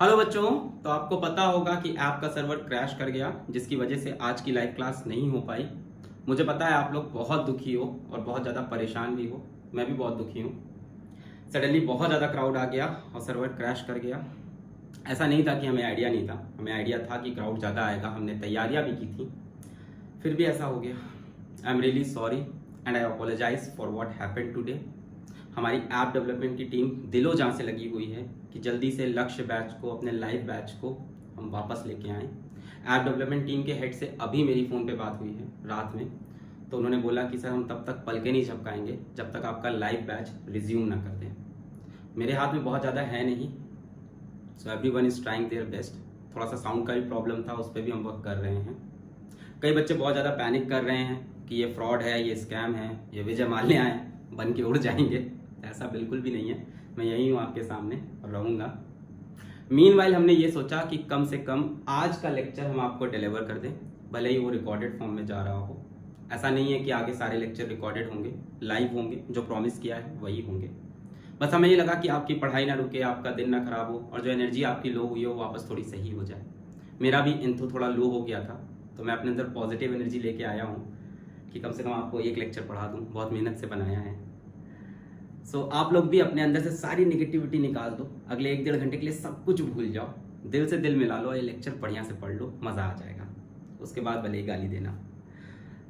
Hello बच्चों। तो आपको पता होगा कि ऐप का सर्वर क्रैश कर गया, जिसकी वजह से आज की लाइव क्लास नहीं हो पाई। मुझे पता है आप लोग बहुत दुखी हो और बहुत ज़्यादा परेशान भी हो। मैं भी बहुत दुखी हूँ। सडनली बहुत ज़्यादा क्राउड आ गया और सर्वर क्रैश कर गया। ऐसा नहीं था कि हमें आइडिया नहीं था, हमें आइडिया था कि क्राउड ज़्यादा आएगा, हमने तैयारियाँ भी की थी, फिर भी ऐसा हो गया। I am really sorry and I apologize for what happened today. हमारी ऐप डेवलपमेंट की टीम दिलो जान से लगी हुई है कि जल्दी से लक्ष्य बैच को, अपने लाइव बैच को हम वापस लेके आएँ। ऐप डेवलपमेंट टीम के हेड से अभी मेरी फ़ोन पे बात हुई है रात में, तो उन्होंने बोला कि सर हम तब तक पलके नहीं झपकाएंगे जब तक आपका लाइव बैच रिज्यूम ना कर दें। मेरे हाथ में बहुत ज़्यादा है नहीं, so everyone is trying their best. थोड़ा सा साउंड का भी प्रॉब्लम था, उस पर भी हम वर्क कर रहे हैं। कई बच्चे बहुत ज़्यादा पैनिक कर रहे हैं कि ये फ्रॉड है, ये स्कैम है, ये विजय माल्या है, बन के उड़ जाएंगे। ऐसा बिल्कुल भी नहीं है, मैं यही हूँ आपके सामने और रहूँगा। मीनवाइल हमने ये सोचा कि कम से कम आज का लेक्चर हम आपको डिलीवर कर दें, भले ही वो रिकॉर्डेड फॉर्म में जा रहा हो। ऐसा नहीं है कि आगे सारे लेक्चर रिकॉर्डेड होंगे, लाइव होंगे, जो प्रॉमिस किया है वही होंगे। बस हमें ये लगा कि आपकी पढ़ाई ना रुके, आपका दिन ना खराब हो और जो एनर्जी आपकी लो हुई हो वापस थोड़ी सही हो जाए। मेरा भी इंथू थोड़ा लो हो गया था, तो मैं अपने अंदर पॉजिटिव एनर्जी लेके आया हूँ कि कम से कम आपको एक लेक्चर पढ़ा दूँ। बहुत मेहनत से बनाया है। सो आप लोग भी अपने अंदर से सारी निगेटिविटी निकाल दो। अगले 1-1.5 घंटे के लिए सब कुछ भूल जाओ, दिल से दिल मिला लो, ये लेक्चर बढ़िया से पढ़ लो, मज़ा आ जाएगा। उसके बाद भले ही गाली देना।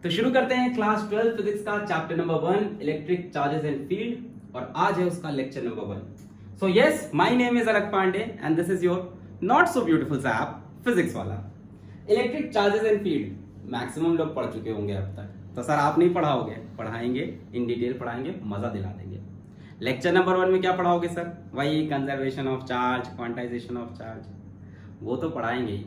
तो शुरू करते हैं क्लास 12 फिजिक्स का chapter number 1 electric charges and field, और आज है उसका lecture number 1। So yes, my name is Alakh Pandey and this is your not so beautiful app physics वाला। Electric charges and field maximum लोग पढ़ चुके होंगे अब तक, तो सर आप नहीं पढ़ाओगे? पढ़ाएंगे, इन डिटेल पढ़ाएंगे, मजा दिला देंगे। लेक्चर नंबर 1 में क्या पढ़ाओगे सर? वही conservation of charge, quantization of charge, वो तो पढ़ाएंगे ही।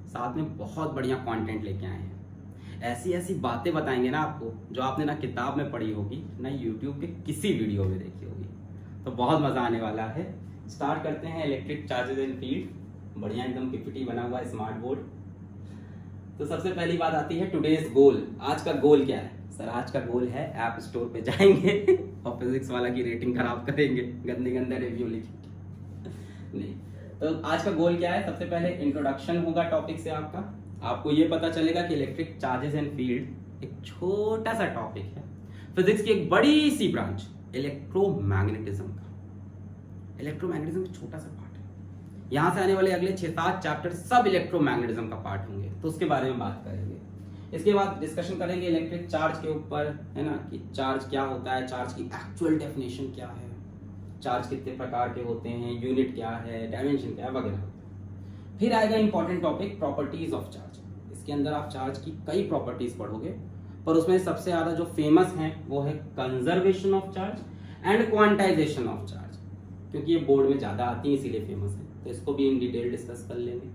साथ में बहुत बढ़िया कंटेंट लेके आए हैं। ऐसी ऐसी बातें बताएंगे ना आपको जो आपने ना किताब में पढ़ी होगी ना यूट्यूब पे किसी वीडियो में देखी होगी। तो बहुत मजा आने वाला है। स्टार्ट करते हैं इलेक्ट्रिक चार्जेस एंड फील्ड। बढ़िया एकदम पीपीटी बना हुआ है, स्मार्ट बोर्ड। तो सबसे पहली बात आती है टुडेज गोल। आज का गोल क्या है सर? आज का गोल है ऐप स्टोर पे जाएंगे और फिजिक्स वाला की रेटिंग खराब करेंगे, गंदे गंदे रिव्यू लिखेंगे। नहीं, तो आज का गोल क्या है? सबसे पहले इंट्रोडक्शन होगा टॉपिक से आपका। आपको ये पता चलेगा कि इलेक्ट्रिक चार्जेस एंड फील्ड एक छोटा सा टॉपिक है, फिजिक्स की एक बड़ी सी ब्रांच इलेक्ट्रोमैग्नेटिज्म का। इलेक्ट्रोमैग्नेटिज्म एक छोटा सा पार्ट है। यहां से आने वाले अगले 6-7 चैप्टर सब इलेक्ट्रोमैग्नेटिज्म का पार्ट होंगे, तो उसके बारे में बात करेंगे। इसके बाद डिस्कशन करेंगे इलेक्ट्रिक चार्ज के ऊपर, है ना, कि चार्ज क्या होता है, चार्ज की एक्चुअल डेफिनेशन क्या है, चार्ज कितने प्रकार के होते हैं, यूनिट क्या है, डायमेंशन क्या है, वगैरह। फिर आएगा important topic properties of charge. इसके अंदर आप चार्ज की कई प्रॉपर्टीज पढ़ोगे, पर उसमें सबसे ज्यादा जो फेमस है वो है conservation of charge and quantization of charge, क्योंकि ये बोर्ड में ज्यादा आती है इसीलिए फेमस है। तो इसको भी इन डिटेल डिस्कस कर लेंगे।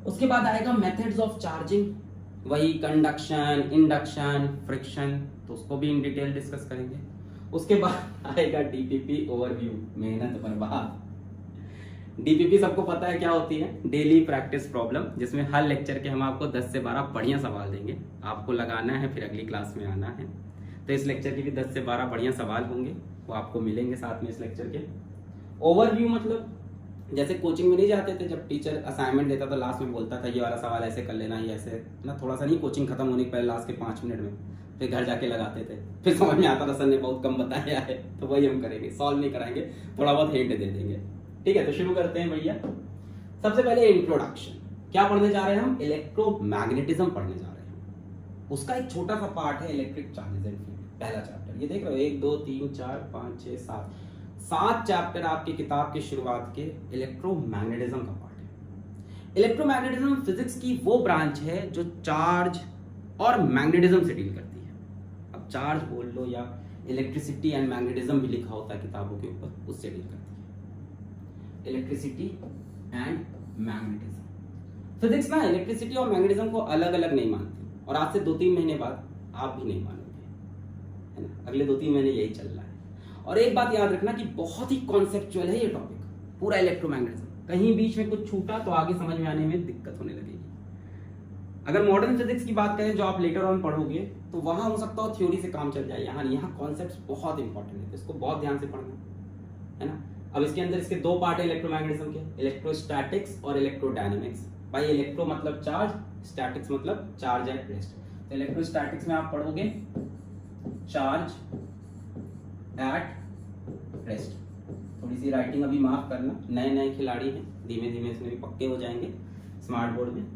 उसके बाद आएगा मेथड्स ऑफ चार्जिंग, वही कंडक्शन, इंडक्शन, फ्रिक्शन, तो उसको भी इन डिटेल डिस्कस करेंगे। उसके बाद आएगा डीपीपी ओवरव्यू, मेहनत बर्बाद। डीपीपी सबको पता है क्या होती है? डेली प्रैक्टिस प्रॉब्लम, जिसमें हर लेक्चर के हम आपको 10 से 12 बढ़िया सवाल देंगे, आपको लगाना है, फिर अगली क्लास में आना है। तो इस लेक्चर के भी 10 से 12 बढ़िया सवाल होंगे, वो आपको मिलेंगे साथ में इस लेक्चर के। ओवरव्यू मतलब जैसे कोचिंग में नहीं जाते थे, जब टीचर असाइनमेंट देता तो लास्ट में बोलता था ये वाला सवाल ऐसे कर लेना, ये ऐसे ना, थोड़ा सा नहीं, कोचिंग खत्म होने के पहले लास्ट के 5 मिनट में, फिर घर जाके लगाते थे, फिर समझ में आता था सर ने बहुत कम बताया है। तो वही हम करेंगे, सॉल्व नहीं कराएंगे, थोड़ा बहुत हिंट दे देंगे। ठीक है, तो शुरू करते हैं भैया। सबसे पहले इंट्रोडक्शन। क्या पढ़ने जा रहे हैं हम? इलेक्ट्रोमैग्नेटिज्म पढ़ने जा रहे हैं। उसका एक छोटा सा पार्ट है इलेक्ट्रिक चार्जेस एंड फील्ड, पहला चैप्टर। ये देख रहे हो, 1 2 3 4 5 6 7 चैप्टर आपकी किताब की शुरुआत के इलेक्ट्रोमैग्नेटिज्म का पार्ट है। इलेक्ट्रोमैग्नेटिज्म फिजिक्स की वो ब्रांच है जो चार्ज और मैग्नेटिज्म से डील करती है। अब चार्ज बोल लो या इलेक्ट्रिसिटी एंड मैग्नेटिज्म भी लिखा होता है किताबों के ऊपर, उससे डील करती है इलेक्ट्रिसिटी एंड मैग्नेटिज्म। फिजिक्स ना इलेक्ट्रिसिटी और मैग्नेटिज्म को अलग अलग नहीं मानती, और आज से 2-3 महीने बाद आप भी नहीं मानोगे, है ना। अगले 2-3 महीने यही चल रहा है। और एक बात याद रखना कि बहुत ही कॉन्सेप्चुअल है ये टॉपिक, पूरा इलेक्ट्रोमैग्नेटिज्म। कहीं बीच में कुछ छूटा तो आगे समझ में आने में दिक्कत होने लगेगी। अगर मॉडर्न फिजिक्स की बात करें जो आप लेटर ऑन पढ़ोगे, तो वहां हो सकता हो थ्योरी से काम चल जाए, यहाँ कॉन्सेप्ट्स बहुत इंपॉर्टेंट है, इसको बहुत ध्यान से पढ़ना, है ना। अब इसके अंदर इसके दो पार्ट है इलेक्ट्रोमैग्नेटिज्म के, इलेक्ट्रोस्टैटिक्स और इलेक्ट्रोडायनेमिक्स। भाई इलेक्ट्रो मतलब चार्ज, स्टैटिक्स मतलब चार्ज एट रेस्ट। तो इलेक्ट्रोस्टैटिक्स में आप पढ़ोगे चार्ज एट रेस्ट। थोड़ी सी राइटिंग अभी माफ करना, नए नए खिलाड़ी हैं, धीमे धीमे इसमें भी पक्के हो जाएंगे स्मार्ट बोर्ड में।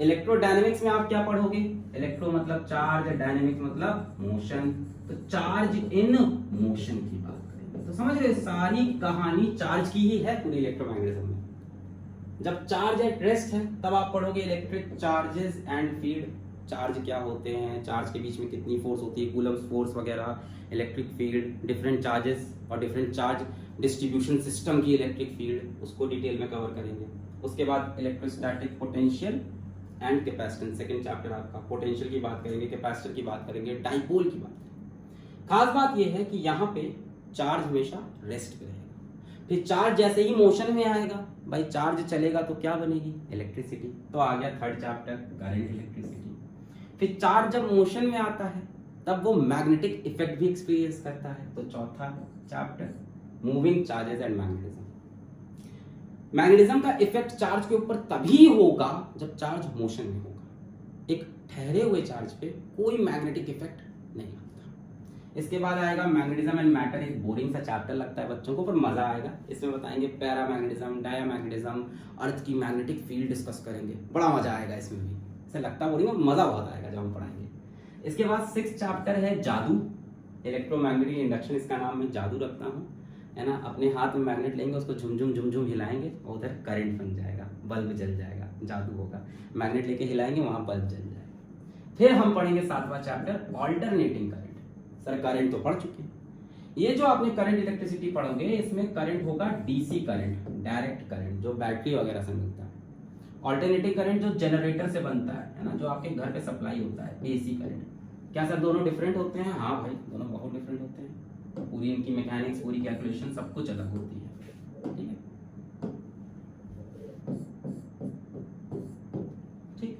इलेक्ट्रोडायनेमिक्स में आप क्या पढ़ोगे, इलेक्ट्रो मतलब चार्ज, डायनेमिक्स मतलब मोशन। तो चार्ज इन मोशन की बात करेंगे। तो समझ रहे, सारी कहानी चार्ज की ही है पूरी इलेक्ट्रोमैग्नेटिज्म में। जब चार्ज एट रेस्ट है तब आप पढ़ोगे electric charges and field. Charge क्या होते हैं, चार्ज के बीच में कितनी फोर्स होती है, कूलम्स फोर्स वगैरह, इलेक्ट्रिक फील्ड, डिफरेंट चार्जेस और डिफरेंट चार्ज डिस्ट्रीब्यूशन सिस्टम की इलेक्ट्रिक फील्ड, उसको डिटेल में कवर करेंगे। उसके बाद electrostatic potential and capacitance, second chapter आपका। पोटेंशियल की बात करेंगे, कैपेसिटर की बात करेंगे, डाइपोल की बात करेंगे। खास बात यह है कि यहाँ पे चार्ज हमेशा रेस्ट पे रहेगा। फिर चार्ज जैसे ही मोशन में आएगा, भाई चार्ज चलेगा तो क्या बनेगी, इलेक्ट्रिसिटी। तो आ गया थर्ड चैप्टर, करंट इलेक्ट्रिसिटी। फिर चार्ज जब मोशन में आता है तब वो मैग्नेटिक इफेक्ट भी एक्सपीरियंस करता है। तो चौथा chapter, moving charges and magnetism. Magnetism का इफेक्ट चार्ज के ऊपर तभी होगा जब चार्ज मोशन में होगा। एक ठहरे हुए चार्ज पे कोई मैग्नेटिक इफेक्ट नहीं आता। इसके बाद आएगा मैग्नेटिज्म एंड मैटर। एक बोरिंग सा चैप्टर लगता है बच्चों को, पर मजा आएगा। इसमें बताएंगे पैरामैग्नेटिज्म, डायामैग्नेटिज्म, अर्थ की मैग्नेटिक फील्ड डिस्कस करेंगे। बड़ा मजा आएगा इसमें भी, इसे लगता है बोरिंग, मजा बहुत आएगा जब हम पढ़ाएंगे। इसके बाद सिक्स चैप्टर है जादू, इलेक्ट्रोमैग्नेटिक इंडक्शन। इसका नाम मैं जादू रखता हूँ, है ना। अपने हाथ में मैग्नेट लेंगे, उसको झुमझुम झुमझुम हिलाएंगे और उधर करंट बन जाएगा, बल्ब जल जाएगा, जादू होगा। मैग्नेट लेके हिलाएंगे, वहां बल्ब जल जाएगा। फिर हम पढ़ेंगे सातवां chapter, alternating current. Sir current तो पढ़ चुके हैं। ये जो आपने करंट इलेक्ट्रिसिटी पढ़ोगे, इसमें करंट होगा डीसी करंट, डायरेक्ट करंट, जो बैटरी वगैरह से मिलता है। ऑल्टरनेटिंग करंट जो जनरेटर से बनता है ना, जो आपके घर पे सप्लाई होता है, एसी करंट। क्या सर दोनों डिफरेंट होते हैं? हाँ भाई, दोनों बहुत डिफरेंट होते हैं। पूरी इनकी मैकेनिक्स, पूरी कैलकुलेशन सब कुछ अलग होती है। ठीक है, ठीक।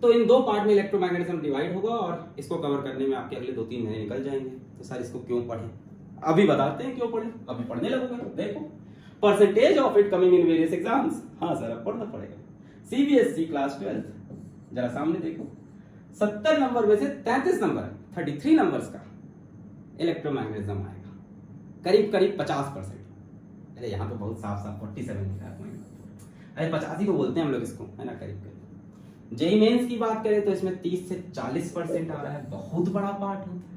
तो इन दो पार्ट में इलेक्ट्रोमैग्नेटिज्म डिवाइड होगा और इसको कवर करने में आपके अगले 2-3 महीने निकल जाएंगे। तो सर इसको क्यों पढ़े, अभी बताते हैं क्यों पढ़े। अभी पढ़ने लगोगे, देखो percentage of it coming in various exams. हाँ सर अब पढ़ना पड़ेगा। सीबीएसई क्लास 12 जरा सामने देखो, 70 नंबर में से 33 नंबर, 33 नंबर्स का इलेक्ट्रोमैग्नेटिज्म आएगा, करीब करीब 50%। अरे यहाँ तो बहुत साफ साफ 47 लिखा है पॉइंट। अरे 85 को बोलते हैं हम लोग इसको, है ना, करीब करीब। जेईई मेंस की बात करें तो इसमें 30 से 40% आ रहा है, बहुत बड़ा पार्ट होता है।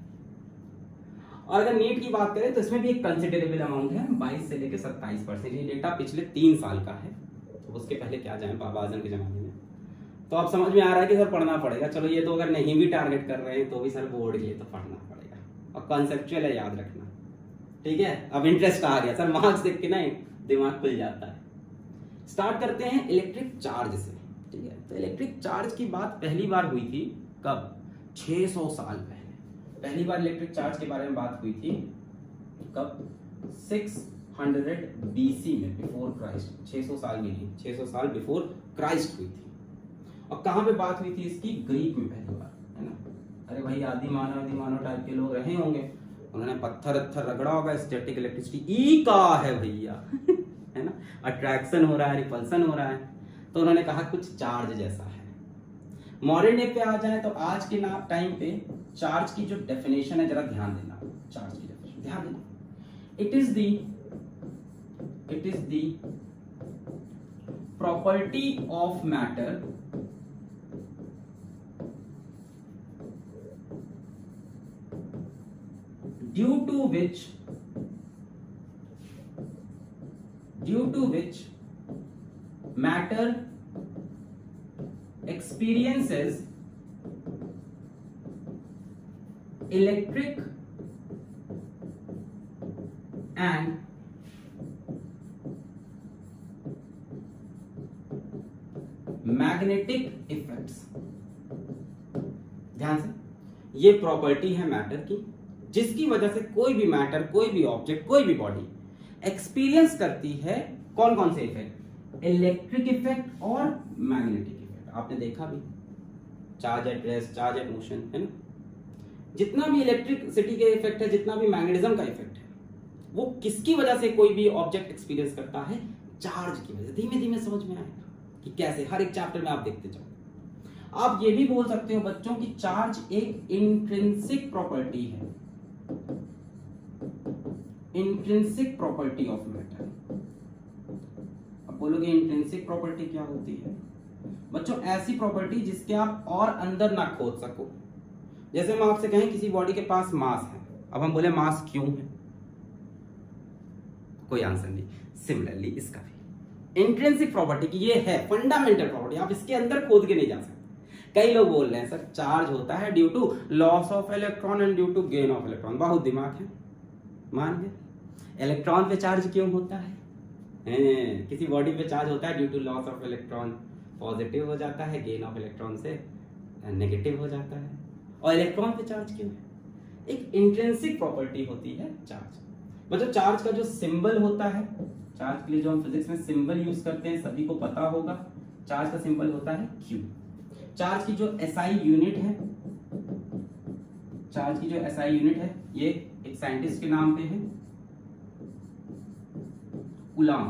और अगर नीट की बात करें तो इसमें भी एक कंसिडरेबल अमाउंट है, 22 से लेकर 27%। ये डेटा पिछले 3 साल का है, तो उसके पहले क्या जाए बाबा आजम के जमाने में। तो अब समझ में आ रहा है कि सर पढ़ना पड़ेगा। चलो ये तो अगर नहीं भी टारगेट कर रहे हैं तो भी सर बोर्ड के लिए तो पढ़ना पड़ेगा, और कॉन्सेप्चुअल है, याद रखना। ठीक है, अब इंटरेस्ट आ गया सर, मार्क्स देख के ना दिमाग खुल जाता है। स्टार्ट करते हैं इलेक्ट्रिक चार्ज से। ठीक है, तो इलेक्ट्रिक चार्ज की बात पहली बार हुई थी कब, 600 साल पहले। पहली बार इलेक्ट्रिक चार्ज के बारे में बात हुई थी कब, 600 BC में, बिफोर क्राइस्ट। 600 साल भी नहीं, 600 साल बिफोर क्राइस्ट हुई थी। और कहां पे बात हुई थी इसकी, ग्रीक में पहली बार, है ना। अरे भाई आदि मानव टाइप के लोग रहे होंगे, उन्होंने पत्थर रगड़ा होगा, स्टैटिक इलेक्ट्रिसिटी ई का है भैया है ना, अट्रैक्शन हो रहा है, रिपल्सन हो रहा है, तो उन्होंने कहा कुछ चार्ज जैसा है। मॉडर्न डे पे आ जाए तो आज के टाइम पे चार्ज की जो डेफिनेशन है, जरा ध्यान देना, चार्ज की डेफिनेशन ध्यान देना। It is the property of matter due to which matter experiences electric and magnetic effects। ध्यान से, ये प्रॉपर्टी है मैटर की, जिसकी वजह से कोई भी मैटर, कोई भी ऑब्जेक्ट, कोई भी बॉडी एक्सपीरियंस करती है कौन कौन से इफेक्ट, इलेक्ट्रिक इफेक्ट और मैग्नेटिक इफेक्ट। आपने देखा भी, charge at rest, charge at motion, है ना। जितना भी इलेक्ट्रिसिटी के इफेक्ट है, जितना भी मैग्नेटिज्म का इफेक्ट है, वो किसकी वजह से कोई भी ऑब्जेक्ट एक्सपीरियंस करता है? चार्ज की वजह से। धीमे धीमे समझ में आएगा कि कैसे, हर एक चैप्टर में आप देखते जाओ। आप ये भी बोल सकते हो बच्चों की चार्ज एक इंट्रिंसिक प्रॉपर्टी है, इंट्रिंसिक प्रॉपर्टी ऑफ मैटर। अब बोलोगे इंट्रिंसिक प्रॉपर्टी क्या होती है? बच्चों ऐसी प्रॉपर्टी जिसके आप और अंदर ना खोद सको। जैसे हम आपसे कहें किसी बॉडी के पास मास है, अब हम बोले मास क्यों है, कोई आंसर नहीं। सिमिलरली इसका भी इंट्रिंसिक प्रॉपर्टी की ये है फंडामेंटल प्रॉपर्टी, आप इसके अंदर खोद के नहीं जा सकते। कई लोग बोल रहे हैं सर चार्ज होता है due to loss of electron and due to gain of electron. बहुत दिमाग है, मान गए। इलेक्ट्रॉन पे चार्ज क्यों होता है? किसी बॉडी पे चार्ज होता है due to loss of electron, positive हो जाता है, गेन ऑफ इलेक्ट्रॉन से नेगेटिव हो जाता है। और इलेक्ट्रॉन पे चार्ज क्यों है? एक इंट्रिंसिक प्रॉपर्टी होती है चार्ज। मतलब चार्ज का जो सिंबल होता है, चार्ज के लिए जो हम फिजिक्स में सिंबल यूज करते हैं सभी को पता होगा, चार्ज का सिंबल होता है Q। चार्ज की जो SI यूनिट है, चार्ज की जो SI यूनिट है ये एक साइंटिस्ट के नाम पे है, कूलम,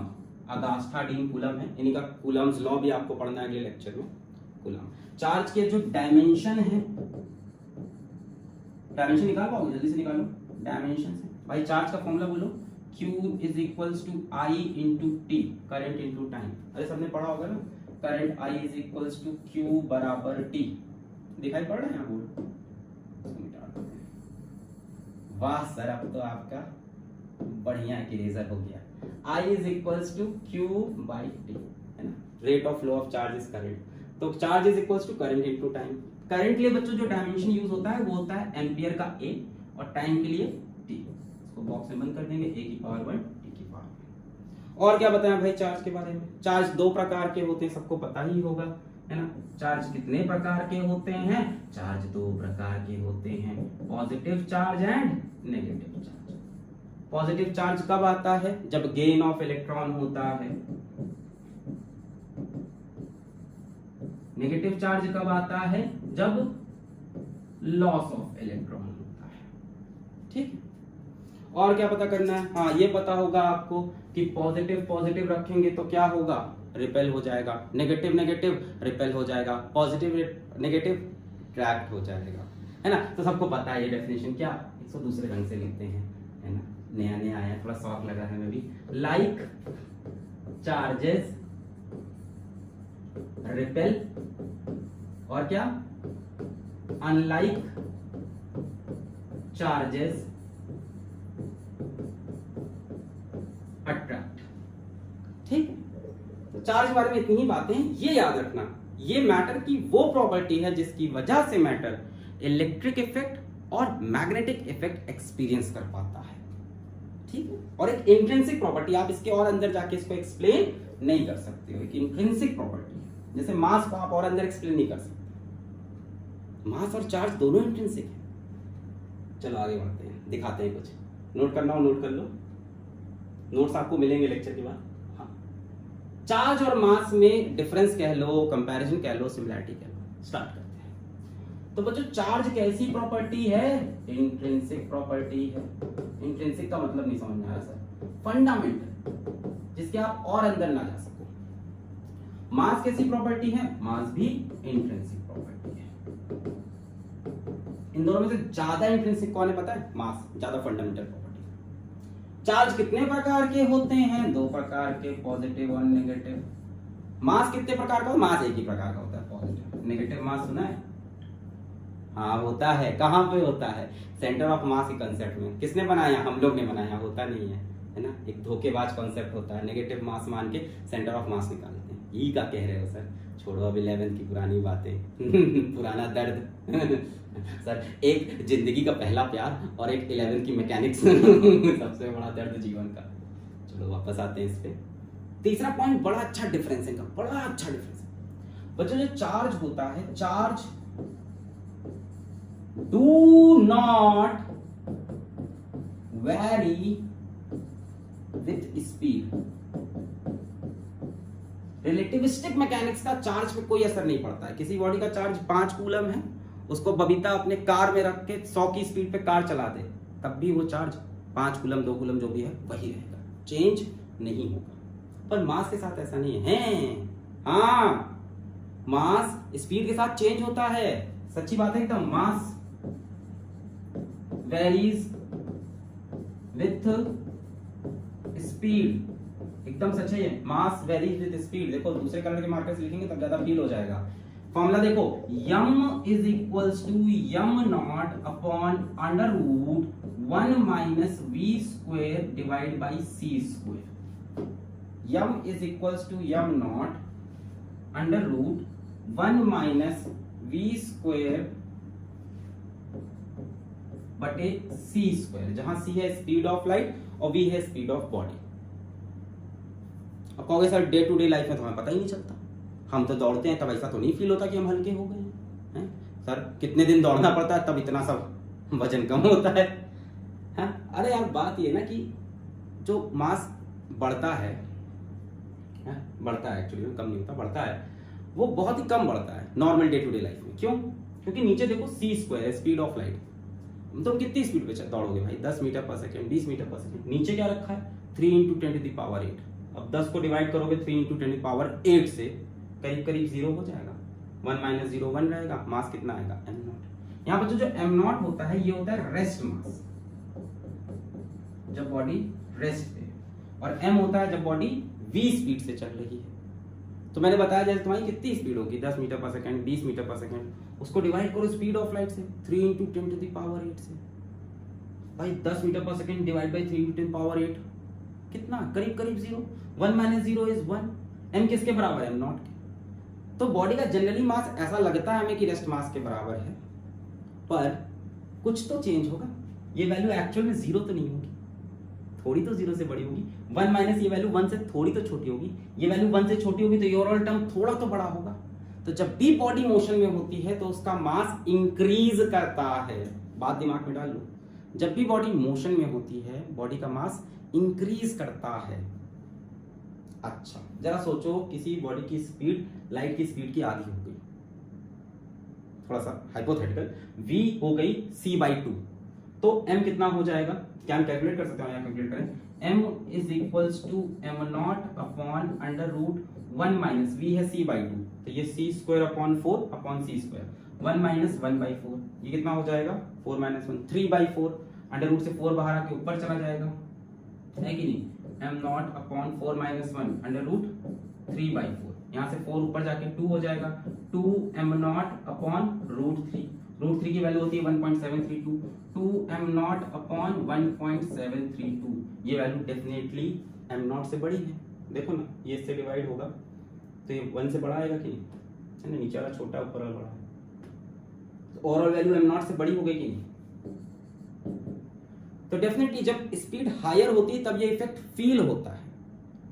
अगास्था डीन कूलम है। इन्हीं का कूलम्स लॉ भी आपको पढ़ना है अगले लेक्चर में। कूलम चार्ज के जो डायमेंशन है, डायमेंशन निकाल पाओगे? जल्दी से निकालो डायमेंशन से। भाई चार्ज का फॉर्मूला बोलो, Q is equals to I into T, current into time. अरे सबने पढ़ा होगा ना, current I is equals to Q बराबर T। दिखाई पड़ रहा है यहाँ बोर्ड? वाह सर, अब तो आपका बढ़िया इरेजर हो गया। I is equals to Q by T, है ना, rate of flow of charge is current. तो charge is equals to current into time. Current के लिए बच्चों जो डायमेंशन यूज होता है वो होता है एम्पियर का A, और टाइम के लिए T। इसको बॉक्स में बंद कर देंगे, A की पावर 1 T की पावर 1। और क्या बताएं भाई चार्ज के बारे में? चार्ज दो प्रकार के होते हैं, सबको पता ही होगा, है ना। चार्ज कितने प्रकार के होते हैं? चार्ज दो प्रकार के होते हैं, positive charge and negative charge. Positive charge कब आता है? जब गेन ऑफ इलेक्ट्रॉन होता है। नेगेटिव चार्ज कब आता है? जब लॉस ऑफ इलेक्ट्रॉन होता है। ठीक है, और क्या पता करना है? हाँ, ये पता होगा आपको कि पॉजिटिव पॉजिटिव रखेंगे तो क्या होगा? रिपेल हो जाएगा। नेगेटिव नेगेटिव रिपेल हो जाएगा। पॉजिटिव नेगेटिव अट्रैक्ट हो जाएगा, है ना। तो सबको पता है ये डेफिनेशन। क्या इसको दूसरे रंग से लिखते हैं, है ना, नया नया आया, थोड़ा शौक लगा है मैं भी। लाइक चार्जेस रिपेल, और क्या? Unlike charges attract. ठीक, तो चार्ज के बारे में इतनी ही बातें, ये याद रखना, ये मैटर की वो प्रॉपर्टी है जिसकी वजह से मैटर इलेक्ट्रिक इफेक्ट और मैग्नेटिक इफेक्ट एक्सपीरियंस कर पाता है। ठीक है, और एक इंट्रिंसिक प्रॉपर्टी, आप इसके और अंदर जाके इसको एक्सप्लेन नहीं कर सकते हो। एक इंट्रिंसिक प्रॉपर्टी है, जैसे मास को आप और अंदर एक्सप्लेन नहीं कर सकते। मास और चार्ज दोनों इंट्रिंसिक है। चलो आगे बढ़ते हैं, दिखाते हैं कुछ। नोट करना हो नोट कर लो, नोट्स आपको मिलेंगे लेक्चर के बाद। हाँ, चार्ज और मास में डिफरेंस कह लो, कंपैरिजन कह लो, सिमिलरिटी कह लो। स्टार्ट करते हैं। तो बच्चों चार्ज कैसी प्रॉपर्टी है? इंट्रिंसिक प्रॉपर्टी है। इंट्रिंसिक का मतलब नहीं समझ में आ रहा सर? फंडामेंटल, जिसके आप और अंदर ना जा सको। मास कैसी प्रॉपर्टी है? मास भी इंट्रिंसिक प्रॉपर्टी है। इन दोनों में से ज्यादा इंट्रिंसिक कौन है पता है? मास ज्यादा फंडामेंटल प्रॉपर्टी। चार्ज कितने प्रकार के होते हैं? दो प्रकार के, पॉजिटिव और नेगेटिव। मास कितने प्रकार का? मास एक ही प्रकार का होता है, पॉजिटिव। नेगेटिव मास सुना है? हाँ होता है। कहां पे होता है? सेंटर ऑफ मास के कंसेप्ट में। किसने बनाया? हम लोग ने बनाया, होता नहीं है ना। एक धोखेबाज कॉन्सेप्ट होता है, नेगेटिव मास मान के सेंटर ऑफ मास निकालते हैं। ई का कह रहे हो सर? छोड़ो अब 11th की पुरानी बातें पुराना दर्द सर, एक जिंदगी का पहला प्यार और एक 11th की मैकेनिक्स सबसे बड़ा दर्द जीवन का। चलो वापस आते हैं इस पे। तीसरा पॉइंट, बड़ा अच्छा डिफरेंस है इनका, बड़ा अच्छा डिफरेंस है बच्चों। जो चार्ज होता है, charge do not very with speed. Relativistic mechanics का चार्ज पे कोई असर नहीं पड़ता है। किसी बॉडी का चार्ज 5 कूलम है, उसको बबीता अपने कार में रख के 100 की स्पीड पे कार चला दे, तब भी वो चार्ज 5 कूलम 2 कूलम जो भी है वही रहेगा, चेंज नहीं होगा। पर मास के साथ ऐसा नहीं है। हाँ, मास स्पीड के साथ चेंज होता है, सच्ची बात है एकदम। मास वेरीज विथ स्पीड, एकदम सच है ये। मास वेरीज विथ स्पीड। देखो दूसरे कलर के मार्कर्स लिखेंगे तब ज्यादा फील हो जाएगा। फॉर्मूला देखो, m is equals to m naught upon under root 1 minus v square divide by C square. M is equals to m naught under root 1 minus v square बटे c square, जहां c है speed of light और v है speed of body. अब कहोगे sir day to day life में तो हमें पता ही नहीं चलता, हम तो दौड़ते हैं तब ऐसा तो नहीं फील होता कि हम हल्के हो गए हैं। सर कितने दिन दौड़ना पड़ता है तब इतना सब वजन कम होता है। अरे यार बात ये ना कि जो मास बढ़ता है, बढ़ता है एक्चुअली कम नहीं होता, बढ़ता है, वो बहुत ही कम बढ़ता है normal day to day life में। क्यों? क्योंकि नीचे देखो सी स्क्वायर है, स्पीड ऑफ लाइट। तुम कितनी स्पीड पे दौड़ोगे भाई? 10 मीटर पर सेकेंड, 20 मीटर पर सेकेंड। नीचे क्या रखा है? 3 × 10⁸। अब 10 को डिवाइड करोगे 3 × 10⁸ से करीब करीब 0 हो जाएगा। 1 माइनस 0 1 रहेगा। मास कितना आएगा? m0। यहाँ पर जो m0 होता है ये होता है रेस्ट मास, जब बॉडी रेस्ट पे, और m होता है जब बॉडी v स्पीड से चल रही है। तो मैंने बताया जैसे तुम्हारी कितनी स्पीड होगी, 10 मीटर पर सेकेंड, 20 मीटर पर सेकेंड, उसको डिवाइड करो स्पीड ऑफ लाइट से 3 × 10⁸ से। भाई 10 मीटर पर सेकेंड डिवाइड बाई 3 × 10⁸ कितना? करीब करीब 0। 1 माइनस 0 इज 1। m किसके बराबर है? m0 के। तो बॉडी का जनरली मास ऐसा लगता है हमें कि रेस्ट मास के बराबर है, पर कुछ तो चेंज होगा। ये वैल्यू एक्चुअल में 0 तो नहीं होगी, थोड़ी तो 0 से बड़ी होगी। 1 माइनस ये वैल्यू 1 से थोड़ी तो छोटी होगी, ये वैल्यू 1 से छोटी होगी, तो ये ओवरऑल टर्म थोड़ा तो बड़ा होगा। तो जब भी बॉडी मोशन में होती है तो उसका मास इंक्रीज करता है। बात दिमाग में डाल लो, जब भी बॉडी मोशन में होती है बॉडी का मास इंक्रीज करता है। अच्छा जरा सोचो, किसी बॉडी की स्पीड लाइट की स्पीड की आधी हो गई, थोड़ा सा हाइपोथेटिकल, v हो गई c/2, तो m कितना हो जाएगा? क्या हम कैलकुलेट कर सकते हैं? यहाँ कैलकुलेट करें। m is equals to m0 upon under root 1 minus v है c/2, तो ये c स्क्वायर अपॉन 4 अपॉन c स्क्वायर, 1 माइनस 1/4, ये कितना हो जाएगा? 4 माइनस 1 3/4। अंडर रूट से 4 बाहर आके ऊपर चला जाएगा, है कि नहीं? m0 upon 4 minus 1 under root 3/4, यहाँ से 4 ऊपर जाके 2 हो जाएगा, 2 m0 अपॉन रूट 3। रूट 3 की वैल्यू होती है 1.732, 2 m0 अपॉन 1.732। ये वैल्यू डेफिनेटली m0 से बड़ी है। देखो ना, ये इससे डिवाइड होगा तो ये 1 से बड़ा आएगा कि नहीं? है ना, नीचे वाला छोटा ऊपर वाला बड़ा है। तो ओवरऑल वैल्यू m0 से बड़ी हो गई कि नहीं? तो डेफिनेटली जब स्पीड हायर होती है तब ये इफेक्ट फील होता है।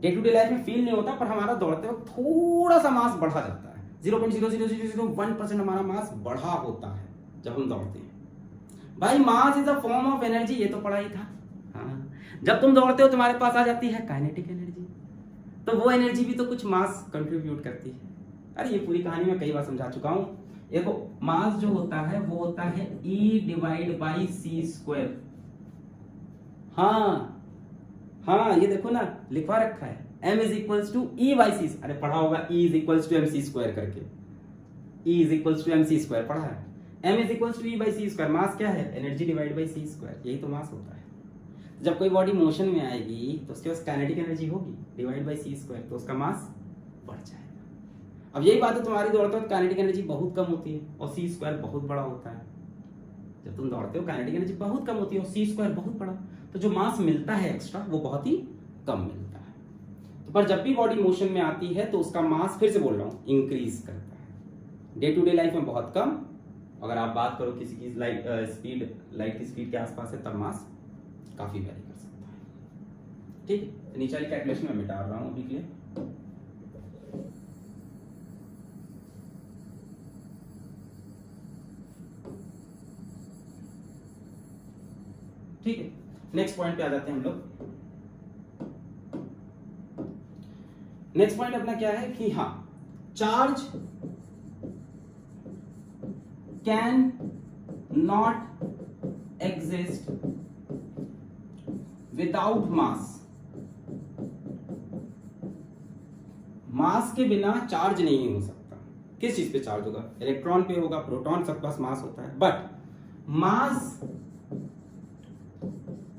डे टू डे लाइफ में फील नहीं होता, पर हमारा दौड़ते वक्त थोड़ा सा मास बढ़ा जाता है। 0.00001% हमारा मास बढ़ा होता है जब हम दौड़ते हैं। भाई मास is a form of energy, ये तो पढ़ा ही था। हाँ, जब तुम दौड़ते हो तुम्हारे पास आ जाती है काइनेटिक एनर्जी, तो वो एनर्जी भी तो कुछ मास कंट्रीब्यूट करती है। अरे ये पूरी कहानी मैं कई बार समझा चुका हूं। देखो मास जो होता है वो होता है E/c²। हाँ ये देखो ना लिखवा रखा है, m is equals to E/c। अरे पढ़ा होगा E is equals to mc² करके, E is equals to mc² पढ़ा है। m is equals to E/c²। Mass क्या है? एनर्जी डिवाइड बाई c², यही तो मास होता है। जब कोई बॉडी मोशन में आएगी तो उसके पास काइनेटिक एनर्जी होगी, डिवाइड बाई c², तो उसका मास बढ़ जाएगा। अब यही बात है, तुम्हारी दौड़ते वक्त काइनेटिक एनर्जी बहुत कम होती है और c² बहुत बड़ा होता है। जब तुम दौड़ते हो काइनेटिक एनर्जी बहुत कम होती है और c² बहुत बड़ा, तो जो मास मिलता है एक्स्ट्रा वो बहुत ही कम मिलता है। तो पर जब भी बॉडी मोशन में आती है तो उसका मास, फिर से बोल रहा हूं, इंक्रीज करता है। डे टू डे लाइफ में बहुत कम। अगर आप बात करो किसी की स्पीड लाइट की स्पीड के आसपास है तब मास काफी वेरी कर सकता है। ठीक है, नीचे वाली कैलकुलेशन में मिटा रहा हूं अभी के लिए। ठीक है, नेक्स्ट पॉइंट पे आ जाते हैं हम लोग। नेक्स्ट पॉइंट अपना क्या है कि हाँ, charge can not exist without mass, mass के बिना चार्ज नहीं हो सकता। किस चीज पे चार्ज होगा? इलेक्ट्रॉन पे होगा, प्रोटॉन, सबके पास मास होता है, but mass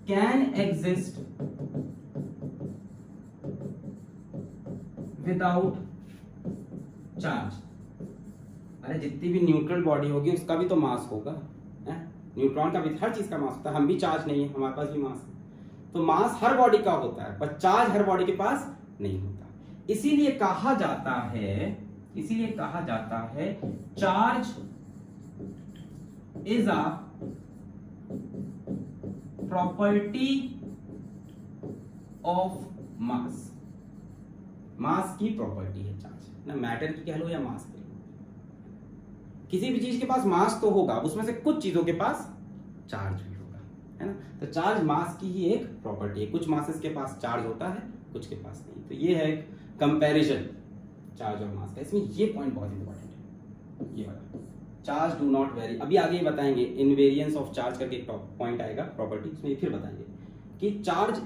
can exist without charge. अरे जितनी भी न्यूट्रल बॉडी होगी उसका भी तो मास होगा, है? न्यूट्रॉन का भी, हर चीज का मास होता है। हम भी चार्ज नहीं है, हमारे पास भी मास है। तो मास हर बॉडी का होता है, पर चार्ज हर बॉडी के पास नहीं होता। इसीलिए कहा जाता है charge is a property of mass. Mass की प्रॉपर्टी है चार्ज, ना मैटर की कह लो या मास की। किसी भी चीज के पास मास तो होगा, उसमें से कुछ चीजों के पास चार्ज भी होगा, है ना। तो चार्ज मास की ही एक प्रॉपर्टी है। कुछ मासेस के पास चार्ज होता है, कुछ के पास नहीं। तो ये है एक कंपैरिजन चार्ज और मास का। इसमें ये पॉइंट बहुत इंपॉर्टेंट है, ये वाला, चार्ज डू नॉट वेरी। अभी आगे बताएंगे इनवेरियंस ऑफ चार्ज करके एक पॉइंट आएगा, प्रॉपर्टी, उसमें फिर बताएंगे कि चार्ज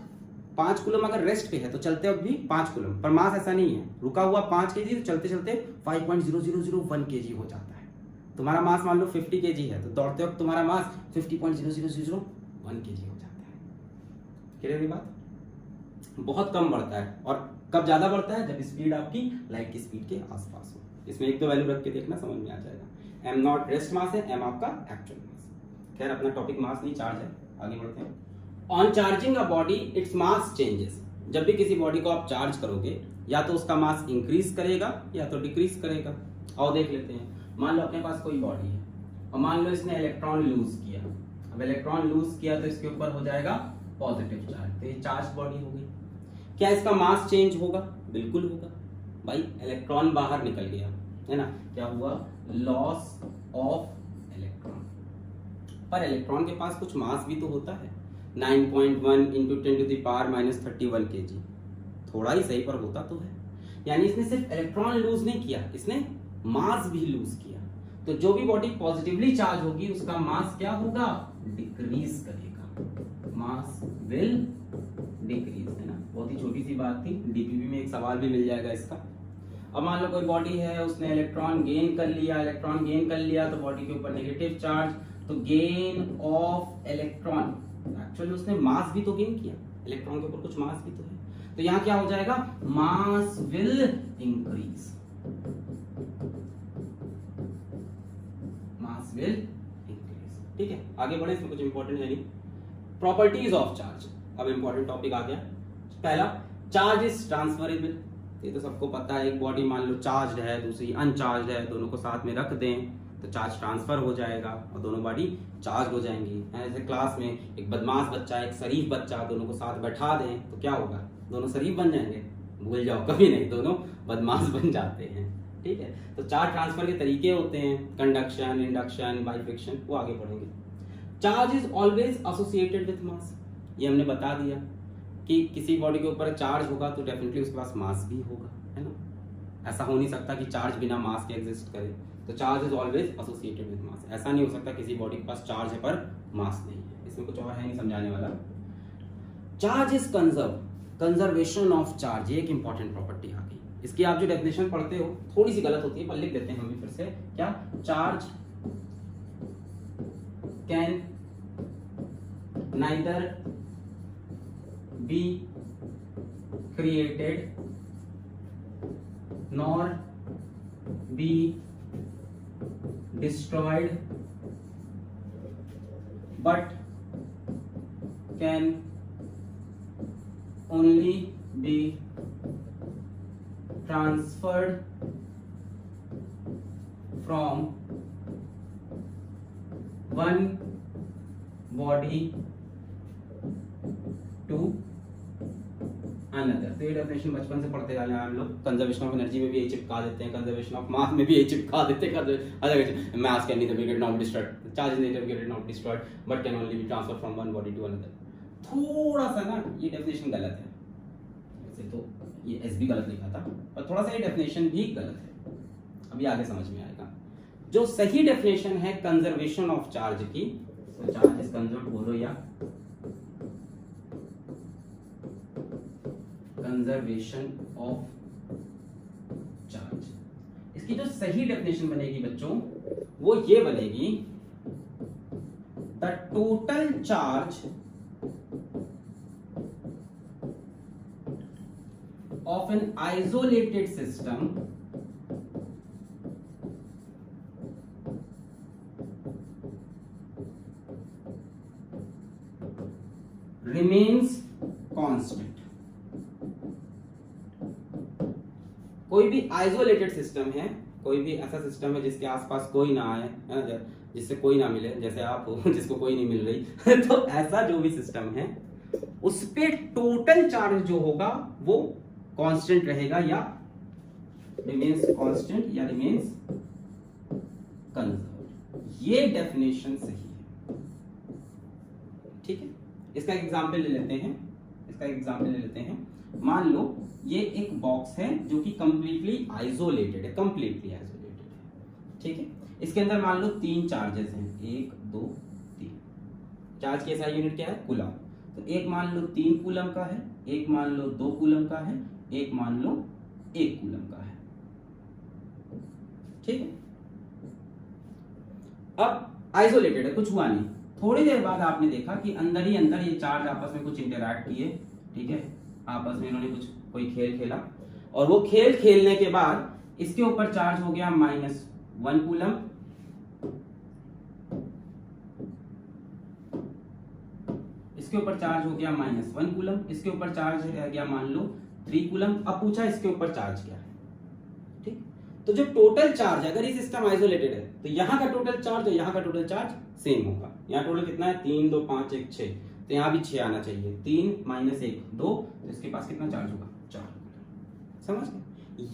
5 कूलम अगर रेस्ट पे है तो चलते वक्त भी 5 कूलम, पर मास ऐसा नहीं है। रुका हुआ 5 केजी तो चलते चलते 5.0001 केजी हो जाता है। तुम्हारा मास मान लो 50 केजी है तो दौड़ते वक्त तुम्हारा मास 50.0001 केजी हो जाता है। क्लियर ये बात? बहुत कम बढ़ता है। और कब ज्यादा बढ़ता है? जब स्पीड आपकी लाइट की स्पीड के आसपास हो। इसमें एक दो वैल्यू रख के देखना, समझ में आ जाएगा। एम नॉट रेस्ट मास है, एम आपका एक्चुअल मास। खैर अपना टॉपिक मास नहीं चार्ज है, आगे बढ़ते हैं। On charging a body its mass changes. जब भी किसी बॉडी को आप चार्ज करोगे या तो उसका मास इंक्रीज करेगा या तो डिक्रीज करेगा। और देख लेते हैं, मान लो अपने पास कोई बॉडी है और मान लो इसने इलेक्ट्रॉन लूज किया। अब इलेक्ट्रॉन लूज किया तो इसके ऊपर हो जाएगा पॉजिटिव चार्ज, तो ये चार्ज बॉडी हो गई। क्या इसका मास चेंज होगा? बिल्कुल होगा भाई, इलेक्ट्रॉन बाहर निकल गया, है ना। क्या हुआ? Loss of electron. पर इलेक्ट्रॉन के पास कुछ मास भी तो होता है, 9.1 इंटू 10⁻³ kg। थोड़ा ही सही पर होता तो है। यानी इसने सिर्फ इलेक्ट्रॉन लूज नहीं किया, इसने मास भी लूज किया। तो जो भी बॉडी पॉजिटिवली चार्ज होगी उसका मास क्या होगा? डिक्रीज करेगा, मास विल डिक्रीज, है ना। बहुत ही छोटी सी बात थी, डीपीपी में एक सवाल भी मिल जाएगा इसका। अब मान लो कोई बॉडी है, उसने इलेक्ट्रॉन गेन कर लिया, तो बॉडी के ऊपर नेगेटिव चार्ज, तो गेन ऑफ इलेक्ट्रॉन, एक्चुअली उसने मास भी तो गेन किया, इलेक्ट्रॉन के ऊपर कुछ मास भी तो है। तो यहाँ क्या हो जाएगा? Mass will increase, mass will increase. ठीक है, आगे बढ़े। इसमें कुछ इंपॉर्टेंट यानी प्रॉपर्टीज ऑफ चार्ज। अब इंपॉर्टेंट टॉपिक आ गया पहला, चार्ज इज ट्रांसफरेबल। ये तो सबको पता है, एक बॉडी मान लो चार्ज है, दूसरी अनचार्ज है, दोनों को साथ में रख दें तो चार्ज ट्रांसफर हो जाएगा और दोनों बॉडी चार्ज हो जाएंगी। जैसे क्लास में एक बदमाश बच्चा, एक शरीफ बच्चा, दोनों को साथ बैठा दें तो क्या होगा? दोनों शरीफ बन जाएंगे? भूल जाओ, कभी नहीं, दोनों बदमाश बन जाते हैं। ठीक है, तो चार्ज ट्रांसफर के तरीके होते हैं, कंडक्शन, इंडक्शन, बाइफ्रिक्शन, वो आगे पढ़ेंगे। Charge is always associated with mass. ये हमने बता दिया कि किसी बॉडी के ऊपर चार्ज होगा तो डेफिनेटली उसके पास मास भी होगा, है ना। ऐसा हो नहीं सकता कि चार्ज बिना मास के एग्जिस्ट करे। तो charge is always associated with mass. ऐसा नहीं हो सकता किसी बॉडी के पास चार्ज है पर मास नहीं है। इसमें कुछ और है नहीं समझाने वाला। Charge is conservation of charge, ये एक इंपॉर्टेंट प्रॉपर्टी आ गई। इसकी आप जो डेफिनेशन पढ़ते हो थोड़ी सी गलत होती है, पर लिख देते हैं हम भी फिर से। क्या? Charge can neither be created nor be destroyed but can only be transferred from one body to another। तो ये डेफिनेशन बचपन से पढ़ते आए हैं हम लोग। कंजर्वेशन ऑफ एनर्जी में भी यही चिपका देते हैं, कंजर्वेशन ऑफ मास में भी यही चिपका देते हैं। Mass can neither be created not destroyed, charge is neither created not destroyed but can only be transferred from one body to another. थोड़ा सा ना ये डेफिनेशन गलत है, वैसे तो ये एस भी गलत लिखा था, पर थोड़ा सा ये डेफिनेशन भी गलत है। अभी आगे समझ में आएगा। जो सही डेफिनेशन है कंजर्वेशन ऑफ चार्ज की, तो चार्ज इज कंजर्व्ड बोलो या कंजर्वेशन ऑफ चार्ज। इसकी जो सही डेफिनेशन बनेगी बच्चों वो ये बनेगी, the total charge of an isolated system remains constant। कोई भी आइसोलेटेड सिस्टम है, कोई भी ऐसा सिस्टम है जिसके आसपास कोई ना आए, है ना, जिससे कोई ना मिले, जैसे आप हो जिसको कोई नहीं मिल रही तो ऐसा जो भी सिस्टम है उस पे टोटल चार्ज जो होगा वो कांस्टेंट रहेगा या रिमेन्स कांस्टेंट या रिमेन्स कंजर्व्ड। ये डेफिनेशन सही है, ठीक है। इसका एग्जांपल ले लेते हैं, मान लो ये एक बॉक्स है जो कि कंप्लीटली आइसोलेटेड है, ठीक है। इसके अंदर मान लो 3 चार्जेस हैं, 1 2 3। चार्ज की SI यूनिट क्या है? कूलम। तो एक मान लो 3 कूलम का है, एक मान लो 2 कूलम का है, एक मान लो 1 कूलम का है, ठीक है। अब आइसोलेटेड है, कुछ हुआ नहीं। थोड़ी देर बाद आपने देखा कि अंदर ही अंदर ये चार्ज आपस में कुछ इंटरैक्ट किए, ठीक है, आपस में इन्होंने कोई खेल खेला, और वो खेल खेलने के बाद इसके ऊपर चार्ज हो गया -1 कूलम, इसके ऊपर चार्ज हो गया -1 कूलम, इसके ऊपर चार्ज रह गया मान लो 3 कूलम। अब पूछा इसके ऊपर चार्ज क्या है, ठीक। तो जो टोटल चार्ज, अगर ये सिस्टम आइसोलेटेड है तो यहाँ का टोटल चार्ज और यहाँ का टोटल चार्ज सेम होगा। यहाँ टोटल कितना है? 3 2 5 1 6, तो यहाँ भी 6 आना चाहिए। 3 - 1 2, तो इसके पास कितना चार्ज होगा? 4। समझ गए?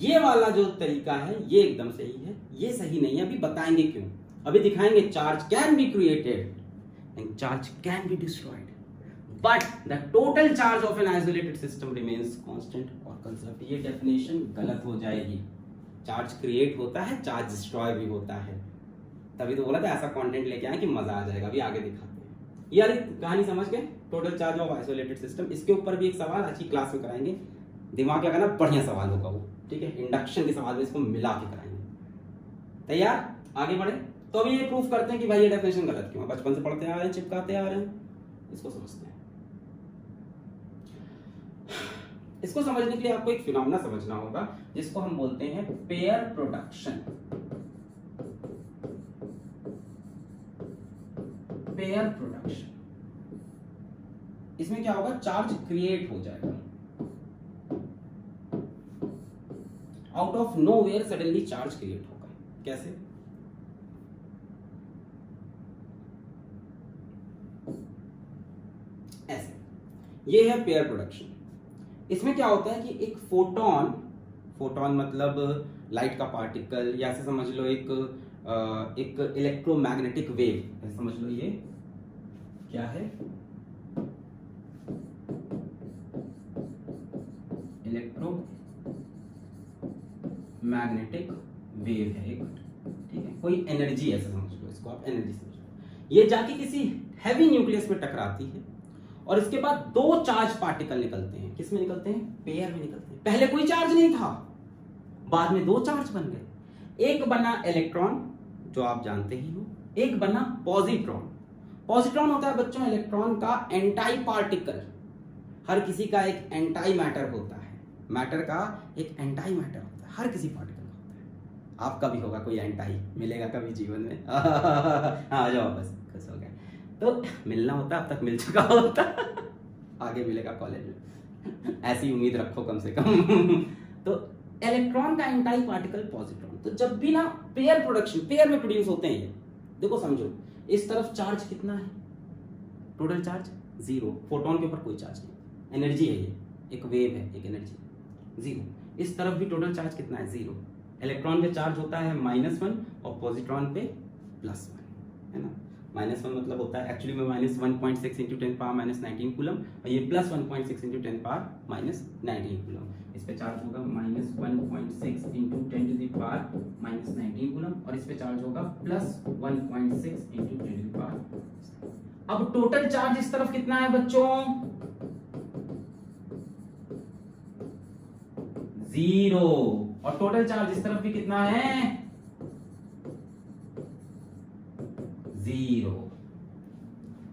ये वाला जो तरीका है ये एकदम सही है, ये सही नहीं है। अभी बताएंगे क्यों, अभी दिखाएंगे। Charge can be created and charge can be destroyed, but the total charge of an isolated system remains constant और conserved। ये डेफिनेशन गलत हो जाएगी। चार्ज क्रिएट होता है, चार्ज डिस्ट्रॉय भी होता है, तभी तो बोला था ऐसा कंटेंट लेके आए कि मजा आ जाएगा। अभी आगे दिखाते हैं। ये वाली कहानी समझ गए? Total charge of isolated system. इसके ऊपर भी एक सवाल अच्छी क्लास में कराएंगे, दिमाग लगाना, बढ़िया सवाल होगा वो, ठीक है। इंडक्शन के सवाल में इसको मिला के कराएंगे। तैयार? आगे बढ़े। तो अभी ये प्रूफ करते हैं कि भाई ये डेफिनेशन गलत क्यों है। बचपन से पढ़ते आ रहे हैं, चिपकाते आ रहे हैं, इसको समझते हैं। इसको समझने के लिए आपको एक फिनोमेना समझना होगा जिसको हम बोलते हैं पेयर प्रोडक्शन। पेयर प्रोडक्शन, इसमें क्या होगा? चार्ज क्रिएट हो जाएगा, out of nowhere suddenly charge create होगा। कैसे? ऐसे। ये है पेयर प्रोडक्शन। इसमें क्या होता है कि एक फोटोन मतलब लाइट का पार्टिकल, या ऐसे समझ लो एक इलेक्ट्रोमैग्नेटिक वेव, ऐसे समझ लो। ये क्या है? इलेक्ट्रोमैग्नेटिक वेव है एक, ठीक है। कोई एनर्जी ऐसे समझ लो इसको, आप एनर्जी समझ लो। ये जाके किसी हैवी न्यूक्लियस में टकराती है और इसके बाद 2 चार्ज पार्टिकल निकलते हैं। किस में निकलते हैं? पेयर में निकलते हैं। पहले कोई चार्ज नहीं था, बाद में 2 चार्ज बन गए। एक बना इलेक्ट्रॉन, जो आप जानते ही हो, एक बना पॉजिट्रॉन। पॉजिट्रॉन होता है बच्चों इलेक्ट्रॉन का एंटाई पार्टिकल। हर किसी का एक एंटाई मैटर होता है, मैटर का एक एंटाई मैटर होता है, हर किसी पार्टिकल का होता है। आपका भी होगा कोई एंटाई, मिलेगा कभी जीवन में। हाँ जाओ, बस खुश हो गए। तो मिलना होता, अब तक मिल चुका होता, आगे मिलेगा कॉलेज में, ऐसी उम्मीद रखो कम से कम। तो इलेक्ट्रॉन का एंटाई पार्टिकल पॉजिट्रॉन। तो जब भी ना पेयर प्रोडक्शन, पेयर में प्रोड्यूस होते हैं ये, देखो समझो, इस तरफ चार्ज कितना है? टोटल चार्ज 0, फोटोन के ऊपर कोई चार्ज नहीं, एनर्जी है, ये एक वेव है, एक एनर्जी 0। इस तरफ भी टोटल चार्ज कितना है? 0। इलेक्ट्रॉन पे चार्ज होता है -1 और पॉजिट्रॉन पे +1, है ना। -1 मतलब होता है एक्चुअली में -1.6 × 10⁻⁻19 कूलम, और ये +1.6 × 10⁻⁻19 कूलम। इस पे चार्ज होगा -1.6 × 10⁻⁻19 कूलम, और इस पे चार्ज होगा +1.6 × 10⁻। अब टोटल चार्ज इस तरफ कितना है बच्चों? 0 और टोटल चार्ज इस तरफ भी कितना है 0.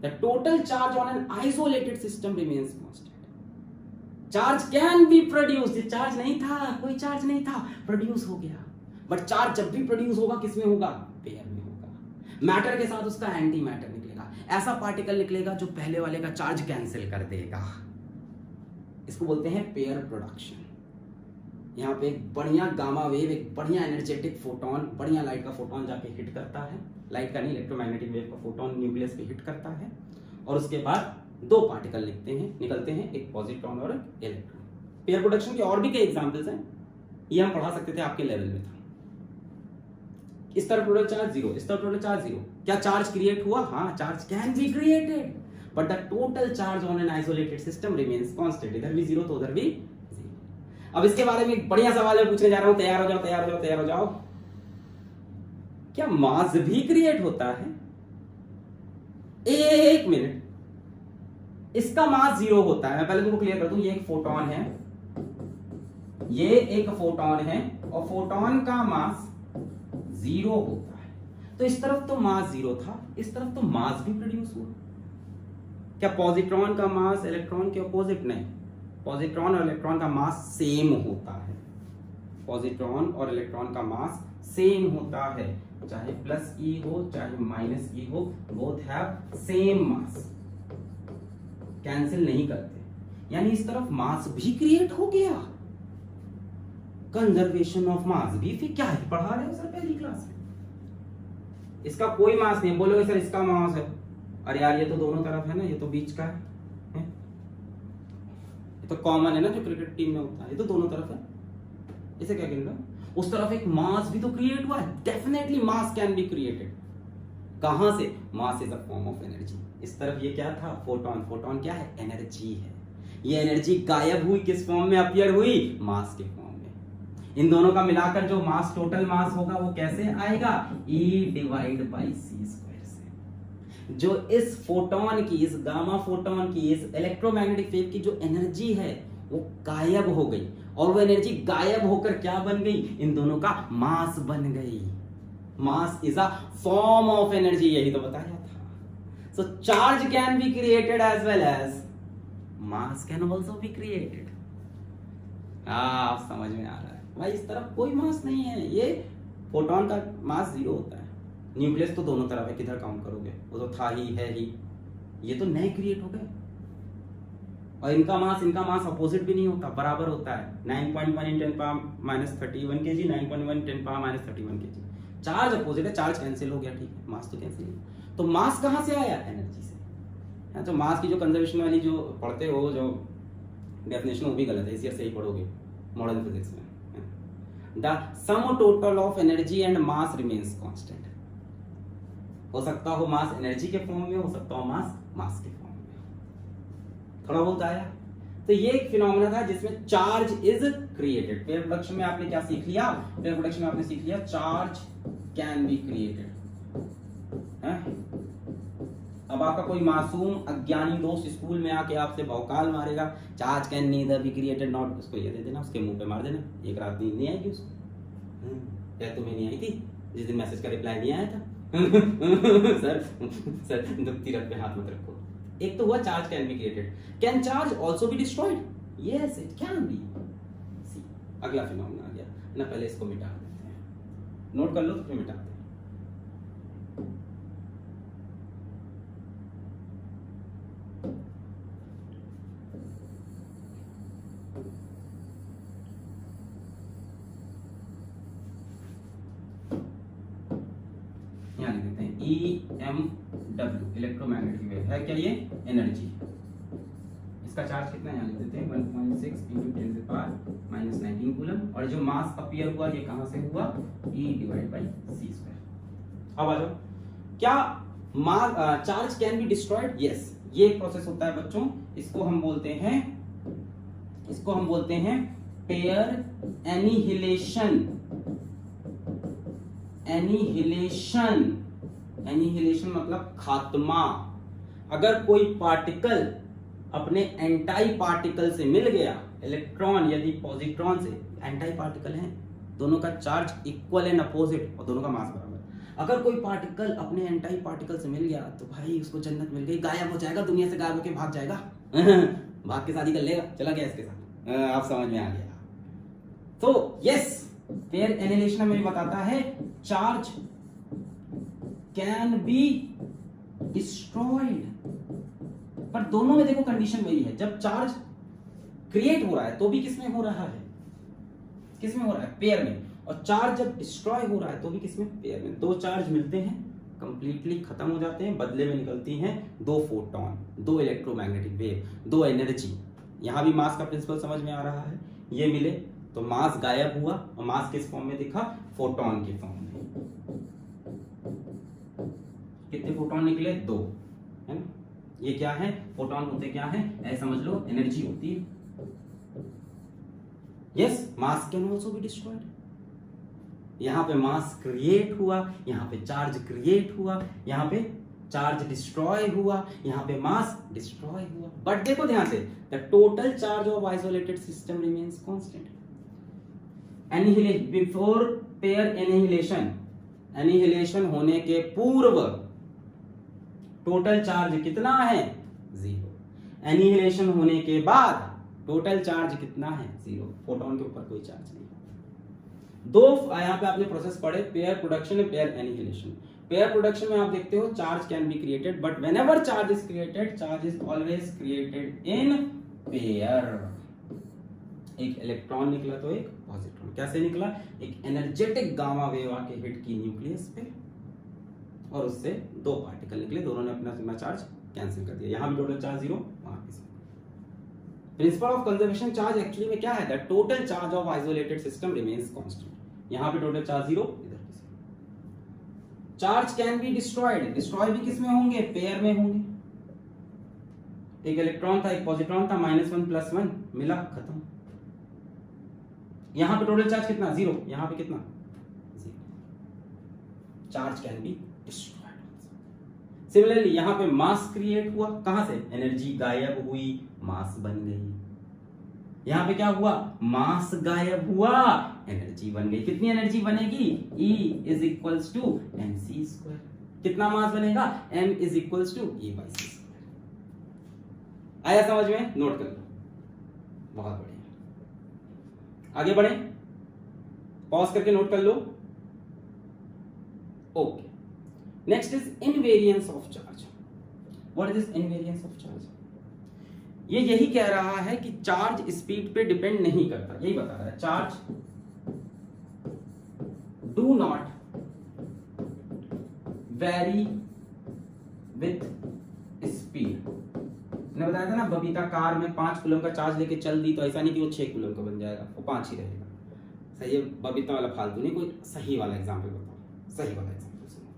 The total charge on an isolated system remains constant. Charge can be produced. ये चार्ज नहीं था, कोई चार्ज नहीं था, प्रोड्यूस हो गया. बट चार्ज जब भी प्रोड्यूस होगा किसमें होगा? पेयर में होगा. मैटर के साथ उसका एंटी मैटर निकलेगा. ऐसा पार्टिकल निकलेगा जो पहले वाले का चार्ज कैंसिल कर देगा. इसको बोलते हैं पेयर प्रोडक्शन. यहाँ पे एक बढ़िया गामा वेव, एक बढ़िया एनर्जेटिक फोटोन, बढ़िया लाइट का फोटोन जाके हिट करता है. लाइट का नहीं, इलेक्ट्रोमैग्नेटिक वेव का फोटोन न्यूक्लियस पे हिट करता है और उसके बाद दो पार्टिकल निकलते हैं, एक पॉजिट्रॉन और एक इलेक्ट्रॉन. पेयर प्रोडक्शन के और भी कई एग्जांपल्स हैं, ये हम पढ़ा सकते थे, आपके लेवल में था. इस तरफ टोटल चार्ज 0, इस तरफ टोटल चार्ज 0. क्या चार्ज क्रिएट हुआ? हाँ, charge can be created but the total charge on an isolated system remains constant. इधर भी 0 तो उधर भी 0. अब इसके बारे में एक बढ़िया सवाल मैं पूछने जा रहा हूं. तैयार हो जाओ, तैयार हो जाओ, तैयार हो जाओ. क्या मास भी क्रिएट होता है? एक मिनट, इसका मास 0 होता है. मैं पहले तुमको क्लियर कर दूं. ये एक फोटोन है, ये एक फोटोन है और फोटोन का मास 0 होता है. तो इस तरफ तो मास 0 था, इस तरफ तो मास भी प्रोड्यूस हुआ. क्या पॉजिट्रॉन का मास इलेक्ट्रॉन के अपोजिट? नहीं, पॉजिट्रॉन और इलेक्ट्रॉन का मास सेम होता है. पॉजिट्रॉन और इलेक्ट्रॉन का मास सेम होता है, चाहे प्लस ई हो चाहे माइनस ई हो, both have same mass, cancel नहीं करते. यानी इस तरफ मास भी क्रिएट हो गया. कंजर्वेशन ऑफ मास भी. फिर क्या है, पढ़ा रहे हो सर पहली क्लास में. इसका कोई मास नहीं. बोलोगे सर इसका मास है. अरे यार ये तो दोनों तरफ है ना, ये तो बीच का है. ये तो कॉमन है ना जो क्रिकेट टीम में होता है, ये तो दोनों तरफ है. इसे क्या कहूंगा? उस तरफ एक मास भी तो क्रिएट हुआ है. Definitely mass can be created. कहां से? मास is a form of energy. इस तरफ ये क्या था? फोटोन. फोटोन क्या है? एनर्जी है. ये एनर्जी गायब हुई, किस फॉर्म में अपीयर हुई? मास के फॉर्म में. इन दोनों का मिलाकर जो मास, टोटल मास होगा वो कैसे आएगा? E divide by C square से. जो इस फोटोन की, इस गामा फोटोन की, इस इलेक्ट्रोमैग्नेटिक वेव की जो एनर्जी है वो गायब हो गई और वो एनर्जी गायब होकर क्या बन गई? इन दोनों का मास बन गई. Mass is a form of energy. यही तो बताया था. So charge can be created as well as mass can also be created. आप समझ में आ रहा है भाई? इस तरफ कोई मास नहीं है. ये फोटोन का मास 0 होता है. न्यूक्लियस तो दोनों तरफ है, किधर काउंट करोगे? वो तो था ही, है ही. ये तो नए क्रिएट हो गए. और इनका मास अपोजिट भी नहीं होता, बराबर होता है. 9.1 × 10⁻³ kg, 9.1 × 10⁻³ kg. चार्ज अपोजिट है, चार्ज कैंसिल हो गया, ठीक है, मास तो कैंसिल नहीं. तो मास कहां से आया? एनर्जी से. तो मास की जो कंजर्वेशन वाली जो पढ़ते हो, जो डेफिनेशन, वो भी गलत है. इसी से ही पढ़ोगे मॉडर्न फिजिक्स में. The sum total of energy and mass remains constant. हो सकता हो मास एनर्जी के फॉर्म में, हो सकता हो मास के फॉर्म में. थोड़ा बहुत आया. तो ये एक फिनोमेना था जिसमें charge is created. Pair production में आपने क्या सीख लिया? पेयर प्रोडक्शन में आपने सीख लिया चार्ज कैन बी क्रिएटेड. अब आपका कोई मासूम अज्ञानी दोस्त स्कूल में आके आपसे भौकाल मारेगा, charge can neither be created not. उसको ये दे देना, उसके मुंह पे मार देना. एक रात नींद नहीं आएगी उसको. क्या तुम्हें नहीं आई थी जिस दिन मैसेज का रिप्लाई नहीं आया था? सर दुखती रख पे हाथ मत रखो. एक तो हुआ charge can be created. Can charge also be destroyed? Yes it can be. अगला फिनोमेना आ गया ना. पहले इसको मिटा देते हैं, नोट कर लो तो फिर मिटाते हैं. यहाँ लिख देते हैं EMW, इलेक्ट्रोमैग्नेटिक वेव है. क्या ये? एनर्जी. इसका चार्ज कितना है? यहाँ लिख देते हैं 1.6 × 10⁻⁻19 कूलम. और जो मास अपीयर हुआ ये कहां से हुआ? E divide by C square. अब आ जाओ, क्या charge can be destroyed? Yes. ये एक प्रोसेस होता है बच्चों, इसको हम बोलते हैं पेयर एनिहिलेशन. एनिहिलेशन मतलब खात्मा. अगर कोई पार्टिकल अपने एंटाई पार्टिकल से मिल गया इलेक्ट्रॉन यदि पॉजिट्रॉन से, एंटी पार्टिकल हैं, दोनों का चार्ज इक्वल एंड अपोजिट और दोनों का मास बराबर। अगर कोई पार्टिकल अपने एंटी पार्टिकल से मिल गया तो भाई उसको जन्नत मिल गई, गायब हो जाएगा, दुनिया से गायब होकर भाग जाएगा भाग के शादी कर लेगा, चला गया इसके साथ। आप समझ में आ गया। तो यस, पेयर एनिहिलेशन हमें बताता है चार्ज कैन बी डिस्ट्रॉयड, पर दोनों में देखो कंडीशन वही है, जब चार्ज क्रिएट हो रहा है तो भी किसमें हो रहा है, किसमें हो रहा है, पेयर में, और चार्ज जब डिस्ट्रॉय हो रहा है तो भी किसमें, पेयर में। दो चार्ज मिलते हैं, कंप्लीटली खत्म हो जाते हैं, बदले में निकलती हैं दो फोटॉन, दो इलेक्ट्रोमैग्नेटिक वेव, दो एनर्जी। यहां भी मास का प्रिंसिपल समझ में आ रहा है। ये मिले तो मास गायब हुआ, और मास किस फॉर्म में दिखा, फोटॉन के फॉर्म में। कितने फोटॉन निकले, दो, है ना। ये क्या है, फोटॉन होते क्या है, ऐसे समझ लो, एनर्जी होती है। Yes, mass can also be destroyed. यहां पे मास क्रिएट हुआ, यहां पे चार्ज क्रिएट हुआ, यहां पे चार्ज डिस्ट्रॉय हुआ, यहां पे मास डिस्ट्रॉय हुआ। बट देखो ध्यान से, the total charge of isolated system remains constant. Annihilation, before pair annihilation, annihilation होने के पूर्व टोटल चार्ज कितना है, 0। एनिहिलेशन होने के बाद टोटल चार्ज कितना है, 0। फोटॉन के ऊपर कोई चार्ज नहीं। दो यहाँ पे आपने प्रोसेस पढ़े, पेयर प्रोडक्शन और पेयर एनिहिलेशन। पेयर प्रोडक्शन में आप देखते हो charge can be created, but whenever charge is created, charge is always created in pair. एक इलेक्ट्रॉन निकला तो एक पॉजिट्रॉन, कैसे निकला, एक एनर्जेटिक गामा वेव आके हिट की न्यूक्लियस पे, और उससे दो पार्टिकल निकले, दोनों ने अपना चार्ज कैंसिल कर दिया। यहां भी टोटल चार्ज 0, वहां पे 0। Principle of conservation charge actually में क्या है, the total charge of isolated system remains constant. यहां पे टोटल चार्ज 0, इधर पे 0। Charge can be destroyed, destroy भी किसमें होंगे, पेयर में होंगे। एक इलेक्ट्रॉन था, एक पॉजिट्रॉन था, -1 + 1 मिला, खत्म। यहां पे टोटल चार्ज कितना, 0, यहां पे कितना, 0। Charge can be destroyed. Similarly यहां पे मास क्रिएट हुआ, कहां से, एनर्जी गायब हुई, मास बन गई। यहां पे क्या हुआ, मास गायब हुआ, एनर्जी बन गई। कितनी एनर्जी बनेगी, E = mc²। कितना मास बनेगा, m = E/c²। आया समझ में, नोट कर लो, बहुत बढ़िया। आगे बढ़े, पॉज करके नोट कर लो। Okay, next is invariance of charge. What is this invariance of charge? ये यही कह रहा है कि चार्ज स्पीड पे डिपेंड नहीं करता, यही बता रहा है। Charge do not very with speed. मैंने बताया था ना, बबीता कार में 5 कूलम का चार्ज लेके चल दी, तो ऐसा नहीं कि वो 6 कूलम का बन जाएगा, वो 5 ही रहेगा। सही है, बबीता वाला फालतू नहीं, कोई सही वाला एग्जाम्पल बताओ, सही वाला एग्जाम्पल सुनो।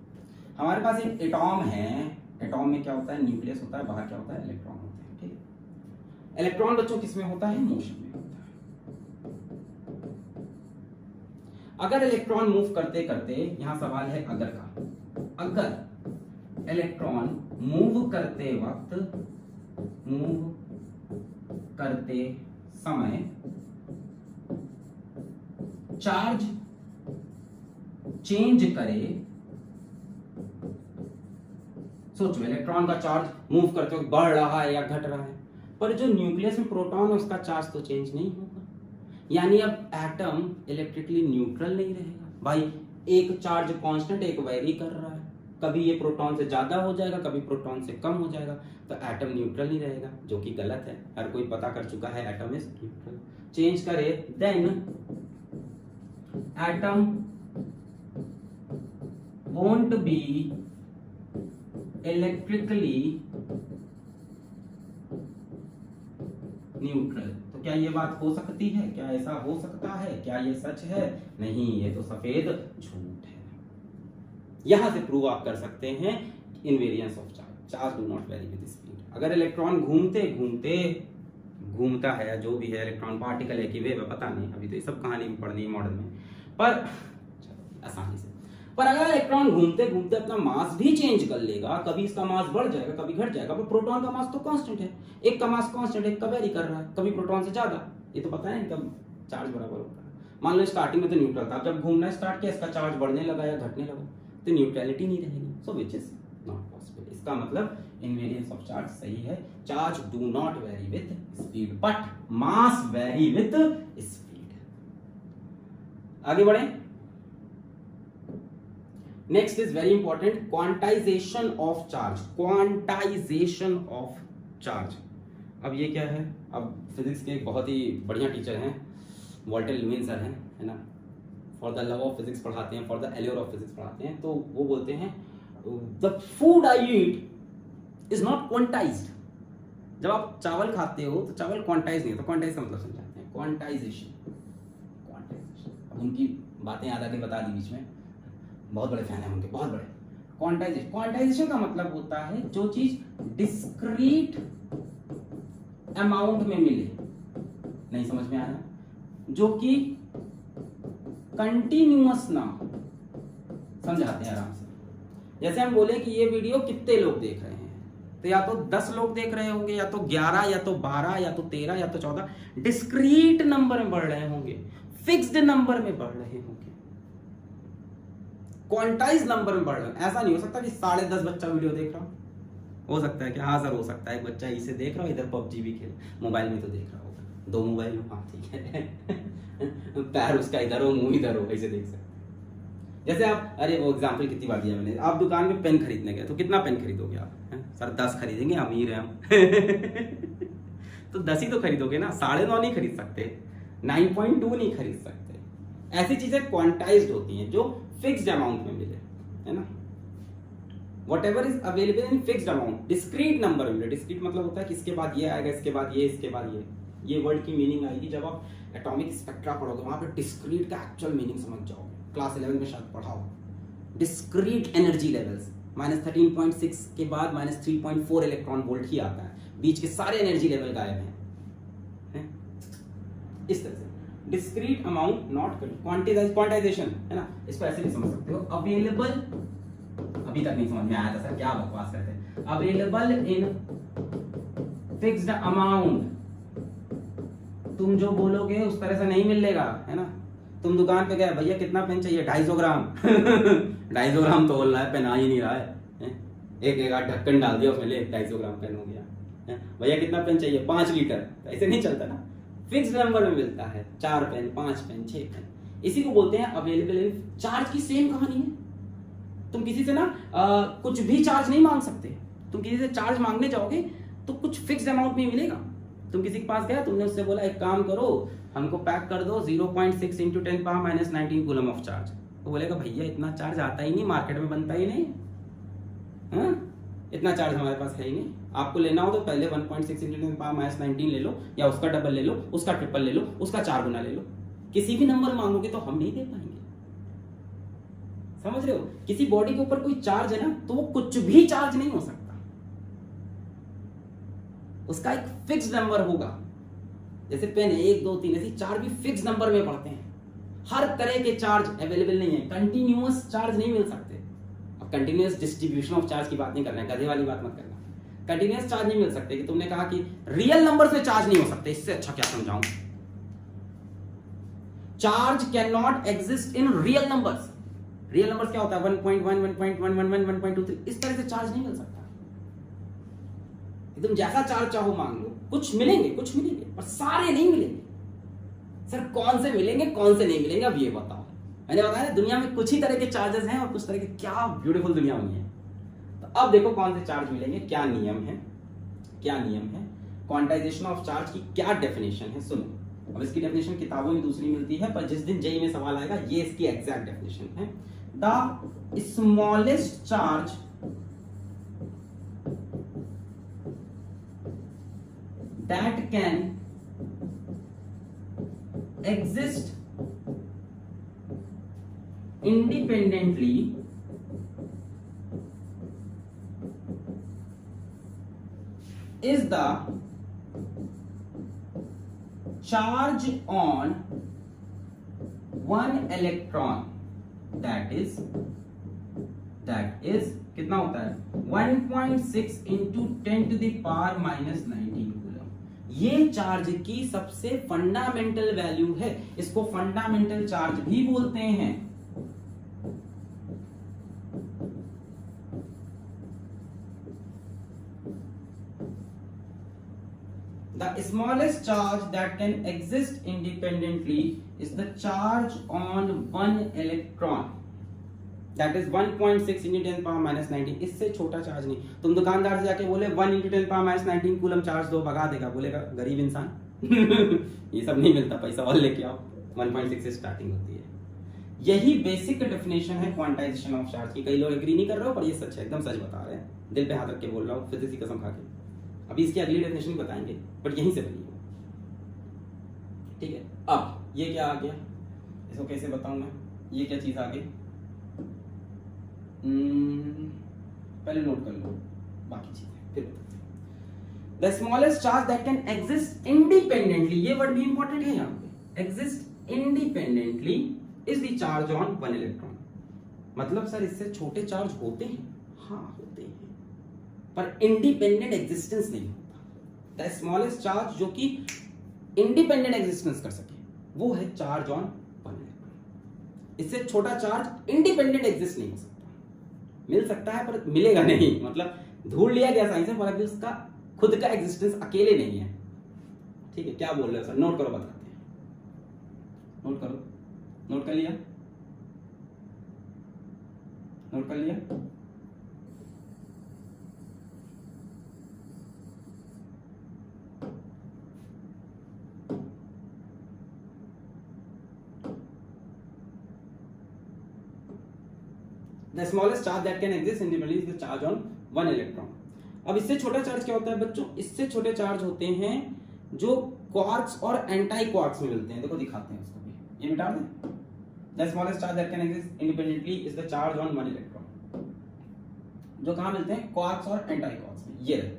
हमारे पास एक एटॉम है, एटॉम में क्या होता है, न्यूक्लियस होता है, बाहर क्या होता है, इलेक्ट्रॉन होते हैं, ठीक है। इलेक्ट्रॉन बच्चों किसमें होता है, मोशन में होता है। अगर इलेक्ट्रॉन मूव करते करते, यहां सवाल है अगर का, अगर इलेक्ट्रॉन मूव करते वक्त, मूव करते समय चार्ज चेंज करे, सोचो इलेक्ट्रॉन का चार्ज मूव करते वक्त बढ़ रहा है या घट रहा है, पर जो न्यूक्लियस में प्रोटॉन है उसका चार्ज तो चेंज नहीं होगा। यानी अब एटम इलेक्ट्रिकली न्यूट्रल नहीं रहेगा भाई, एक चार्ज कांस्टेंट, एक वेरी कर रहा है, कभी ये प्रोटॉन से ज्यादा हो जाएगा, कभी प्रोटॉन से कम हो जाएगा, तो एटम न्यूट्रल नहीं रहेगा, जो कि गलत है। हर कोई पता कर चुका है एटम इज न्यूट्रल। चेंज करे then atom won't be electrically neutral. तो क्या ये बात हो सकती है, क्या ऐसा हो सकता है, क्या ये सच है? नहीं, ये तो सफेद झूठ है। यहां से प्रूव आप कर सकते हैं invariance of charge, charge do not very with speed. अगर इलेक्ट्रॉन घूमते घूमते घूमता है, या जो भी है, इलेक्ट्रॉन पार्टिकल है कि वेव, पता नहीं, अभी तो ये सब कहानी भी पढ़नी है मॉडल में, पर आसानी से। पर अगर इलेक्ट्रॉन घूमते घूमते अपना मास भी चेंज कर लेगा, कभी इसका मास बढ़ जाएगा, कभी घट जाएगा, पर प्रोटॉन का मास तो कांस्टेंट है। एक का मास कांस्टेंट, एक का वेरी कर रहा है, कभी प्रोटॉन से ज्यादा, ये तो पता है इनका चार्ज बराबर होता है। मान लो स्टार्टिंग में तो न्यूट्रल था, अब जब घूमना स्टार्ट किया इसका चार्ज बढ़ने लगा या घटने लगा, तो न्यूट्रलिटी नहीं रहेगी, सो विच इज नॉट पॉसिबल। इसका मतलब इनवेरियंस ऑफ चार्ज सही है। Charge do not very with speed but mass vary with speed. आगे बढ़े। Next is very important, quantization of charge. Quantization of charge, अब ये क्या है? अब फिजिक्स के एक बहुत ही बढ़िया टीचर हैं, वॉल्टर ल्यूमेन सर हैं, है ना, for the love of physics पढ़ाते हैं, for the allure of physics पढ़ाते हैं। तो वो बोलते हैं the food I eat is not quantized. जब आप चावल खाते हो तो चावल क्वांटाइज नहीं है, तो क्वांटाइज का मतलब समझाते हैं, क्वांटाइजेशन। अब उनकी बातें याद आके बता दी बीच में, बहुत बड़े फैन हैं उनके, बहुत बड़े। क्वांटाइजेशन, क्वांटाइजेशन का मतलब होता है जो चीज डिस्क्रीट अमाउंट में मिले, नहीं समझ में आया, जो कि कंटिन्यूअस ना हो। समझाते हैं आराम से। जैसे हम बोले कि ये वीडियो कितने लोग देख रहे हैं, तो या तो 10 लोग देख रहे होंगे, या तो 11, या तो 12, या तो 13, या तो 14, डिस्क्रीट नंबर में बढ़ रहे होंगे, फिक्स्ड नंबर में बढ़ रहे होंगे, क्वांटाइज नंबर में बढ़ रहे हैं। ऐसा नहीं हो सकता कि 10:30 बच्चा वीडियो देख रहा हो सकता है कि हाँ सर हो सकता है एक बच्चा इसे देख रहा हो, इधर पबजी भी खेल, मोबाइल में तो देख रहा होगा, 2 मोबाइल हो, हाँ ठीक है पैर उसका इधर हो, मुंह इधर हो, ऐसे देख सकते। जैसे आप, अरे वो एग्जांपल कितनी बार दिया मैंने, आप दुकान में पेन खरीदने गए तो कितना पेन खरीदोगे आप? सर 10 खरीदेंगे, अमीर हैं हम तो 10 ही तो खरीदोगे ना, 9.5 नहीं खरीद सकते, 9.2 नहीं खरीद सकते। ऐसी चीजें क्वांटाइज्ड होती हैं जो फिक्स्ड अमाउंट में मिले, है ना। Whatever is available in fixed amount, discrete number में मिले। डिस्क्रीट मतलब होता है कि इसके बाद ये आएगा, इसके बाद ये, इसके बाद ये वर्ड की मीनिंग आएगी जब आप एटॉमिक स्पेक्ट्रा पढ़ोगे, वहां पे डिस्क्रीट का एक्चुअल मीनिंग समझ जाओगे। क्लास 11 में शायद पढ़ाओ डिस्क्रीट एनर्जी लेवल्स, -13.6 के बाद -3.4 इलेक्ट्रॉन वोल्ट ही आता है, बीच के सारे एनर्जी लेवल गायब हैं। इस तरह से डिस्क्रीट अमाउंट नॉट क्वांटाइजेशन, है ना। इसको ऐसे भी समझ सकते हो, अवेलेबल, अभी तक नहीं समझ में आया था सर, क्या बकवास करते हैं। अवेलेबल इन फिक्स्ड अमाउंट, तुम जो बोलोगे उस तरह से नहीं मिलेगा, है ना। तुम दुकान पे गए, भैया कितना पेन चाहिए? 250 ग्राम 250 ग्राम तो बोल रहा है, पेन आ ही नहीं रहा है, एक आध ढक्कन डाल दिया उसमें, ले 250 ग्राम पेन हो गया। भैया कितना पेन चाहिए? 5 लीटर। ऐसे नहीं चलता ना, फिक्स नंबर में मिलता है, 4 पेन, 5 पेन, 6 पेन। इसी को बोलते हैं अवेलेबल इन। चार्ज की सेम कहानी है। तुम किसी से ना कुछ भी चार्ज नहीं मांग सकते। तुम किसी से चार्ज मांगने जाओगे तो कुछ फिक्स्ड अमाउंट में मिलेगा। तुम किसी के पास गया, तुमने उससे बोला एक काम करो, हमको पैक कर दो 0.6 × 10⁻⁻19 कूलम ऑफ चार्ज। वो बोलेगा भैया इतना चार्ज आता ही नहीं, मार्केट में बनता ही नहीं, इतना चार्ज हमारे पास है ही नहीं। आपको लेना हो तो पहले 1.6 × 10⁻19 ले लो, या उसका डबल ले लो, उसका ट्रिपल ले लो, उसका 4 गुना ले लो। किसी भी नंबर मांगोगे तो हम नहीं दे पाएंगे। समझ रहे हो? किसी बॉडी के ऊपर कोई चार्ज है ना, तो वो कुछ भी चार्ज नहीं हो सकता, उसका एक फिक्स नंबर होगा। जैसे पेन 1, 2, 3 ऐसी 4 भी फिक्स नंबर में पढ़ते हैं। हर तरह के चार्ज अवेलेबल नहीं है, कंटिन्यूअस चार्ज नहीं मिल सकते। अब कंटिन्यूअस डिस्ट्रीब्यूशन ऑफ चार्ज की बात नहीं करना है, गधे वाली बात मत करना। कंटिन्यूअस चार्ज नहीं मिल सकते कि तुमने कहा कि रियल नंबर में चार्ज नहीं हो सकते, इससे अच्छा क्या समझाऊं। Charge can not exist in real numbers. Real numbers क्या होता है? 1.1, 1.111, 1.23, इस तरह से चार्ज नहीं मिल सकता। तुम जैसा चार्ज चाहो मांग लो, कुछ मिलेंगे, कुछ मिलेंगे, पर सारे नहीं मिलेंगे। सर कौन से मिलेंगे, कौन से नहीं मिलेंगे, अब ये बताओ। मैंने बताया ना, दुनिया में कुछ ही तरह के चार्जेस हैं और कुछ तरह के, क्या ब्यूटीफुल दुनिया बनी है। तो अब देखो कौन से चार्ज मिलेंगे, क्या नियम है, क्या नियम है, क्वांटाइजेशन ऑफ चार्ज की क्या डेफिनेशन है। सुनो, अब इसकी डेफिनेशन किताबों में दूसरी मिलती है, पर जिस दिन जेईई में सवाल आएगा ये इसकी एग्जैक्ट डेफिनेशन है। The smallest charge that can exist independently is the charge on one electron, that is कितना होता है? 1.6 × 10⁻⁻19 कूलम। ये चार्ज की सबसे फंडामेंटल वैल्यू है, इसको फंडामेंटल चार्ज भी बोलते हैं। The smallest charge that can exist independently is the charge on one electron. That is 1.6 into 10 power minus 19. इससे छोटा चार्ज नहीं। तुम दुकानदार से जाके बोले 1 into 10 power minus 19 coulomb charge दो, भगा देगा, बोलेगा गरीब इंसान। ये सब नहीं मिलता, पैसा और लेके आओ। 1.6 से स्टार्टिंग होती है। यही बेसिक डेफिनेशन है क्वांटाइजेशन ऑफ चार्ज की। कई लोग एग्री नहीं कर रहे हो, पर ये सच है, एकदम सच बता रहे हैं, दिल पे हाथ रख के बोल रहा हूँ, फिजिक्स की कसम खा के। अभी इसकी अगली डेफिनेशन बताएंगे, बट यहीं से बनी है, ठीक है। अब ये क्या आ गया, इसको कैसे बताऊं मैं, ये क्या चीज आ गई, पहले नोट कर लो बाकी चीजें फिर। The smallest charge that can exist independently, ये वर्ड भी इंपॉर्टेंट है यहाँ पे, exist independently is the charge on one electron. मतलब सर इससे छोटे चार्ज होते हैं, हाँ होते हैं, पर इंडिपेंडेंट एग्जिस्टेंस नहीं होता। द स्मॉलेस्ट चार्ज जो कि इंडिपेंडेंट एग्जिस्टेंस कर सके वो है चार्ज ऑन वन इलेक्ट्रॉन। इससे छोटा चार्ज इंडिपेंडेंट एग्जिस्ट नहीं हो सकता, मिल सकता है पर मिलेगा नहीं, मतलब ढूंढ लिया गया साइंस में, पर उसका खुद का एग्जिस्टेंस अकेले नहीं है, ठीक है। क्या बोल रहे हो सर, नोट करो, बताते हैं, नोट करो, नोट कर लिया, नोट कर लिया। The smallest charge that can exist independently is the charge on one electron. अब इससे छोटा चार्ज क्या होता है बच्चों, इससे छोटे चार्ज होते हैं जो क्वार्क्स और एंटी क्वार्क्स में मिलते हैं। देखो दिखाते हैं उसको भी, ये मिटा दें। The smallest charge that can exist independently is the charge on one electron. जो कहाँ मिलते हैं, क्वार्क्स और एंटी क्वार्क्स में, ये रहे।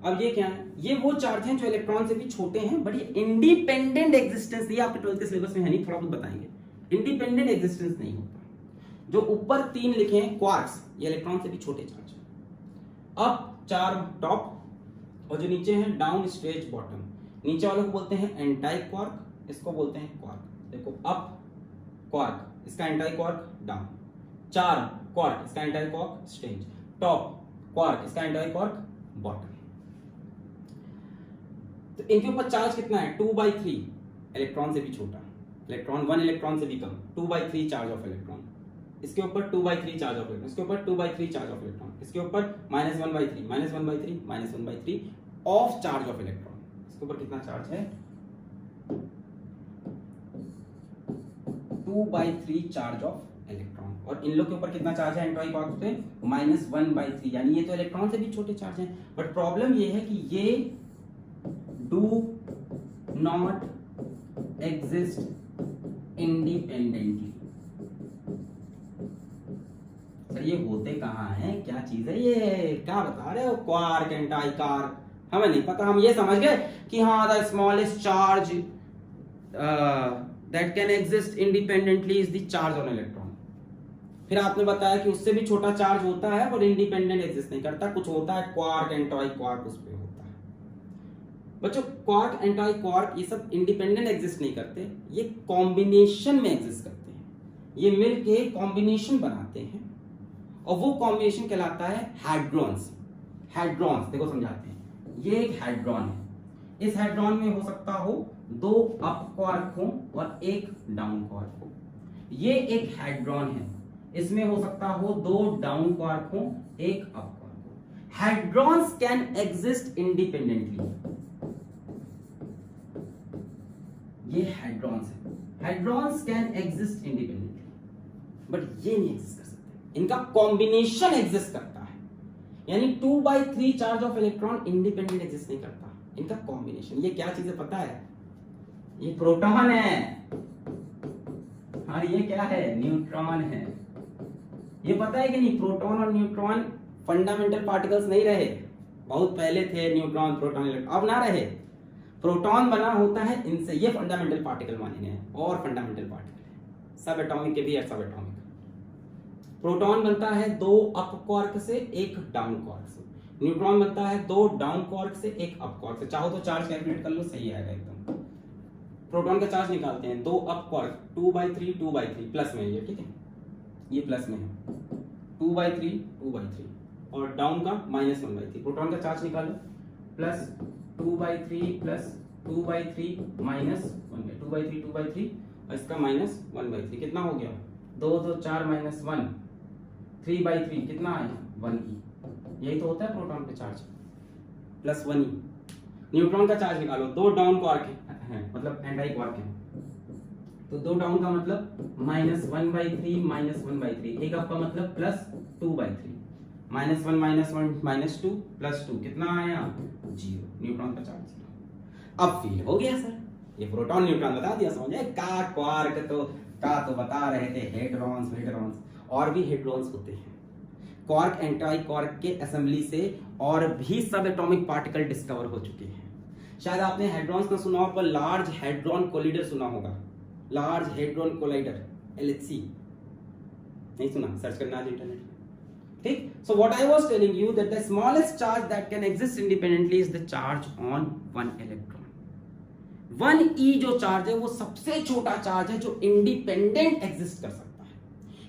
अब ये क्या है, ये वो चार्ज हैं जो इलेक्ट्रॉन से भी छोटे हैं, बट ये इंडिपेंडेंट एग्जिस्टेंस, ये आपके 12th के सिलेबस में है नहीं, थोड़ा बहुत बताएंगे। इंडिपेंडेंट एग्जिस्टेंस नहीं होता। जो ऊपर 3 लिखे हैं क्वार्क्स, ये इलेक्ट्रॉन से भी छोटे चार्ज है। अप चार टॉप, और जो नीचे हैं डाउन स्ट्रेच बॉटम। नीचे वालों को बोलते हैं एंटी क्वार्क, इसको बोलते हैं क्वार्क। देखो अप क्वार्क, इसका एंटी क्वार्क डाउन, 4 क्वार्क, इसका anti quark stretch, top quark, इसका एंटी क्वार्क बॉटम। तो इनके ऊपर चार्ज कितना है, 2/3, इलेक्ट्रॉन से भी छोटा, इलेक्ट्रॉन 1 इलेक्ट्रॉन से भी कम, 2/3 चार्ज ऑफ इलेक्ट्रॉन। इसके ऊपर 2/3 चार्ज ऑफ इलेक्ट्रॉन, इसके ऊपर 2/3 चार्ज ऑफ इलेक्ट्रॉन, इसके ऊपर -1/3 -1/3 -1/3 ऑफ चार्ज ऑफ इलेक्ट्रॉन। इसके ऊपर कितना चार्ज है, 2/3 चार्ज ऑफ इलेक्ट्रॉन। और इन लोग के ऊपर कितना चार्ज है एंटी क्वार्क पे, -1/3, यानी ये तो इलेक्ट्रॉन से भी छोटे चार्ज हैं। बट प्रॉब्लम ये है कि ये do not exist independently. Sir ये होते कहाँ हैं, क्या चीज है, ये क्या बता रहे हो, क्वार्क एंटी क्वार्क, हमें नहीं पता। हम ये समझ गए कि हाँ the smallest charge that can exist independently is the charge on electron. फिर आपने बताया कि उससे भी छोटा चार्ज होता है और इंडिपेंडेंट एग्जिस्ट नहीं करता, कुछ होता है क्वार्क एंटी क्वार्क, उस पे होता है। बच्चों क्वार्क एंटी क्वार्क ये सब इंडिपेंडेंट एग्जिस्ट नहीं करते, ये कॉम्बिनेशन में एग्जिस्ट करते हैं। ये मिलके कॉम्बिनेशन बनाते हैं और वो कॉम्बिनेशन कहलाता है हैड्रॉन्स। हैड्रॉन्स देखो समझाते हैं, ये एक हैड्रॉन है, इस हैड्रॉन में हो सकता हो 2 अप क्वार्क हो और 1 डाउन क्वार्क हो। ये एक हैड्रॉन है, इसमें हो सकता हो 2 डाउन क्वार्क हो, 1 अप क्वार्क हो। हैड्रॉन्स कैन एग्जिस्ट इंडिपेंडेंटली, ये हैड्रॉन्स है, हैड्रॉन्स कैन एग्जिस्ट इंडिपेंडेंटली, बट ये नहीं एग्जिस्ट कर सकते, इनका कॉम्बिनेशन एग्जिस्ट करता है। यानी 2/3 charge of electron independent exist नहीं करता, इनका कॉम्बिनेशन। ये क्या चीज है पता है, ये प्रोटॉन है और ये क्या है, न्यूट्रॉन है। ये पता है कि नहीं, प्रोटॉन और न्यूट्रॉन फंडामेंटल पार्टिकल्स नहीं रहे, बहुत पहले थे न्यूट्रॉन प्रोटॉन इलेक्ट्रॉन, अब ना रहे। प्रोटॉन बना होता है इनसे, ये फंडामेंटल पार्टिकल माने गए हैं, और फंडामेंटल पार्टिकल है, सब एटॉमिक के भी है, सब एटॉमिक। प्रोटॉन बनता है 2 अप क्वार्क से, 1 डाउन क्वार्क से। न्यूट्रॉन बनता है 2 डाउन क्वार्क से 1 अप क्वार्क से। चाहो तो चार्ज कैलकुलेट कर लो, सही आएगा एकदम। प्रोटॉन का चार्ज निकालते हैं, 2 अप क्वार्क 2/3 प्लस में ये, ठीक है, ये प्लस में है 2/3 और डाउन का -1/3। प्रोटॉन का चार्ज निकालो, प्लस 2/3 प्लस 2/3 माइनस 2/3 और इसका -1/3 कितना हो गया, 2 2 4 -1 3/3 कितना आया 1e। यही तो होता है प्रोटॉन पे चार्ज, प्लस 1e। न्यूट्रॉन का चार्ज निकालो, 2 डाउन क्वार्क है मतलब एंटी क्वार्क है, तो 2 डाउन का मतलब -1/3 -1/3, एक अप का मतलब +2/3 -1 -2 +2 कितना आया 0। न्यूट्रॉन का चार्ज 0। अब फील हो गया सर, ये प्रोटॉन न्यूट्रॉन बता दिया, समझ आए। का क्वार्क तो बता रहे थे, हेड्रॉन्स और भी हेड्रॉन्स होते हैं। क्वार्क एंटी क्वार्क के असेंबली से और भी सब एटॉमिक पार्टिकल डिस्कवर हो चुके हैं। शायद आपने हेड्रॉन्स ना सुना हो, पर लार्ज हेड्रॉन कोलिडर सुना होगा, लार्ज हेड्रॉन कोलाइडर LHC, नहीं सुना, सर्च करना आज इंटरनेट में, ठीक। So what I was telling you that the smallest charge that can exist independently is the charge on 1 electron. 1e जो चार्ज है वो सबसे छोटा चार्ज है जो इंडिपेंडेंट एग्जिस्ट कर सकता है।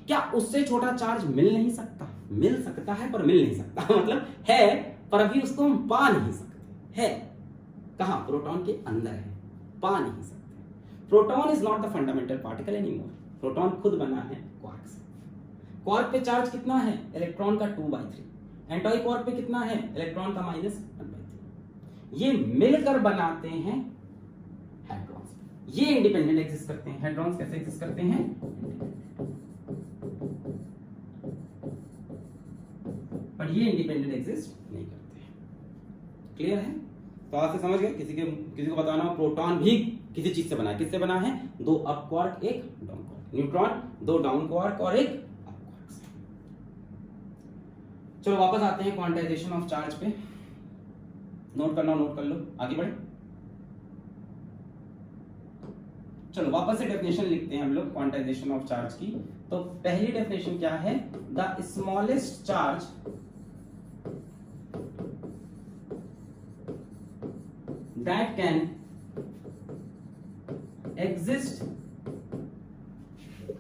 क्या उससे छोटा चार्ज मिल नहीं सकता? मिल सकता है पर मिल नहीं सकता मतलब है पर अभी उसको हम पा नहीं सकते। है कहां? प्रोटॉन के अंदर है, पा नहीं सकते। Proton is not the fundamental particle anymore. Proton खुद बना है क्वार्क से। क्वार्क पे चार्ज कितना है? इलेक्ट्रॉन का 2/3। एंटी क्वार्क पे कितना है? इलेक्ट्रॉन का -1/3। ये मिलकर बनाते हैं हेड्रॉन्स। ये इंडिपेंडेंट एग्जिस्ट करते हैं। हेड्रॉन्स कैसे एग्जिस्ट करते हैं? पर ये इंडिपेंडेंट एग्जिस्ट नहीं करते हैं। क्लियर है? तो आज से समझ गए। किसी को बताना हो प्रोटॉन भी किसी चीज से बना है। किससे बना है? 2 up quark 1 down quark. Neutron 2 down quark और 1 अप क्वार्क से। चलो वापस आते हैं क्वांटाइजेशन ऑफ चार्ज पे। नोट करना नोट कर लो, आगे बढ़े। चलो वापस से डेफिनेशन लिखते हैं हम लोग क्वांटाइजेशन ऑफ चार्ज की। तो पहली डेफिनेशन क्या है? The smallest charge that can exist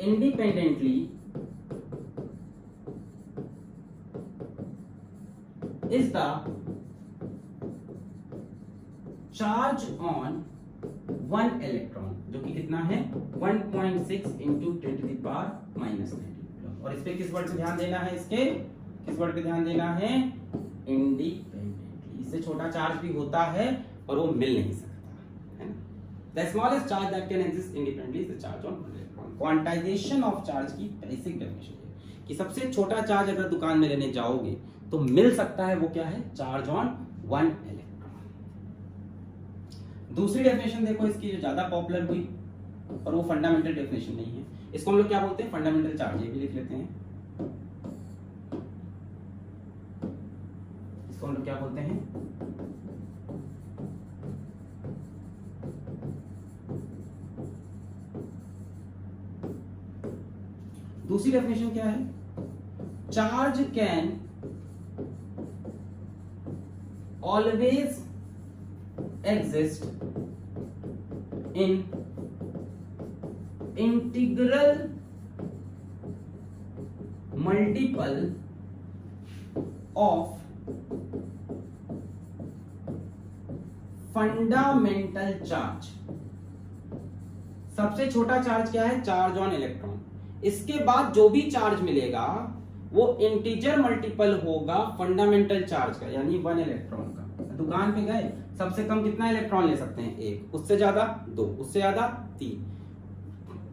independently is the charge on 1 electron, जो कि कितना है 1.6 into 10⁻⁻90। और इस पे किस वर्ड से ध्यान देना है? इसके किस वर्ड पे ध्यान देना है? इंडिपेंडेंटली। इससे छोटा चार्ज भी होता है और वो मिल नहीं सकता, है ना। The smallest charge that can exist independently is the charge on 1 electron. Quantization of charge की बेसिक डेफिनेशन है कि सबसे छोटा चार्ज अगर दुकान में लेने जाओगे तो मिल सकता है, वो क्या है? Charge on 1 electron. दूसरी डेफिनेशन देखो इसकी, जो ज्यादा पॉपुलर हुई और वो फंडामेंटल डेफिनेशन नहीं है। इसको हम लोग क्या बोलते हैं? Fundamental charge. ये भी लिख लेते हैं, इसको हम लोग क्या बोलते हैं? दूसरी डेफिनेशन क्या है? Charge can always exist in integral multiple of fundamental charge. सबसे छोटा चार्ज क्या है? Charge on electron. इसके बाद जो भी चार्ज मिलेगा वो इंटीजर मल्टीपल होगा फंडामेंटल चार्ज का, यानी 1 इलेक्ट्रॉन का। दुकान पे गए, सबसे कम कितना इलेक्ट्रॉन ले सकते हैं? 1। उससे ज्यादा 2, उससे ज्यादा 3।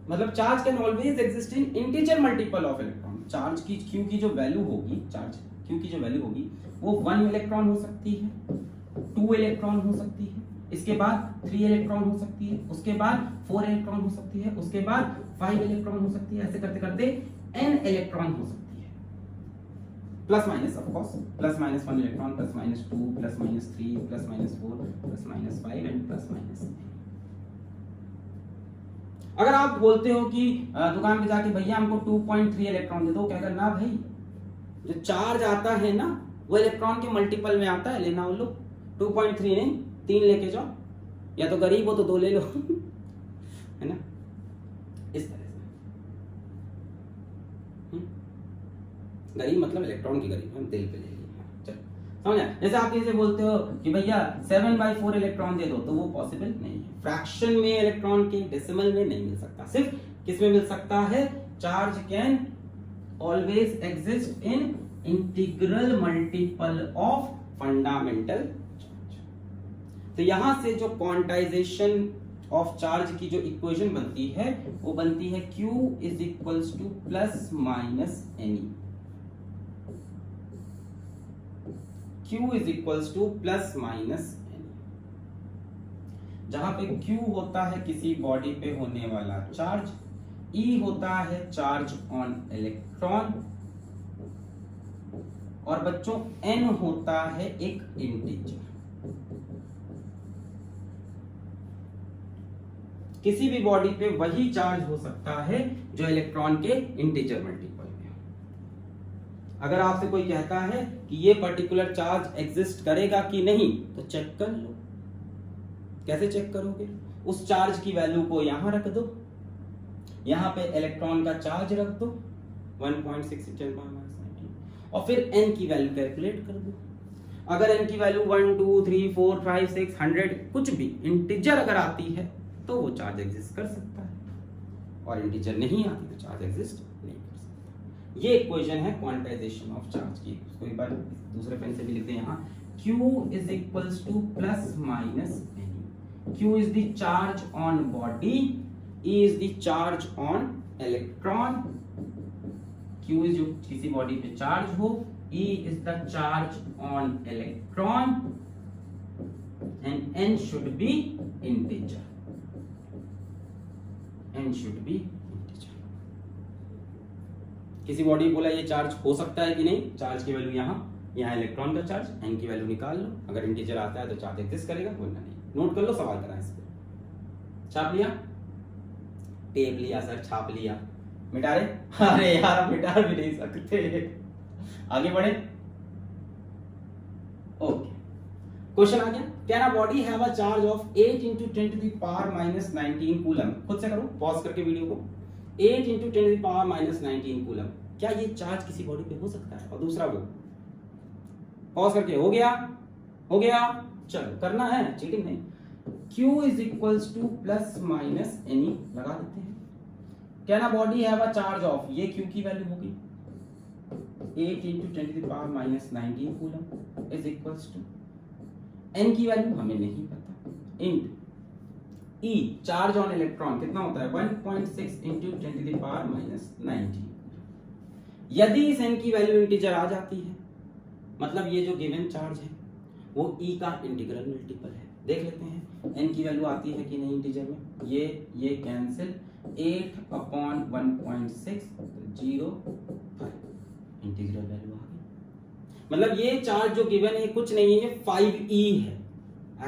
मतलब charge can always exist in integer multiple of electron. Charge की क्यू की जो वैल्यू होगी, चार्ज क्यू की जो वैल्यू होगी वो 1 इलेक्ट्रॉन हो सकती है, 2 इलेक्ट्रॉन हो सकती है, इसके बाद 3 इलेक्ट्रॉन हो सकती है, उसके बाद 4 इलेक्ट्रॉन हो सकती है, उसके बाद 5 इलेक्ट्रॉन हो सकती है। ऐसे करते करते n इलेक्ट्रॉन हो सकती है, plus minus of course, +-1 electron, +-2, +-3, +-4, +-5 and +-6। अगर आप बोलते हो कि दुकान पे जाके भैया हमको 2.3 इलेक्ट्रॉन दे दो, क्या करना भाई? जो चार्ज आता है ना वो इलेक्ट्रॉन के मल्टीपल में आता है, लेना हो लो। 2.3 नहीं, 3 लेके जाओ, या तो गरीब हो तो 2 ले लो है ना, इस तरह से। गरीब मतलब इलेक्ट्रॉन की गरीब, हम दिल पे ले लिए। चलो समझ आया। जैसे आप इसे बोलते हो कि भैया 7/4 इलेक्ट्रॉन दे दो, तो वो पॉसिबल नहीं है। फ्रैक्शन में इलेक्ट्रॉन के डेसिमल में नहीं मिल सकता, सिर्फ किस में मिल सकता है? Charge can always exist in integral multiple of fundamental charge. तो यहां से जो क्वांटाइजेशन ऑफ चार्ज की जो इक्वेशन बनती है वो बनती है Q is equals to plus minus any. Q is equals to plus minus any, जहां पे Q होता है किसी बॉडी पे होने वाला चार्ज, E होता है चार्ज ऑन इलेक्ट्रॉन, और बच्चों N होता है एक इंटीजर। किसी भी बॉडी पे वही चार्ज हो सकता है जो इलेक्ट्रॉन के इंटीजर मल्टीपल में। अगर आपसे कोई कहता है कि ये पर्टिकुलर चार्ज एग्जिस्ट करेगा कि नहीं, तो चेक कर लो। कैसे चेक करोगे? उस चार्ज की वैल्यू को यहां रख दो, यहां पे इलेक्ट्रॉन का चार्ज रख दो 1.6 और फिर n की वैल्यू कैलकुलेट कर दो। अगर n की वैल्यू 1 2 3 4 5 6 100 कुछ भी इंटीजर अगर आती है तो वो चार्ज एग्जिस्ट कर सकता है, और इंटीजर नहीं आती तो चार्ज एग्जिस्ट नहीं कर सकता। ये इक्वेशन है क्वांटाइजेशन ऑफ चार्ज की। उसको एक बार दूसरे पेन से भी लिखते हैं यहाँ। Q is equals to plus minus any. Q is the charge on body, E is the charge on electron। Q is जो किसी बॉडी पे चार्ज हो, E is the charge on electron and N should be integer। N should be integer। किसी body बोला ये charge हो सकता है कि नहीं, चार्ज की वैल्यू यहाँ इलेक्ट्रॉन का चार्ज, N की वैल्यू निकाल लो। अगर इंटीजर आता है तो चार्ज एग्जिस्ट करेगा, वरना नहीं। नोट कर लो, सवाल करा इस पे। छाप लिया? टेप लिया सर, छाप लिया, मिटा रहे? अरे यार मिटा भी नहीं सकते। आगे बढ़े। ओके, क्वेश्चन आ गया। Can a body have a charge of 8 × 10⁻⁻19 coulomb. खुद से करो, पॉज करके वीडियो को। 8 × 10⁻⁻19 कूलम, क्या ये चार्ज किसी बॉडी पे हो सकता है? और दूसरा वो, पॉज करके, हो गया? हो गया, चलो करना है, चीटिंग नहीं। Q is equals to plus minus any लगा देते हैं। Can a body have a charge of, ये Q की वैल्यू होगी 8 × 10⁻⁻19 coulomb is equals to N की वैल्यू हमें नहीं पता, into E charge on electron कितना होता है 1.6 × 10⁻⁻19। यदि इस N की वैल्यू इंटीजर आ जाती है, मतलब ये जो गिवन चार्ज है वो E का इंटीग्रल मल्टीपल है। देख लेते हैं n की वैल्यू आती है कि नहीं इंटीजर में। ये कैंसिल, 8/1.6 0 5 इंटीग्रल वैल्यू आ गई। मतलब ये चार्ज जो गिवन है कुछ नहीं है, 5e है।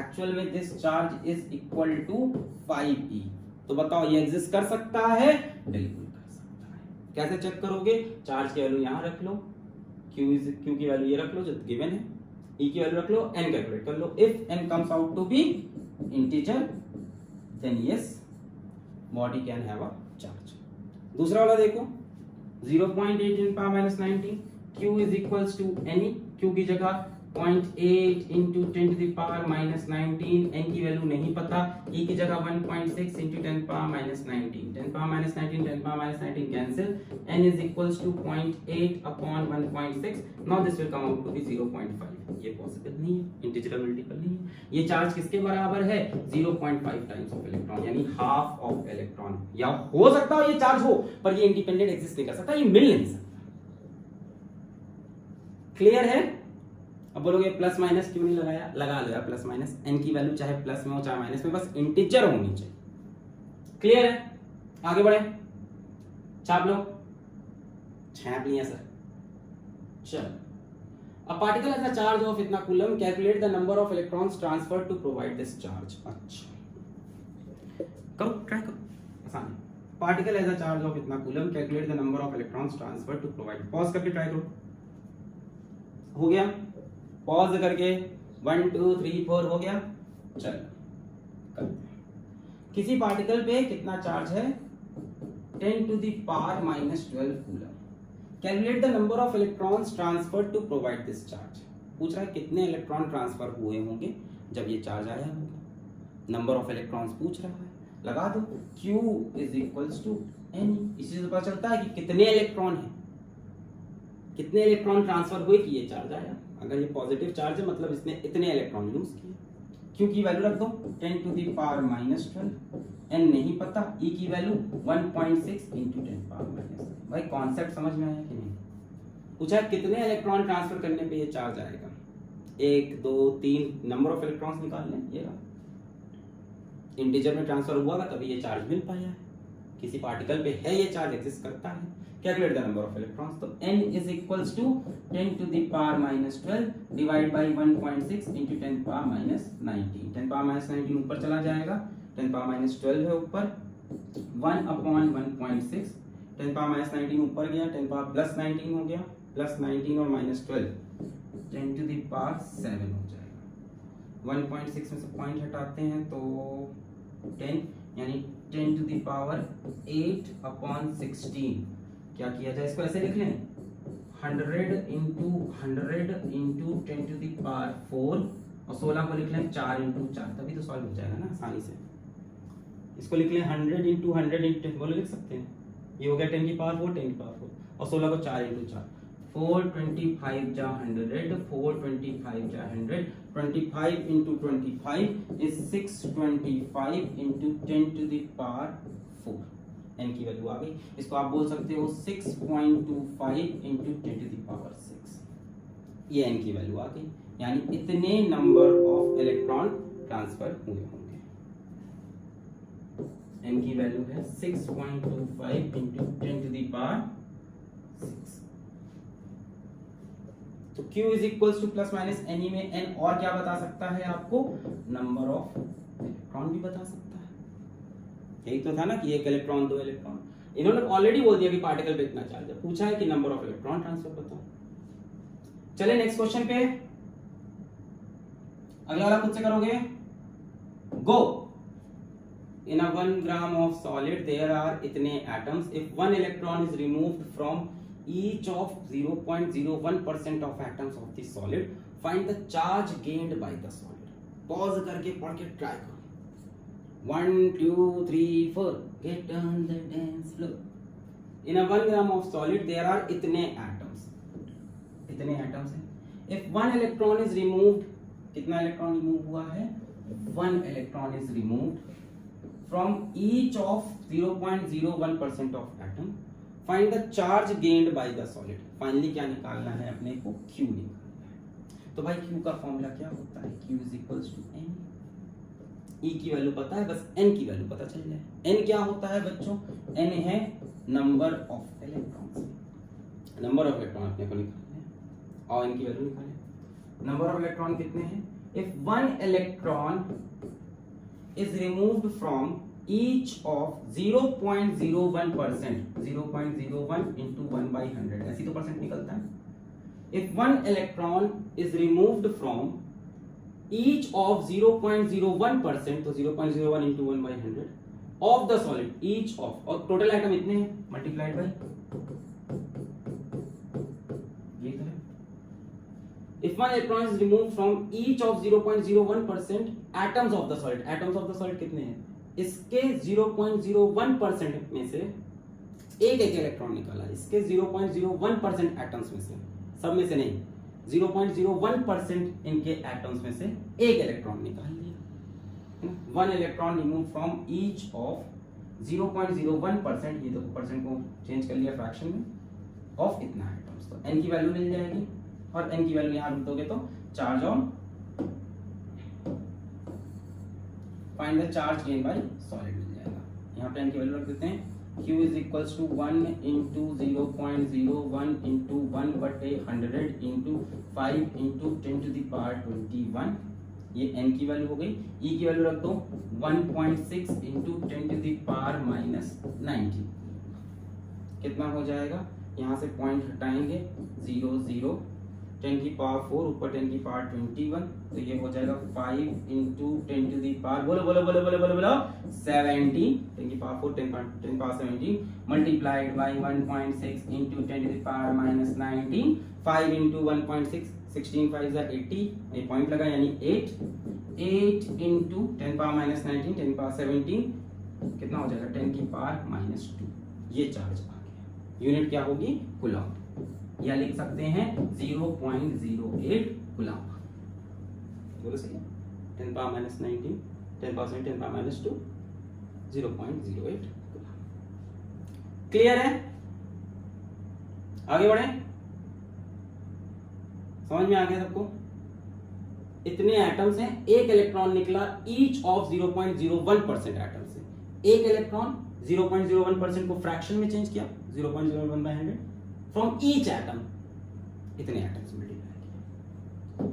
एक्चुअल में this charge is equal to 5e। तो बताओ ये एग्जिस्ट कर सकता है? बिल्कुल कर सकता है। कैसे चेक करोगे? चार्ज की वैल्यू यहां रख लो, Q की वैल्यू ये रख लो जो गिवन है, E की वैल्यू रख लो, N कैलकुलेट कर लो। If N comes out to be integer then yes body can have a charge। दूसरा वाला देखो 0.8 × 10⁻⁻19 Q is equals to any, Q की जगह 0.8 × 10⁻⁻19, N की वैल्यू नहीं पता, E की जगह 1.6 × 10⁻⁻19, 10⁻⁻19 10⁻⁻19 cancel, N is equals to 0.8/1.6। now this will come out to be 0.5। ये पॉसिबल नहीं है, इंटीजरल मल्टीपल नहीं है। ये चार्ज किसके बराबर है? 0.5 टाइम्स ऑफ इलेक्ट्रॉन, यानी हाफ ऑफ इलेक्ट्रॉन। या हो सकता है ये चार्ज हो, पर ये इंडिपेंडेंट एग्जिस्ट नहीं कर सकता, ये मिल नहीं सकता। क्लियर है? अब बोलोगे प्लस माइनस क्यों नहीं लगाया? लगा लो यार प्लस माइनस। N की वैल्यू चाहे प्लस में हो चाहे माइनस में, बस इंटीजर होनी चाहिए। क्लियर है? आगे बढ़े, छाप लो। छाप लिया सर। चलो, a particle has a charge of इतना coulomb, calculate the number of electrons transferred to provide this charge. अच्छा करो, ट्राई करो, आसान है। Particle has a charge of इतना coulomb, calculate the number of electrons transferred to provide. Pause करके try करो। हो गया? पॉज करके 1 2 3 4 हो गया। चलो करते हैं। किसी पार्टिकल पे कितना चार्ज है 10 to the power minus 12 coulomb. Calculate the number of electrons transferred to provide this charge. पूछ रहा है कितने इलेक्ट्रॉन ट्रांसफर हुए होंगे जब ये चार्ज आया होगा। नंबर ऑफ इलेक्ट्रॉन्स पूछ रहा है, लगा दो Q is equals to N। इसी से पता चलता है कि कितने इलेक्ट्रॉन है, कितने इलेक्ट्रॉन ट्रांसफर हुए कि ये चार्ज आया। अगर ये पॉजिटिव चार्ज है मतलब इसने इतने इलेक्ट्रॉन यूज किए। Q की वैल्यू रख दो 10 to the power minus 12, N नहीं पता, E की वैल्यू 1.6 into 10 power minus। भाई कॉन्सेप्ट समझ में आया कि नहीं? पूछा कितने इलेक्ट्रॉन ट्रांसफर करने पे ये चार्ज आएगा। 1 2 3 नंबर ऑफ इलेक्ट्रॉन्स निकाल लें। ये रहा इंटीजर में ट्रांसफर हुआ था तभी ये चार्ज मिल पाया है। किसी पार्टिकल पे है ये चार्ज एग्जिस्ट करता है। Calculate the number of electrons. तो n is equals to 10 to the power minus 12 divide by 1.6 into 10 power minus 19। 10 power minus 19 ऊपर चला जाएगा, 10 power minus 12 है ऊपर, 1 upon 1.6, 10 power minus 19 ऊपर गया, 10 power plus 19 हो गया, plus 19 और minus 12 10 to the power 7 हो जाएगा। 1.6 में से पॉइंट हटाते हैं तो 10 यानी 10 to the power 8 upon 16। क्या किया जाए, इसको ऐसे लिख लें 100 into 10 to the power 4 और 16 को लिख लें 4 into 4, तभी तो सॉल्व हो जाएगा ना आसानी से। इसको लिख लें 100 into 100 into 10 बोलो लिख सकते हैं। ये हो गया 10 की पावर 4 10 की पावर 4 और 16 को 4 into 4 425 जा 100 425 जा 100 25 into 25 is 625 into 10 to the power 4। n की वैल्यू आ गई। इसको आप बोल सकते हो 6.25 into 10 to the power 6। ये n की वैल्यू आ गई, यानी इतने नंबर ऑफ इलेक्ट्रॉन ट्रांसफर हुए होंगे। n की वैल्यू है 6.25 into 10 to the power 6। तो Q is equals to plus minus N में n और क्या बता सकता है आपको, नंबर ऑफ इलेक्ट्रॉन भी बता सकता है। यही तो था ना कि एक इलेक्ट्रॉन 2 इलेक्ट्रॉन। इन्होंने ऑलरेडी बोल दिया कि पार्टिकल पे इतना चार्ज है, पूछा है कि नंबर ऑफ इलेक्ट्रॉन ट्रांसफर बताओ। चले नेक्स्ट क्वेश्चन पे, अगला वाला खुद से करोगे। गो। इन अ 1 gram of solid there are इतने atoms. If 1 electron is removed from each of 0.01% of atoms of the solid, find the charge gained by the solid। Pause करके पढ़ के ट्राई करो। 1 2 3 4 get on the dance floor। in a 1 gram of solid there are इतने atoms, इतने atoms हैं। if 1 electron is removed, कितना electron remove हुआ है, 1 electron is removed from each of 0.01% of atom, find the charge gained by the solid। Finally क्या निकालना है अपने को, Q निकालना है। तो भाई Q का फॉर्मूला क्या होता है, Q is equals to N। E की वैल्यू पता है, बस N की वैल्यू पता चल जाए। N क्या होता है बच्चों, N है number of electrons. Number of electron अपने को निकालना है और N की वैल्यू निकालें। नंबर ऑफ इलेक्ट्रॉन कितने हैं, if 1 electron is removed from each of 0.01%, 0.01 into 1 by 100, ऐसी तो परसेंट निकलता है। if 1 electron is removed from each of 0.01%, तो 0.01 into 1 by 100 of the solid, each of, और टोटल आइटम इतने हैं मल्टीप्लाइड बाय, ये तो है। if 1 electron is removed from each of 0.01% atoms of the solid, atoms of the solid कितने हैं, इसके 0.01% में से एक एक इलेक्ट्रॉन निकाला, इसके 0.01% एटम्स में से, सब में से नहीं, 0.01% इनके एटम्स में से एक इलेक्ट्रॉन निकाल लिया। 1 electron remove from each of 0.01%, ये तो परसेंट को चेंज कर लिया फ्रैक्शन में, ऑफ इतना एटम्स। तो n की वैल्यू मिल जाएगी और n की वैल्यू यहां रख दोगे तो charge on, find the charge gain by solid मिल जाएगा। यहाँ पे n की वैल्यू रख देते हैं, Q is equals to 1 into 0.01 into 1 बटे 100 into 5 into 10 to the power 21, ये n की वैल्यू हो गई। E की वैल्यू रख दो 1.6 into 10 to the power minus 90, कितना हो जाएगा, यहाँ से पॉइंट हटाएंगे 0 0 10 की पावर 4 ऊपर 10 की पावर 21, तो ये हो जाएगा 5 इंटू 10 टू दी पावर बोलो बोलो बोलो बोलो बोलो बोलो 17, 10 की power 4 10 power 17 multiplied by 1.6 into 10 to the power minus 19, 5 into 1.6 16 5 is 80, ये पॉइंट लगा यानी 8 इंटू 10 पावर माइनस 19 10 पावर 17 कितना हो जाएगा 10 की पावर माइनस 2, ये चार्ज आ गया। यूनिट क्या होगी कूलम्ब, या लिख सकते हैं 0.08 कूलम्ब। बोलो सही है, 10 power minus 19 10 power 17 10 power minus 2 0.08 coulomb. Clear है, आगे बढ़े, समझ में आ गया सबको। इतने एटम्स हैं, एक इलेक्ट्रॉन निकला ईच ऑफ 0.01% एटम से, एक इलेक्ट्रॉन 0.01% को फ्रैक्शन में चेंज किया 0.01 by 100 फ्रॉम ईच एटम, इतने एटम्स मल्टीप्लाई किया।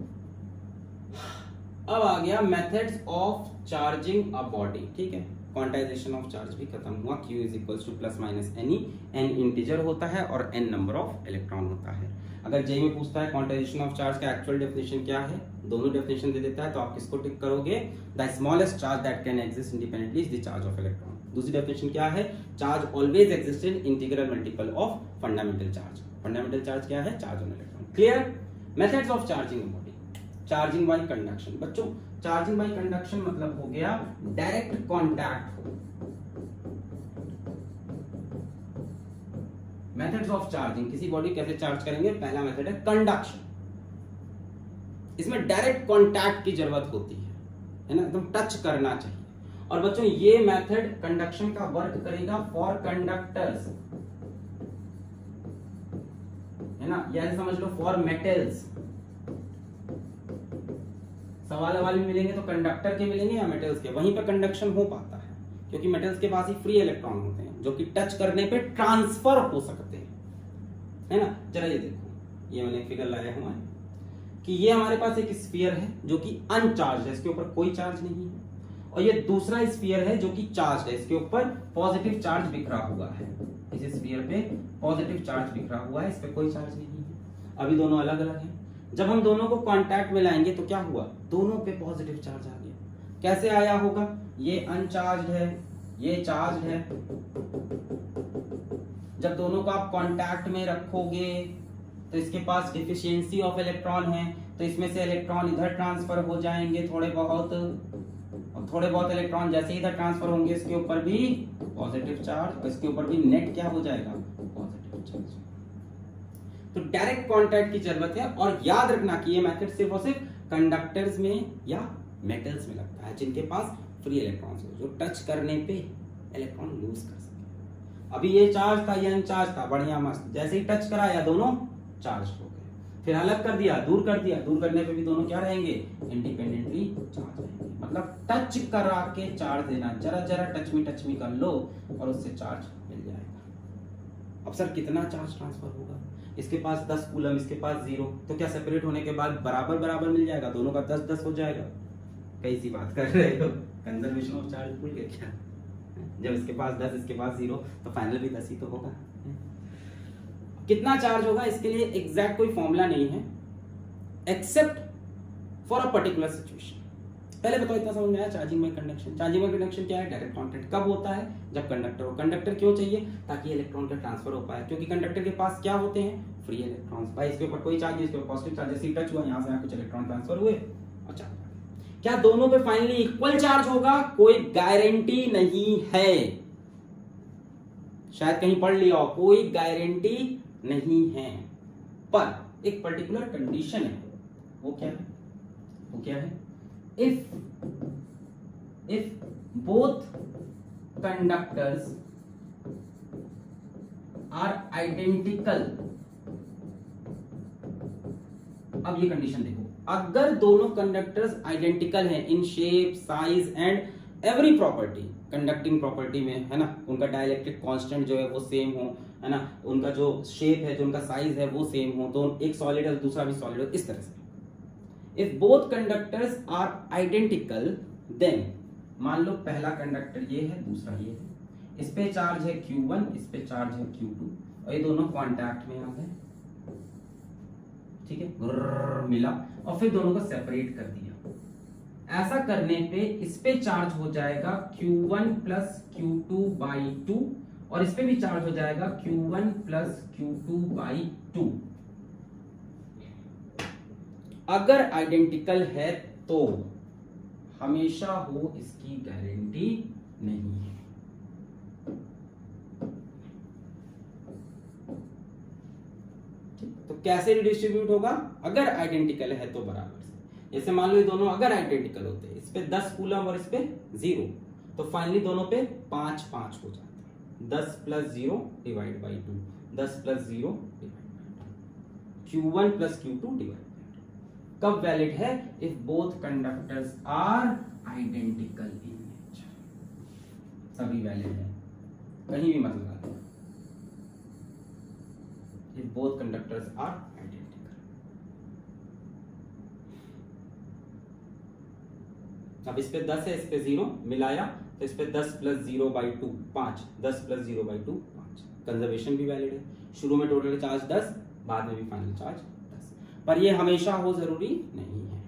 अब आ गया methods of charging a body, ठीक है, क्वांटाइजेशन ऑफ चार्ज भी खत्म हुआ। Q is equals to plus minus any, n integer होता है और n नंबर ऑफ इलेक्ट्रॉन होता है। अगर जेई में पूछता है क्वांटाइजेशन ऑफ चार्ज का एक्चुअल डेफिनेशन क्या है, दोनों डेफिनेशन दे देता है, तो आप किसको टिक करोगे, the smallest charge that can exist independently is the charge of electron. दूसरी डेफिनेशन क्या है, charge always exist in integral multiple of fundamental charge. Fundamental charge क्या है, charge on electron. Clear. Methods of charging body, charging by conduction. बच्चों charging by conduction मतलब हो गया direct contact हो। मेथड्स ऑफ चार्जिंग, किसी बॉडी कैसे charge करेंगे, पहला मेथड है कंडक्शन, इसमें डायरेक्ट कांटेक्ट की जरूरत होती है ना, एकदम टच करना चाहिए। और बच्चों ये मेथड कंडक्शन का वर्क करेगा फॉर कंडक्टर्स, है ना, या समझ लो फॉर मेटल्स। सवाल मिलेंगे तो कंडक्टर के मिलेंगे या मेटल्स के, वहीं पर कंडक्शन हो पाता है क्योंकि मेटल्स के पास ही फ्री इलेक्ट्रॉन होते हैं जो कि टच करने पे ट्रांसफर हो सकते हैं, है ना। जरा ये देखो, ये मैंने फिगर लगाया हुआ है कि ये हमारे पास एक स्फीयर है जो कि अनचार्ज है, इसके ऊपर कोई चार्ज नहीं है, और ये दूसरा स्फीयर है जो कि चार्ज है, इसके ऊपर पॉजिटिव चार्ज बिखरा हुआ है। इस स्फीयर पे पॉजिटिव चार्ज बिखरा हुआ है, इस पे कोई चार्ज नहीं है। अभी दोनों अलग अलग हैं। जब हम दोनों को कांटेक्ट में लाएंगे तो क्या हुआ, दोनों पे पॉजिटिव चार्ज आ गया। कैसे आया होगा, ये अनचार्ज है, ये चार्ज है। जब दोनों को आप कांटेक्ट में रखोगे तो इसके पास डिफिशियंसी ऑफ इलेक्ट्रॉन है, तो इसमें से इलेक्ट्रॉन इधर ट्रांसफर हो जाएंगे थोड़े बहुत, और थोड़े बहुत इलेक्ट्रॉन जैसे इधर ट्रांसफर होंगे इसके ऊपर भी पॉजिटिव चार्ज, और इसके ऊपर भी नेट क्या हो जाएगा, पॉजिटिव चार्ज। तो डायरेक्ट कांटेक्ट की जरूरत है, और याद रखना कि ये मेथड सिर्फ और सिर्फ कंडक्टर्स में या मेटल्स में लगता है जिनके पास फ्री इलेक्ट्रॉन्स हो, जो टच करने पे इलेक्ट्रॉन लूज कर सके। अभी ये चार्ज था, ये अनचार्ज था, बढ़िया मस्त, जैसे ही टच कराया दोनों चार्ज हो गए, फिर अलग कर दिया, दूर कर दिया, दूर करने पे भी दोनों क्या रहेंगे, इंडिपेंडेंटली चार्ज रहेंगे। मतलब टच करा के चार्ज देना, जरा जरा टच मी कर लो और उससे चार्ज मिल जाएगा। अब सर कितना चार्ज ट्रांसफर होगा, इसके पास 10 कूलम, इसके पास 0, तो क्या सेपरेट होने के बाद बराबर बराबर मिल जाएगा, दोनों का 10-10 हो जाएगा। कैसी बात कर रहे हो, कंजर्वेशन ऑफ चार्ज भूल गए क्या? जब इसके पास 10 इसके पास 0 तो फाइनल भी 10 ही तो होगा। कितना चार्ज होगा इसके लिए एग्जैक्ट कोई फॉर्मूला नहीं है, except for a particular situation. पहले बताओ इतना समझ में आया charging by conduction. Charging by conduction क्या है, डायरेक्ट कांटेक्ट कब होता है, जब कंडक्टर हो। कंडक्टर क्यों चाहिए, ताकि इलेक्ट्रॉन का ट्रांसफर हो पाए, क्योंकि कंडक्टर के पास क्या होते हैं, फ्री इलेक्ट्रॉन्स। भाई इसके ऊपर कोई चार्ज नहीं, इसके ऊपर पॉजिटिव चार्ज, जैसे टच हुआ यहां से यहां कुछ इलेक्ट्रॉन ट्रांसफर हुए और चार्ज। क्या दोनों पे फाइनली इक्वल चार्ज होगा, कोई गारंटी नहीं है। शायद कहीं पढ़ लिया हो, कोई गारंटी नहीं है, पर एक पर्टिकुलर कंडीशन है। वो क्या है, वो क्या है, if both conductors are identical। अब ये कंडीशन देखो, अगर दोनों कंडक्टर्स आइडेंटिकल हैं in shape, size and every property, conducting property में है ना, उनका डाइलेक्ट्रिक कांस्टेंट जो है वो सेम हो, है ना, उनका जो शेप है, जो उनका साइज है वो सेम हो, तो एक सॉलिड है दूसरा भी सॉलिड हो, इस तरह से। If both conductors are identical, then मान लो पहला कंडक्टर ये है, दूसरा ये है, इस पे चार्ज है Q1, इस पे चार्ज है Q2, और ये दोनों कांटेक्ट में आ गए। ठीक है, गुर्र मिला और फिर दोनों को सेपरेट कर दिया। ऐसा करने पे इस पे चार्ज हो जाएगा Q1 प्लस Q2 बाई 2 और इस पे भी चार्ज हो जाएगा Q1 प्लस Q2 बाई 2। अगर आइडेंटिकल है तो हमेशा हो इसकी गारंटी नहीं है। तो कैसे डिस्ट्रीब्यूट होगा? अगर आइडेंटिकल है तो बराबर से। जैसे मान लो ये दोनों अगर आइडेंटिकल होते, इस पे 10 कूलम और इस पे 0, तो फाइनली दोनों पे 5-5 हो जाता है। 10 plus 0 divide by 2, 10 plus 0 divide by 2, Q1 plus Q2 divide. कब वैलिड है? If both conductors are identical in nature, सभी वैलिड है, कहीं भी मत लगा देना। If both conductors are identical. अब इस पे 10 है, इस पे 0 मिलाया तो इस पे 10 plus 0 by 2 5, 10 plus 0 by 2 5। Conservation भी वैलिड है। शुरू में टोटल चार्ज 10, बाद में भी फाइनल चार्ज 10। पर ये हमेशा हो जरूरी नहीं है,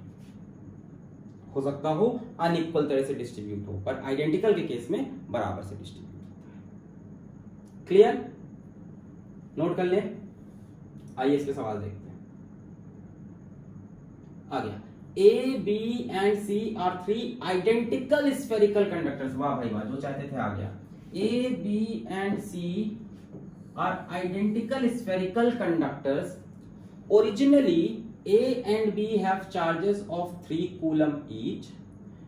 हो सकता हो अनइक्वल तरह से डिस्ट्रीब्यूट हो, पर आइडेंटिकल के केस में बराबर से डिस्ट्रीब्यूट होता है। क्लियर? नोट कर ले। आइए इस पे सवाल देखते हैं। आ गया, A, B and C are 3 identical spherical conductors। वाह भाई वाह, जो चाहते थे आ गया। A, B and C are identical spherical conductors. Originally, A and B have charges of 3 coulomb each,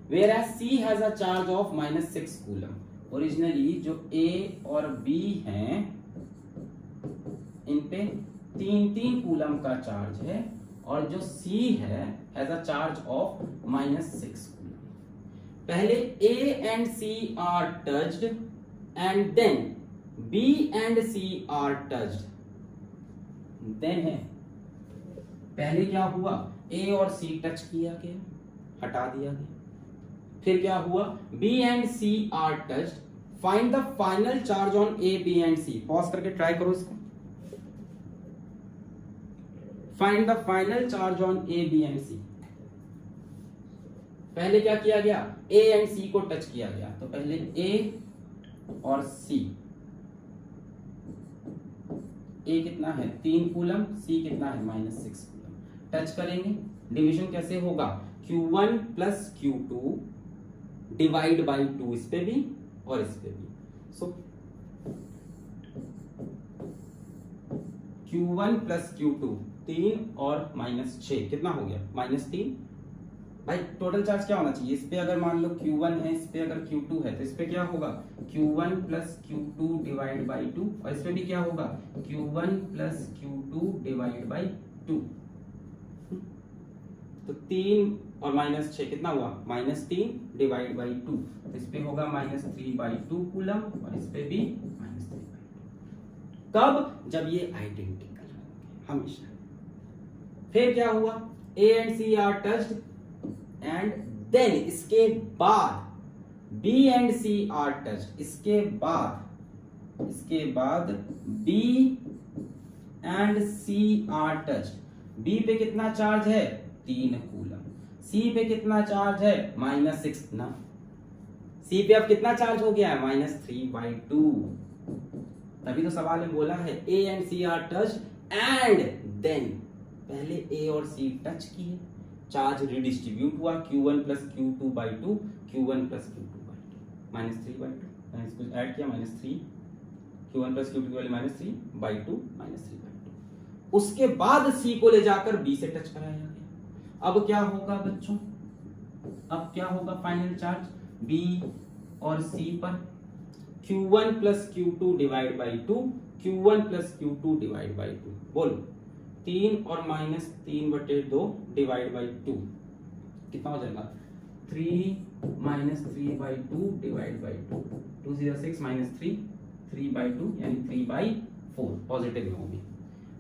whereas C has a charge of -6 coulomb. Originally जो A और B हैं, इन पे 3 कूलम का चार्ज है और जो C है has a charge of -6 coulomb. पहले A and C are touched and then B and C are touched। then है, पहले क्या हुआ? A और C टच किया गया, हटा दिया गया। फिर क्या हुआ? B and C are touched। Find the final charge on A, B and C। Pause करके ट्राई करो इसको। Find the final charge on A, B and C। पहले क्या किया गया? A एंड C को टच किया गया, तो पहले A और C। A कितना है? 3 कूलम, C कितना है? -6 कूलम। टच करेंगे, डिवीजन कैसे होगा? Q1 plus Q2 divide by 2, इस पे भी और इस पे भी। सो Q1 प्लस Q2 3 और -6 कितना हो गया? -3। भाई टोटल चार्ज क्या होना चाहिए? इस पे अगर मान लो Q1 है, इस पे अगर Q2 है, तो इस पे क्या होगा? Q1 plus Q2 divide by 2 और इस पे भी क्या होगा? Q1 plus Q2 divide by 2। तो 3 और -6 कितना हुआ? -3 डिवाइड बाई 2। तो इस पे होगा -3/2 कूलम और इस पे भी -3/2। कब? जब ये आइडेंटिकल होंगे, हमेशा। फिर क्या हुआ? A and C are touched and then इसके बाद B and C are touched। इसके बाद B and C are touched। B पे कितना चार्ज है? 3 कूलम। C पे कितना चार्ज है? -6 ना। C पे अब कितना चार्ज हो गया है? -3/2। तभी तो सवाल में बोला है A and C are touched and then पहले A और C टच किए, चार्ज रिडिस्ट्रीब्यूट हुआ, Q1 plus Q2 by 2, Q1 plus Q2 by 2, -3/2। मैंने इसको ऐड किया, -3, Q1 प्लस Q2 वाले -3/2, -3/2। उसके बाद C को ले जाकर B से टच कराया गया। अब क्या होगा बच्चों? अब क्या होगा फाइनल चार्ज B और C पर? Q1 plus Q2 divide by 2, Q1 plus Q2 divide by 2। बोलो 3 और -3/2 डिवाइड बाई 2 कितना हो जाएगा? 3 -3/2 डिवाइड बाई 2, 2 0 6 -3, 3/2 यानी 3/4। पॉजिटिव में होगी,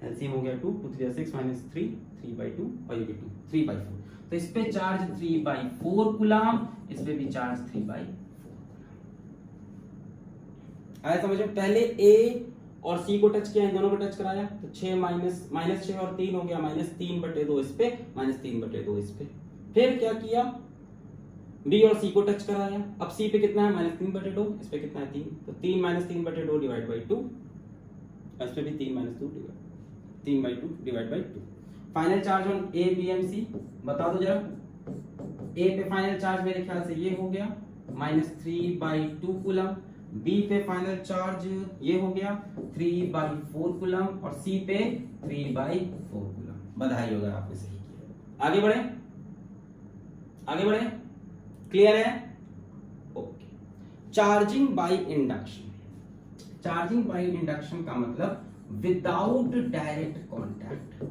एलसीएम हो गया 2, 2 3 6 -3, 3/2 और ये भी 2, 3/4। तो इस पे चार्ज 3/4 कूलम, इस पे भी चार्ज 3/4 कूलम। आया समझ में? पहले A और सी को टच किया, इन दोनों को टच कराया, तो 6 माइनस 6 और 3 हो गया, -3/2 इस पे, -3/2 इस पे। फिर क्या किया, बी और सी को टच कराया, अब सी पे कितना है, -3/2, इस पे कितना है 3, तो 3 -3/2 डिवाइड बाई 2, इस पे भी 3/2 divide by 2। Final charge on A B and C बता दो जरा। ए पे फाइनल चार्ज मेरे ख्याल से ये हो गया -3/2 कूलम, बी पे फाइनल चार्ज ये हो गया 3/4 कूलम और सी पे 3/4 कूलम। बधाई होगा, आपने सही किया। आगे बढ़े, आगे बढ़े, क्लियर है? Okay. Charging by induction, charging by induction का मतलब विदाउट डायरेक्ट कॉन्टैक्ट,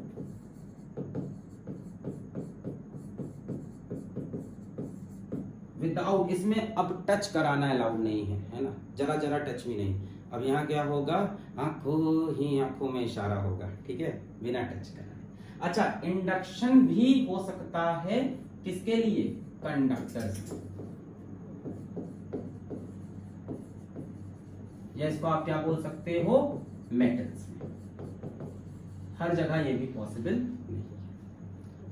विदाउट, इसमें अब टच कराना अलाउड नहीं है ना, जरा जरा टच भी नहीं। अब यहाँ क्या होगा, आंखों में इशारा होगा, ठीक है, बिना टच कराए। अच्छा, इंडक्शन भी हो सकता है किसके लिए, कंडक्टर से, या इसको आप क्या बोल सकते हो, मेटल्स में। हर जगह ये भी पॉसिबल नहीं है।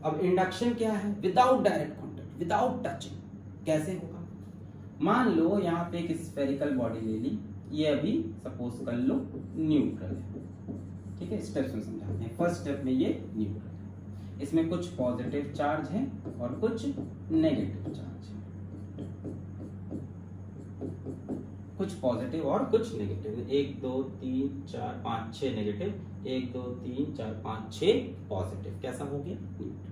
अब इंडक्शन क्या है, without direct contact, without touching. कैसे होगा, मान लो यहाँ पे एक स्फेरिकल बॉडी ले ली, ये अभी सपोज कर लो न्यूट्रल है, ठीक है। स्टेप्स में समझाते हैं। फर्स्ट स्टेप में ये न्यूट्रल है, इसमें कुछ पॉजिटिव चार्ज है और कुछ नेगेटिव चार्ज है, कुछ पॉजिटिव और कुछ नेगेटिव। 1 2 3 4 5 6 negative, 1 2 3 4 5 6 positive. कैसा हो गया, न्यूट्रल।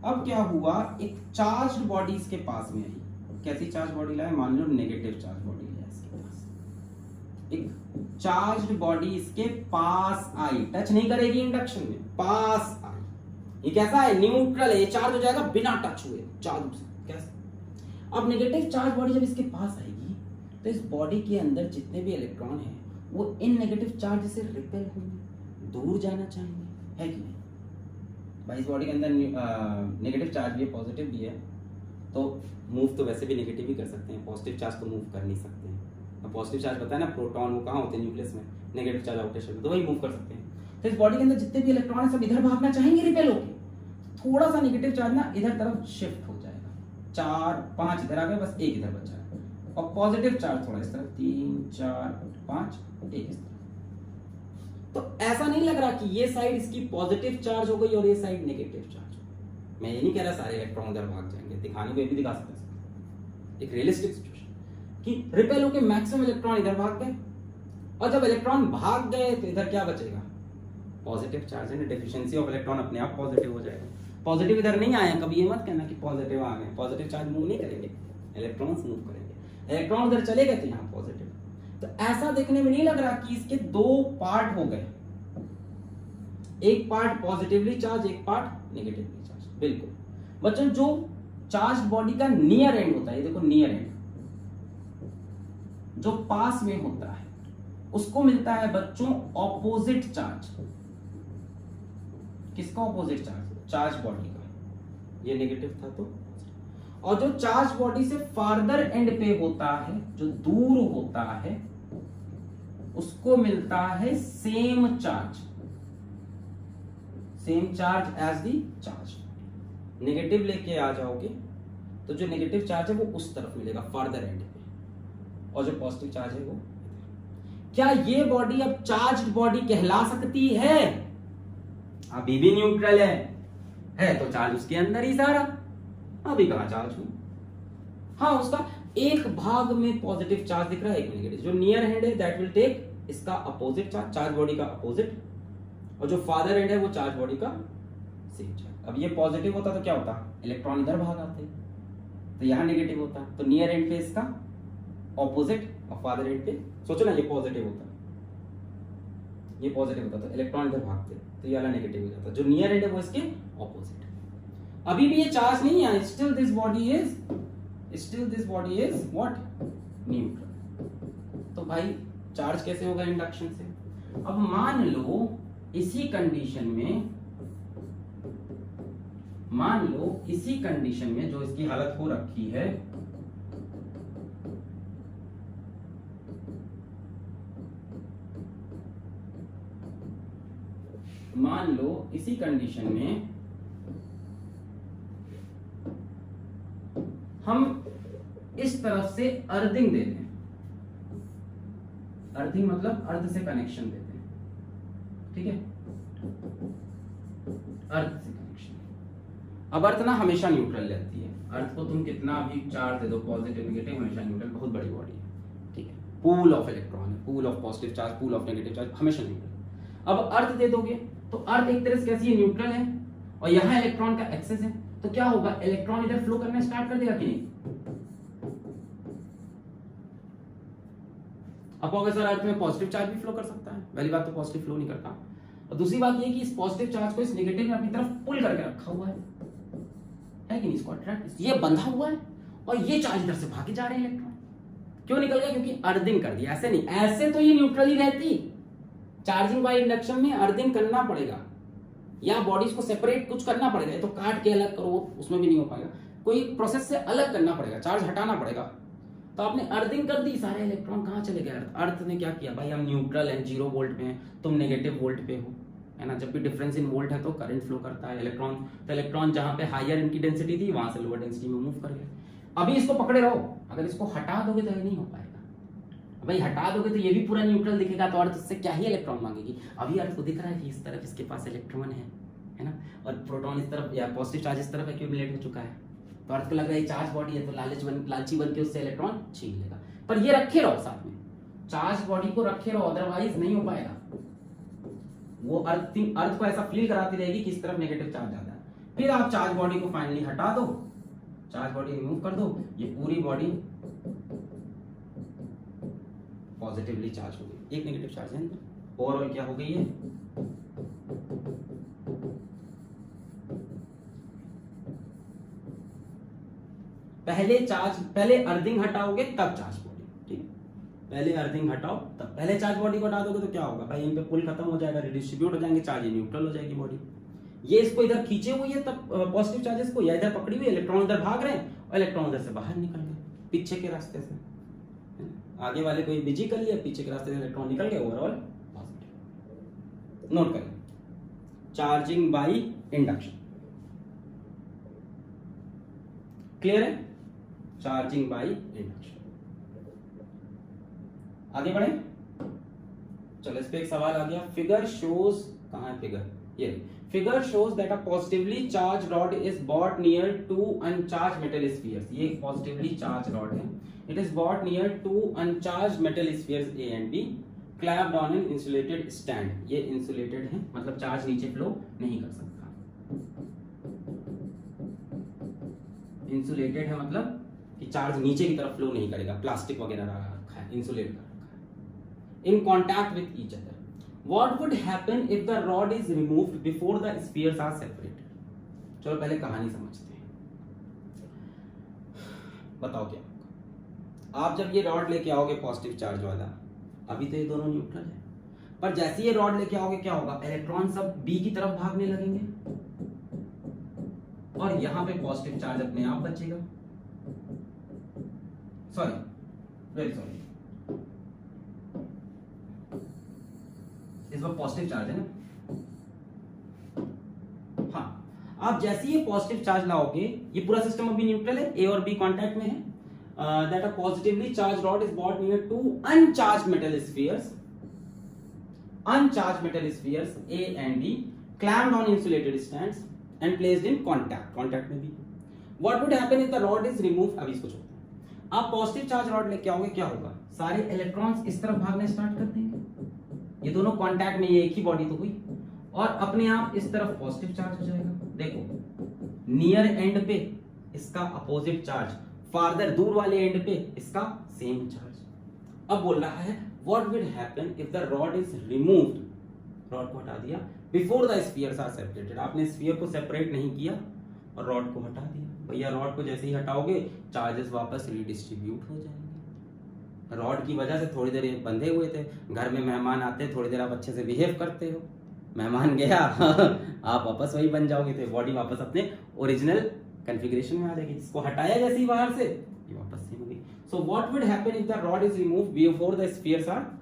अब क्या हुआ, एक चार्ज बॉडी इसके पास में आई। कैसी चार्ज बॉडी लाए, मान लो नेगेटिव चार्ज बॉडी लिया इसके पास। एक चार्ज बॉडी इसके पास आई, टच नहीं करेगी इंडक्शन में, पास आई। ये कैसा है, न्यूट्रल है, ये चार्ज हो जाएगा बिना टच हुए चार्ज से। कैसे, अब नेगेटिव चार्ज बॉडी जब इसके पास आएगी तो इस बॉडी के अंदर जितने भी इलेक्ट्रॉन हैं वो इन नेगेटिव चार्ज से रिपेल होंगे, दूर जाना चाहेंगे, है कि नहीं भाई। इस बॉडी के अंदर नेगेटिव चार्ज भी है, पॉजिटिव भी है, तो मूव तो वैसे भी नेगेटिव ही कर सकते हैं, पॉजिटिव चार्ज तो मूव कर नहीं सकते हैं। अब पॉजिटिव चार्ज पता है ना, प्रोटॉन वो कहाँ होते हैं, न्यूक्लियस में, नेगेटिव चार्ज आउटर शेल में, तो वही मूव कर सकते हैं। तो इस बॉडी के अंदर जितने भी इलेक्ट्रॉन है सब इधर भागना चाहेंगे रिपेल होके, थोड़ा सा नेगेटिव चार्ज ना इधर तरफ शिफ्ट हो जाएगा, 4 5 इधर आ गए, बस एक इधर बचा है, और पॉजिटिव चार्ज थोड़ा इस तरफ 3 4 5 एक इस तरफ। तो ऐसा नहीं लग रहा कि ये साइड इसकी पॉजिटिव चार्ज हो गई और ये साइड नेगेटिव चार्ज हो गई। मैं ये नहीं कह रहा सारे इलेक्ट्रॉन उधर भाग जाएंगे, दिखाने को ये भी दिखा सकते हैं एक रियलिस्टिक सिचुएशन कि रिपेल होके मैक्सिमम इलेक्ट्रॉन इधर भाग गए, और जब इलेक्ट्रॉन भाग गए तो इधर क्या बचेगा, पॉजिटिव चार्ज है ना, डेफिशिएंसी ऑफ इलेक्ट्रॉन अपने आप पॉजिटिव हो जाएगा। पॉजिटिव इधर नहीं आए, कभी ये मत कहना कि पॉजिटिव आ गए, पॉजिटिव चार्ज मूव नहीं करेंगे, इलेक्ट्रॉन्स मूव करेंगे। इलेक्ट्रॉन उधर चले गए तो यहाँ पॉजिटिव। तो ऐसा देखने में नहीं लग रहा कि इसके 2 पार्ट हो गए, एक पार्ट पॉजिटिवली चार्ज, एक पार्ट नेगेटिवली चार्ज। बिल्कुल बच्चों, जो चार्ज बॉडी का नियर एंड होता है, ये देखो नियर एंड, जो पास में होता है उसको मिलता है बच्चों ऑपोजिट चार्ज। किसका ऑपोजिट चार्ज, चार्ज बॉडी का, ये नेगेटिव था तो। और जो चार्ज बॉडी से फार्दर एंड पे होता है, जो दूर होता है, उसको मिलता है same charge, same charge as the charge. Negative लेके आ जाओगे तो जो नेगेटिव चार्ज है वो उस तरफ मिलेगा फार्दर एंड पे, और जो पॉजिटिव चार्ज है वो। क्या ये बॉडी अब चार्ज्ड बॉडी कहला सकती है? अभी भी न्यूट्रल है तो चार्ज उसके अंदर ही सारा, अभी कहां चार्ज हूं। हाँ, उसका एक भाग में पॉजिटिव चार्ज दिख रहा है, एक नेगेटिव। जो नियर हैंड है दैट विल टेक इसका अपोजिट चार्ज, चार्ज बॉडी का अपोजिट, और जो फादर एंड है वो चार्ज बॉडी का सेम चार्ज। अब ये पॉजिटिव होता तो क्या होता, इलेक्ट्रॉन इधर भाग आते, तो यहां नेगेटिव होता, तो नियर एंड पे इसका ऑपोजिट, और फादर एंड पे सोचो ना ये पॉजिटिव होता, ये पॉजिटिव होता तो इलेक्ट्रॉन इधर भागते, तो ये वाला नेगेटिव हो जाता। जो नियर एंड है वो इसके ऑपोजिट। अभी भी ये चार्ज नहीं है, still this body is what, neutral. तो भाई चार्ज कैसे होगा इंडक्शन से? अब मान लो इसी कंडीशन में जो इसकी हालत हो रखी है, मान लो इसी कंडीशन में हम इस तरफ से अर्थिंग देते हैं, अर्थिंग मतलब अर्थ से कनेक्शन देते हैं, ठीक है, अर्थ से कनेक्शन। अब अर्थ ना हमेशा न्यूट्रल रहती है, अर्थ को तुम कितना भी चार्ज दे दो, पॉजिटिव नेगेटिव, हमेशा न्यूट्रल, बहुत बड़ी बॉडी है, ठीक है, पूल ऑफ इलेक्ट्रॉन है, pool of positive charge, pool of negative charge, हमेशा न्यूट्रल। अब अर्थ दे दोगे तो अर्थ एक तरह से कैसी है, न्यूट्रल है, और यहाँ इलेक्ट्रॉन का एक्सेस है, तो क्या होगा, इलेक्ट्रॉन इधर फ्लो करना स्टार्ट कर देगा कि नहीं। अब अगर सर अर्थ में पॉजिटिव चार्ज भी फ्लो कर सकता है, पहली बात तो पॉजिटिव फ्लो नहीं करता, और दूसरी बात ये कि इस पॉजिटिव चार्ज को इस नेगेटिव ने अपनी तरफ पुल करके रखा हुआ है कि नहीं, इसको अट्रैक्ट, ये बंधा हुआ है, और ये चार्ज इधर से भागे जा रहे हैं इलेक्ट्रॉन, क्यों निकल गया, क्योंकि अर्थिंग कर दिया, ऐसे नहीं, ऐसे तो ये न्यूट्रल ही रहती, चार्जिंग बाय इंडक्शन में अर्थिंग करना पड़ेगा, या बॉडीज को सेपरेट कुछ करना पड़ेगा, तो काट के अलग करो उसमें भी नहीं हो पाएगा, कोई प्रोसेस से अलग करना पड़ेगा, चार्ज हटाना पड़ेगा। तो आपने अर्थिंग कर दी, सारे इलेक्ट्रॉन कहाँ चले गए, अर्थ ने क्या किया, भाई हम न्यूट्रल हैं, 0 वोल्ट पे हैं, तुम नेगेटिव वोल्ट पे हो, है ना, जब भी डिफरेंस इन वोल्ट है तो करंट फ्लो करता है, इलेक्ट्रॉन, तो इलेक्ट्रॉन जहां पे हायर इनकी डेंसिटी थी वहां से लोअर डेंसिटी में मूव कर गया। अभी इसको पकड़े रहो, अगर इसको हटा दोगे तो ये नहीं हो पाएगा, भाई हटा दोगे तो ये भी पूरा न्यूट्रल दिखेगा, तो अर्थ से क्या ही इलेक्ट्रॉन मांगेगी, अभी अर्थ को दिख रहा है कि इस तरफ इसके पास इलेक्ट्रॉन है ना, और प्रोटॉन इस तरफ या पॉजिटिव चार्ज इस तरफ एक्यूमुलेट हो चुका है, तो अर्थ को लग रहा है चार्ज बॉडी है, तो लालची बन के उससे इलेक्ट्रॉन छीन लेगा, पर ये रखे रहो साथ में, चार्ज बॉडी को रखे रहो, अदरवाइज नहीं हो पाएगा, वो अर्थ को ऐसा फील कराती रहेगी कि इस तरफ नेगेटिव चार्ज आता है, फिर आप चार्ज बॉडी को फाइनली हटा दो, चार्ज बॉडी रिमूव कर दो, ये पूरी बॉडी पॉजिटिवली चार्ज हो गई, एक नेगेटिव चार्ज है अंदर, ओवरऑल क्या हो गई है, पहले अर्थिंग हटाओगे तब चार्ज बॉडी, ठीक है, पहले अर्थिंग हटाओ तब, पहले चार्ज बॉडी को हटा दोगे तो क्या होगा भाई, इन पे पुल खत्म हो जाएगा, रिडिस्ट्रीब्यूट हो जाएंगे, चार्ज न्यूट्रल हो जाएगी बॉडी, ये इसको इधर खींचे हुई है तब पॉजिटिव चार्जेस को, या इधर पकड़ी हुई, इलेक्ट्रॉन इधर भाग रहे हैं और इलेक्ट्रॉन उधर से बाहर निकल गए पीछे के रास्ते से, आगे वाले को बिजी कर लिया, पीछे के रास्ते से इलेक्ट्रॉन निकल गए, ओवरऑल पॉजिटिव। नोट करें, चार्जिंग बाय इंडक्शन, क्लियर है, चार्जिंग बाय इंडक्शन। आगे बढ़े, चलो इस पे एक सवाल आ गया, फिगर शोज, कहां है फिगर, ये figure shows that a positively charge rod is bought near to uncharge metal spheres, ये पॉजिटिवली चार्ज रॉड है, it is bought near to uncharge metal spheres A and B, clamped on an insulated stand, ये insulated है मतलब charge नीचे flow नहीं कर सकता, insulated है मतलब कि चार्ज नीचे की तरफ फ्लो नहीं करेगा, प्लास्टिक वगैरह रखा है, इंसुलेट कर रखा है, in contact with each other, what would happen if the rod is removed before the spheres are separated. चलो पहले कहानी समझते हैं, बताओ क्या होगा, आप जब ये रॉड लेके आओगे पॉजिटिव चार्ज वाला, अभी तो ये दोनों न्यूट्रल है, पर जैसे ये रॉड लेके आओगे क्या होगा, इलेक्ट्रॉन सब बी की तरफ भागने लगेंगे, और यहां पे पॉजिटिव चार्ज अपने आप बचेगा, सॉरी वेरी सॉरी, इस बार पॉजिटिव चार्ज है ना, हाँ, आप जैसे ये पॉजिटिव चार्ज लाओगे, ये पूरा सिस्टम अभी न्यूट्रल है, ए और बी कांटेक्ट में है, that a positively charge rod is bought near to uncharge metal spheres, A and B, clamped on insulated stands and placed in contact में भी, what would happen if the rod is removed, अभी इसको छोड़ते हैं, आप positive charge rod लेके आओगे, क्या होगा, सारे इलेक्ट्रॉन्स इस तरफ भागने स्टार्ट कर देंगे, ये दोनों कांटेक्ट में, ये एक ही बॉडी तो हुई, और अपने आप इस तरफ पॉजिटिव चार्ज हो जाएगा, देखो नियर एंड पे इसका अपोजिट चार्ज, फार्दर दूर वाले एंड पे इसका सेम चार्ज। अब बोल रहा है what will happen if the rod is removed, rod को हटा दिया, before the spheres are separated, आपने स्फीयर को सेपरेट नहीं किया और रॉड को हटा दिया, भैया रॉड को जैसे ही हटाओगे चार्जेस वापस रिडिस्ट्रीब्यूट हो जाएंगे, रॉड की वजह से थोड़ी देर बंधे हुए थे, घर में मेहमान आते, थोड़ी देर आप अच्छे से बिहेव करते हो, मेहमान गया आप वापस वही बन जाओगे, तो बॉडी वापस अपने ओरिजिनल कॉन्फ़िगरेशन में आ जाएगी, जिसको हटाया जैसे ही बाहर से ये वापस सेम होगी। So what would happen if the rod is removed before the spheres are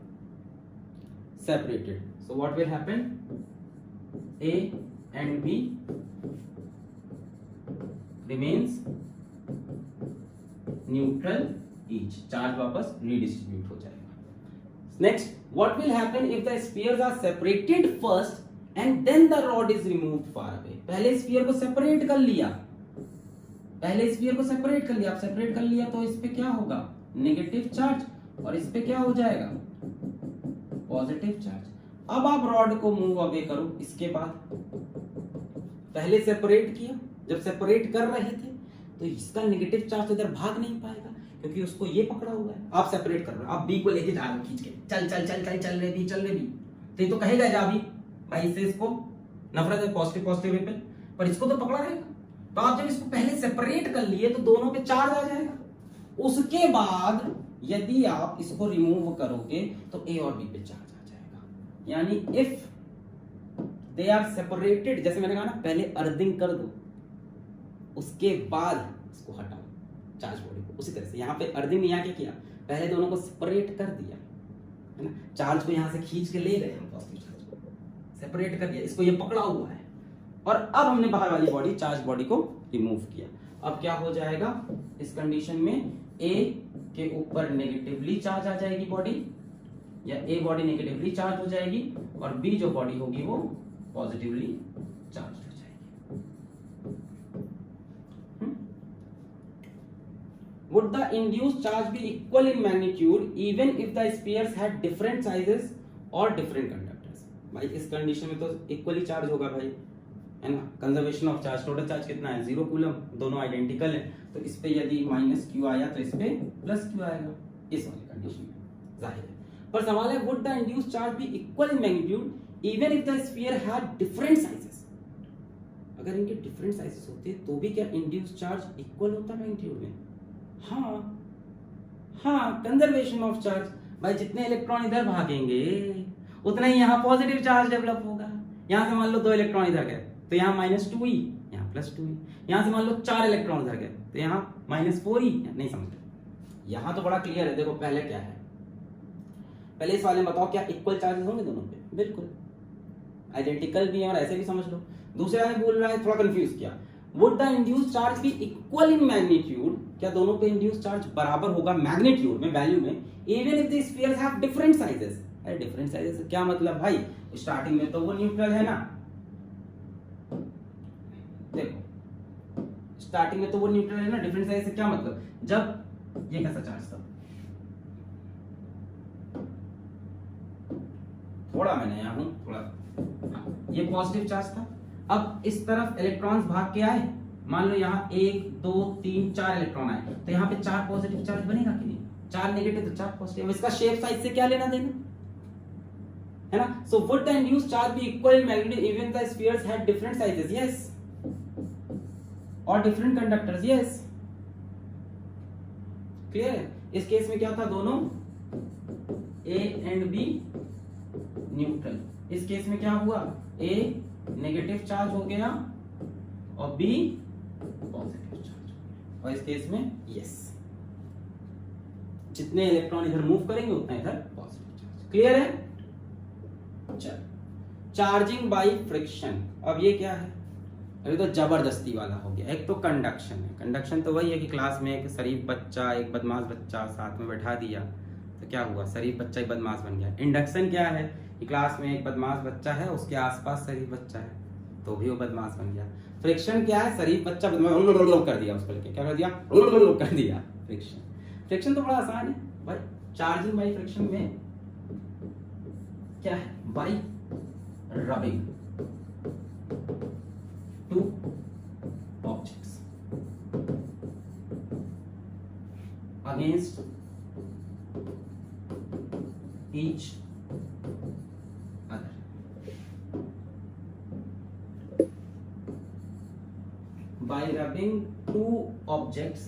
separated, so what will happen, A and B remains neutral each. Charge वापस रीडिस्ट्रीब्यूट हो जाएगा। Next, what will happen if the spheres are separated first and then the rod is removed far away. पहले sphere को separate कर लिया, पहले sphere को separate कर लिया, आप सेपरेट कर लिया तो इस पे क्या होगा, नेगेटिव चार्ज, और इस पे क्या हो जाएगा, पॉजिटिव चार्ज। अब आप रॉड को मूव अवे करो, इसके बाद पहले सेपरेट किया, जब सेपरेट कर रहे थे तो इसका नेगेटिव चार्ज इधर भाग नहीं पाएगा क्योंकि उसको ये पकड़ा हुआ है। आप सेपरेट कर रहे हो, आप बी को लेके जा रहे हो खींच के, चल चल चल चल चल रे बी, चल रे बी, तो ये तो कहेगा जा भी भाई, इससे इसको नफरत है पॉजिटिव पॉजिटिव वे पे, पर इसको तो पकड़ा रहेगा। तो आप जब इसको पहले सेपरेट कर लिए तो दोनों पे चार्ज आ जाएगा। उसके बाद यदि आप इसको रिमूव करोगे तो ए और बी पे चार्ज आ जाएगा। यानी इफ दे आर सेपरेटेड, जैसे मैंने कहा ना, पहले अर्थिंग कर दो उसके बाद इसको हटाओ चार्ज बॉडी को। उसी तरह से यहाँ पे अर्थिंग ने यहाँ क्या किया, पहले दोनों को सेपरेट कर दिया, है ना, चार्ज को यहाँ से खींच के ले गए हम, पॉजिटिव चार्ज को सेपरेट कर दिया, इसको ये पकड़ा हुआ है, और अब हमने बाहर वाली बॉडी, चार्ज बॉडी को रिमूव किया। अब क्या हो जाएगा इस कंडीशन में, ए के ऊपर नेगेटिवली चार्ज आ जाएगी बॉडी, या ए बॉडी नेगेटिवली चार्ज हो जाएगी, और बी जो बॉडी होगी वो पॉजिटिवली चार्ज हो जाएगी। Would the induced charge be equal in magnitude even if the spheres had different sizes or different conductors? भाई इस कंडीशन में तो इक्वली चार्ज होगा भाई, है ना, conservation of charge, total charge कितना है 0 कूलम, दोनों आइडेंटिकल है, तो इस पे यदि माइनस क्यू आया तो इस पे प्लस क्यू आएगा, इस वाली कंडीशन में जाहिर है। पर सवाल है, would the induced charge be equal in magnitude even if the sphere had different sizes? अगर इनके डिफरेंट साइजेस होते तो भी क्या इंड्यूस्ड चार्ज इक्वल होता मैग्नीट्यूड में? हाँ हाँ, कंजर्वेशन ऑफ चार्ज भाई, जितने इलेक्ट्रॉन इधर भागेंगे उतना ही यहाँ पॉजिटिव चार्ज डेवलप होगा। यहाँ से मान लो 2 इलेक्ट्रॉन इधर गए तो यहाँ -2 ही, यहाँ +2 ही, यहाँ से मान लो 4 इलेक्ट्रॉन इधर गए तो यहाँ -4 ही। नहीं समझे, यहाँ तो बड़ा क्लियर है। देखो पहले क्या है, पहले इस वाले में बताओ क्या इक्वल चार्जेस होंगे दोनों पे? बिल्कुल, आइडेंटिकल भी है और ऐसे भी समझ लो। दूसरे वाले बोल रहा है, थोड़ा कंफ्यूज किया, would the induced charge be equal in magnitude? क्या दोनों पे इंड्यूस्ड चार्ज बराबर होगा मैग्नीट्यूड में, वैल्यू में, even if the spheres have different sizes? अरे डिफरेंट साइजेस क्या मतलब भाई, स्टार्टिंग में तो वो न्यूट्रल है ना, देखो स्टार्टिंग में तो वो न्यूट्रल है ना, डिफरेंट साइज से क्या मतलब, जब ये कैसा चार्ज था, थोड़ा मैंने यहाँ हूं थोड़ा, ये पॉजिटिव चार्ज था। अब इस तरफ इलेक्ट्रॉन्स भाग के आए, मान लो यहाँ 1 2 3 4 इलेक्ट्रॉन आए, तो यहाँ पे 4 पॉजिटिव चार्ज बनेगा कि नहीं? 4 नेगेटिव तो 4 पॉजिटिव। इसका शेप साइज से क्या लेना देना, है ना? So would the induced charge be equal in magnitude even the spheres had different sizes? Yes. और डिफरेंट कंडक्टर्स? यस। क्लियर है? इस केस में क्या था, दोनों A एंड B न्यूट्रल। इस केस में क्या हुआ, A नेगेटिव चार्ज हो गया और B पॉजिटिव चार्ज हो गया, और इस केस में यस, जितने इलेक्ट्रॉन इधर मूव करेंगे उतना इधर पॉजिटिव चार्ज। क्लियर है? चल, चार्जिंग बाय फ्रिक्शन। अब ये क्या है, अभी तो जबरदस्ती वाला हो गया। एक तो कंडक्शन है, कंडक्शन तो वही है कि क्लास में एक शरीफ बच्चा एक बदमाश बच्चा साथ में बैठा दिया तो क्या हुआ, शरीफ बच्चा एक बदमाश बन गया। इंडक्शन क्या है कि क्लास में एक बदमाश बच्चा है, उसके आसपास शरीफ बच्चा है तो भी वो बदमाश बन गया। फ्रिक्शन क्या है, शरीफ बच्चा बदमाश कर दिया, उसको क्या कर दिया, कर दिया। फ्रिक्शन, फ्रिक्शन तो बड़ा आसान है भाई। चार्जिंग बाय फ्रिक्शन में क्या है, bye rubbing two objects against each other. By rubbing two objects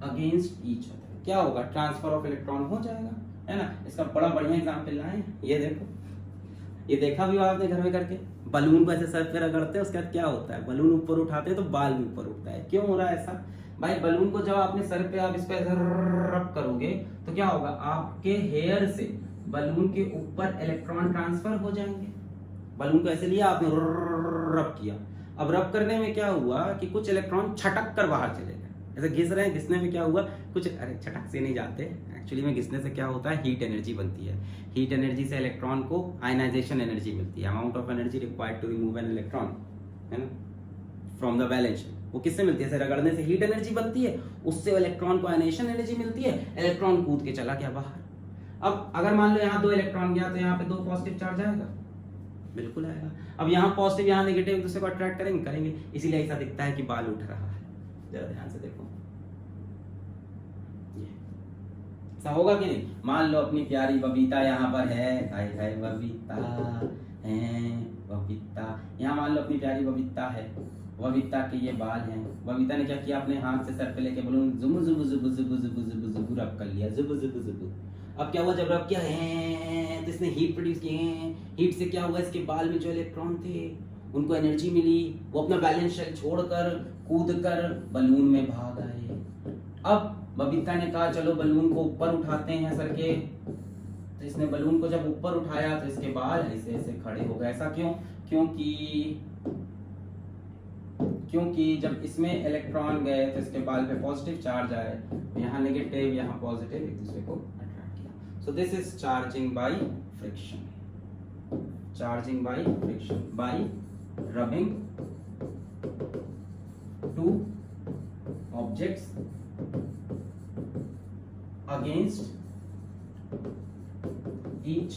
against each other, क्या होगा, ट्रांसफर ऑफ इलेक्ट्रॉन हो जाएगा, है ना। इसका बड़ा बढ़िया एग्जांपल लाए, ये देखो, ये देखा भी आपने घर में करके, बलून को ऐसे सर पे रगड़ते हैं, उसके बाद क्या होता है, बलून ऊपर उठाते हैं तो बाल भी ऊपर उठता है। क्यों हो रहा है ऐसा भाई? बलून को जब आपने सर पे आप इसको ऐसे रब करोगे तो क्या होगा, आपके हेयर से बलून के ऊपर इलेक्ट्रॉन ट्रांसफर हो जाएंगे, बलून को ऐसे लिया आपने, रब किया। अब रब करने में क्या हुआ कि कुछ इलेक्ट्रॉन छटक कर बाहर चले गए, ऐसे घिस रहे हैं, घिसने में क्या हुआ कुछ, अरे छटक से नहीं जाते, एक्चुअली में घिसने से क्या होता है, हीट एनर्जी बनती है। हीट एनर्जी से इलेक्ट्रॉन को आयनाइजेशन एनर्जी मिलती है, amount of energy required to remove an electron, है ना, फ्रॉम द वैलेंस। वो किससे मिलती है, ऐसे रगड़ने से हीट एनर्जी बनती है, उससे इलेक्ट्रॉन को आयनाइजेशन एनर्जी मिलती है, इलेक्ट्रॉन कूद के चला गया बाहर। अब अगर मान लो यहाँ 2 इलेक्ट्रॉन गया तो यहाँ पे 2 पॉजिटिव चार्ज आएगा, बिल्कुल आएगा। अब यहाँ पॉजिटिव यहाँ नेगेटिव एक दूसरे को अट्रैक्ट करेंगे, इसीलिए ऐसा दिखता है कि बाल उठ रहा है। जरा ध्यान से देखो, ऐसा होगा कि नहीं। मान लो अपनी प्यारी बबीता यहाँ पर है, हाय हाय बबीता है, बबीता यहाँ मान लो अपनी प्यारी बबीता है, बबीता के ये बाल हैं। बबीता ने क्या किया, अपने हाथ से सर पे लेके बलून जुबु जुबु जुबु जुबु जुबु जुबु जुबु रब कर लिया, जुबु जुबु जुबु। अब क्या हुआ, जब रब किया है तो इसने हीट प्रोड्यूस की है, हीट से क्या हुआ, इसके बाल में जो इलेक्ट्रॉन थे उनको एनर्जी मिली, वो अपना बैलेंस शेल छोड़कर कूद कर बलून में भाग आए। अब बबीता ने कहा चलो बलून को ऊपर उठाते हैं सर के, तो इसने बलून को जब ऊपर उठाया तो इसके बाल ऐसे ऐसे खड़े हो गए। ऐसा क्यों, क्योंकि जब इसमें इलेक्ट्रॉन गए तो इसके बाल पे पॉजिटिव चार्ज आए, यहाँ नेगेटिव यहाँ पॉजिटिव एक दूसरे को अट्रैक्ट किया। So this is charging by friction, charging by friction, bye rubbing two objects against each.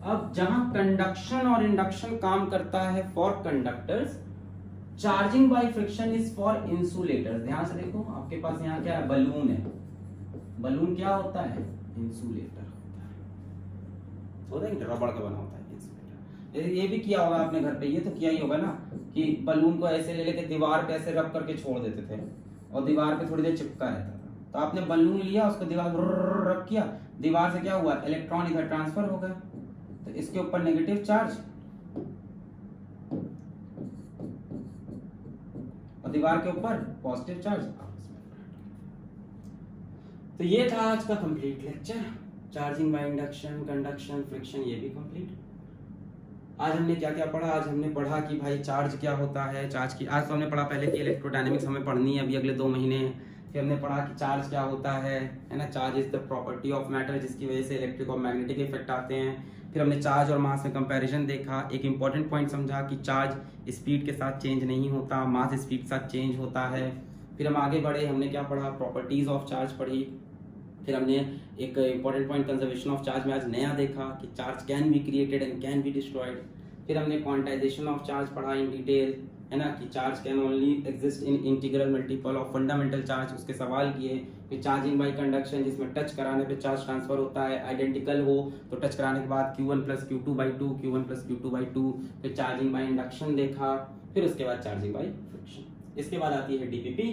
अब जहां कंडक्शन और इंडक्शन काम करता है for conductors, charging by friction is for insulators. ध्यान से देखो, आपके पास यहाँ क्या है, बलून है, बलून क्या होता है, इंसुलेटर होता है, रबड़ का बना होता है इंसुलेटर। ये भी किया होगा आपने घर पे, ये तो किया ही होगा ना, कि बलून को ऐसे ले लेके दीवार पे ऐसे रब करके छोड़ देते थे और दीवार पे थोड़ी देर चिपका रहता था। तो आपने बलून लिया, उसको दीवार पर रब किया, दीवार से क्या हुआ, इलेक्ट्रॉन इधर ट्रांसफर हो गए, तो इसके ऊपर नेगेटिव चार्ज और दीवार के ऊपर पॉजिटिव चार्ज। तो ये था आज का complete lecture, charging by induction, conduction, friction, ये भी कंप्लीट। आज हमने क्या क्या पढ़ा, आज हमने पढ़ा कि भाई चार्ज क्या होता है, चार्ज की आज तो हमने पढ़ा पहले कि इलेक्ट्रोडायनेमिक्स हमें पढ़नी है अभी अगले 2 महीने। फिर हमने पढ़ा कि चार्ज क्या होता है ना, charge is the property of matter जिसकी वजह से इलेक्ट्रिक और मैग्नेटिक इफेक्ट आते हैं। फिर हमने चार्ज और मास में कंपैरिजन देखा, एक इंपॉर्टेंट पॉइंट समझा कि चार्ज स्पीड के साथ चेंज नहीं होता, मास स्पीड के साथ चेंज होता है। फिर हम आगे बढ़े, हमने क्या पढ़ा, प्रॉपर्टीज ऑफ चार्ज पढ़ी। फिर हमने एक important point conservation of charge में आज नया देखा कि charge can be created and can be destroyed. फिर हमने क्वांटाइजेशन ऑफ चार्ज पढ़ा इन डिटेल, है ना, कि charge can only exist in integral multiple of fundamental charge, उसके सवाल किए। फिर चार्जिंग बाय कंडक्शन, जिसमें टच कराने पे चार्ज ट्रांसफर होता है, आइडेंटिकल हो तो टच कराने के बाद Q1 + Q2/2, Q1 + Q2/2। फिर चार्जिंग बाय इंडक्शन देखा, फिर उसके बाद चार्जिंग बाय फ्रिक्शन। इसके बाद आती है डीपीपी।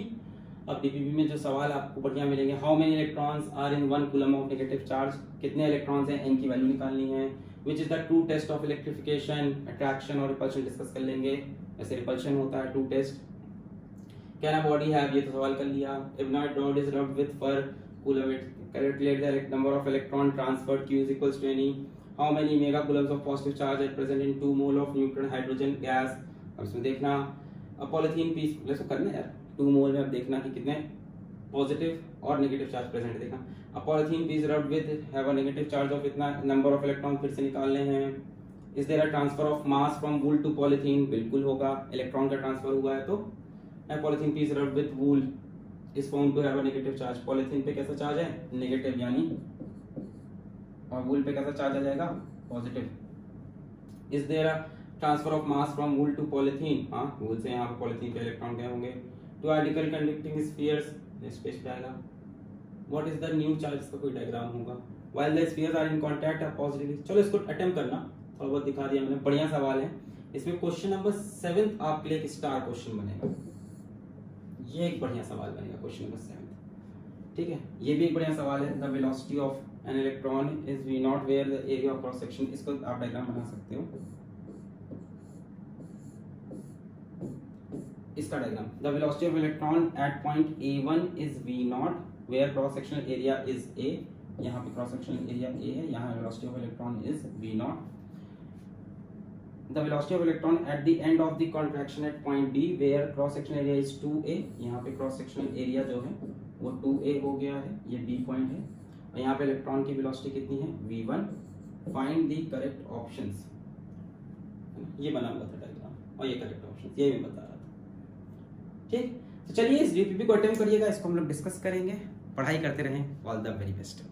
अब डीपीपी में जो सवाल आपको बढ़िया मिलेंगे, how many electrons are in 1 coulomb of negative charge, कितने इलेक्ट्रॉन्स हैं, n की वैल्यू निकालनी है। Which is the true test of electrification, attraction और रिपल्शन डिस्कस कर लेंगे, ऐसे रिपल्शन होता है true test. Can a body have, ये तो सवाल कर लिया। Ignite rod is rubbed with fur coulomb, it calculate the number of electron transferred, Q = any, how many mega Coulomb's of positive charge are present in 2 mole of neutron hydrogen gas. अब इसमें देखना polythene piece, let's करना है यार 2 मोल में, अब देखना कि कितने पॉजिटिव और नेगेटिव चार्ज प्रेजेंट, देखना a polythene piece rubbed with have a negative charge of इतना नंबर ऑफ इलेक्ट्रॉन, फिर से निकालने हैं। Is there a transfer of mass from wool to polythene, बिल्कुल होगा, इलेक्ट्रॉन का ट्रांसफर हुआ है। तो a polythene piece rubbed with wool is found to have a negative charge, polythene पे कैसा चार्ज है, नेगेटिव, यानी, और वूल पे कैसा चार्ज आ जाएगा, positive. Is there a transfer of mass from wool to polythene, हाँ वूल से यहाँ पे पॉलीथीन पे इलेक्ट्रॉन गए होंगे। Two identical conducting spheres, space पे आएगा। What is the new charge, इसका कोई डायग्राम होगा। While the spheres are in contact are positively, चलो इसको अटेम्प्ट करना, थोड़ा बहुत दिखा दिया मैंने, बढ़िया सवाल है। इसमें क्वेश्चन नंबर 7 आपके लिए एक स्टार क्वेश्चन बनेगा, ये एक बढ़िया सवाल बनेगा क्वेश्चन नंबर 7, ठीक है। ये भी एक बढ़िया सवाल है। The velocity of an electron is v0 where the area of cross section, इसको आप डायग्राम बना सकते हो, इसका diagram. The velocity of electron at point A1 is v0 where cross sectional area is A, यहाँ पे क्रॉस सेक्शनल एरिया A है, यहाँ velocity of electron is v0। The velocity of electron at the end of the contraction at point D where cross sectional area is 2a। यहाँ पे cross sectional area जो है वो 2a हो गया है, ये बी पॉइंट है। और यहाँ पे इलेक्ट्रॉन की वेलोसिटी कितनी है, v1। Find the correct options, ये बना हुआ था डायग्राम और ये करेक्ट ऑप्शंस, ये मैं बता रहा था। ठीक, तो चलिए इस डीपीपी को अटेम्प्ट करिएगा, इसको हम लोग डिस्कस करेंगे। पढ़ाई करते रहें। All the very best.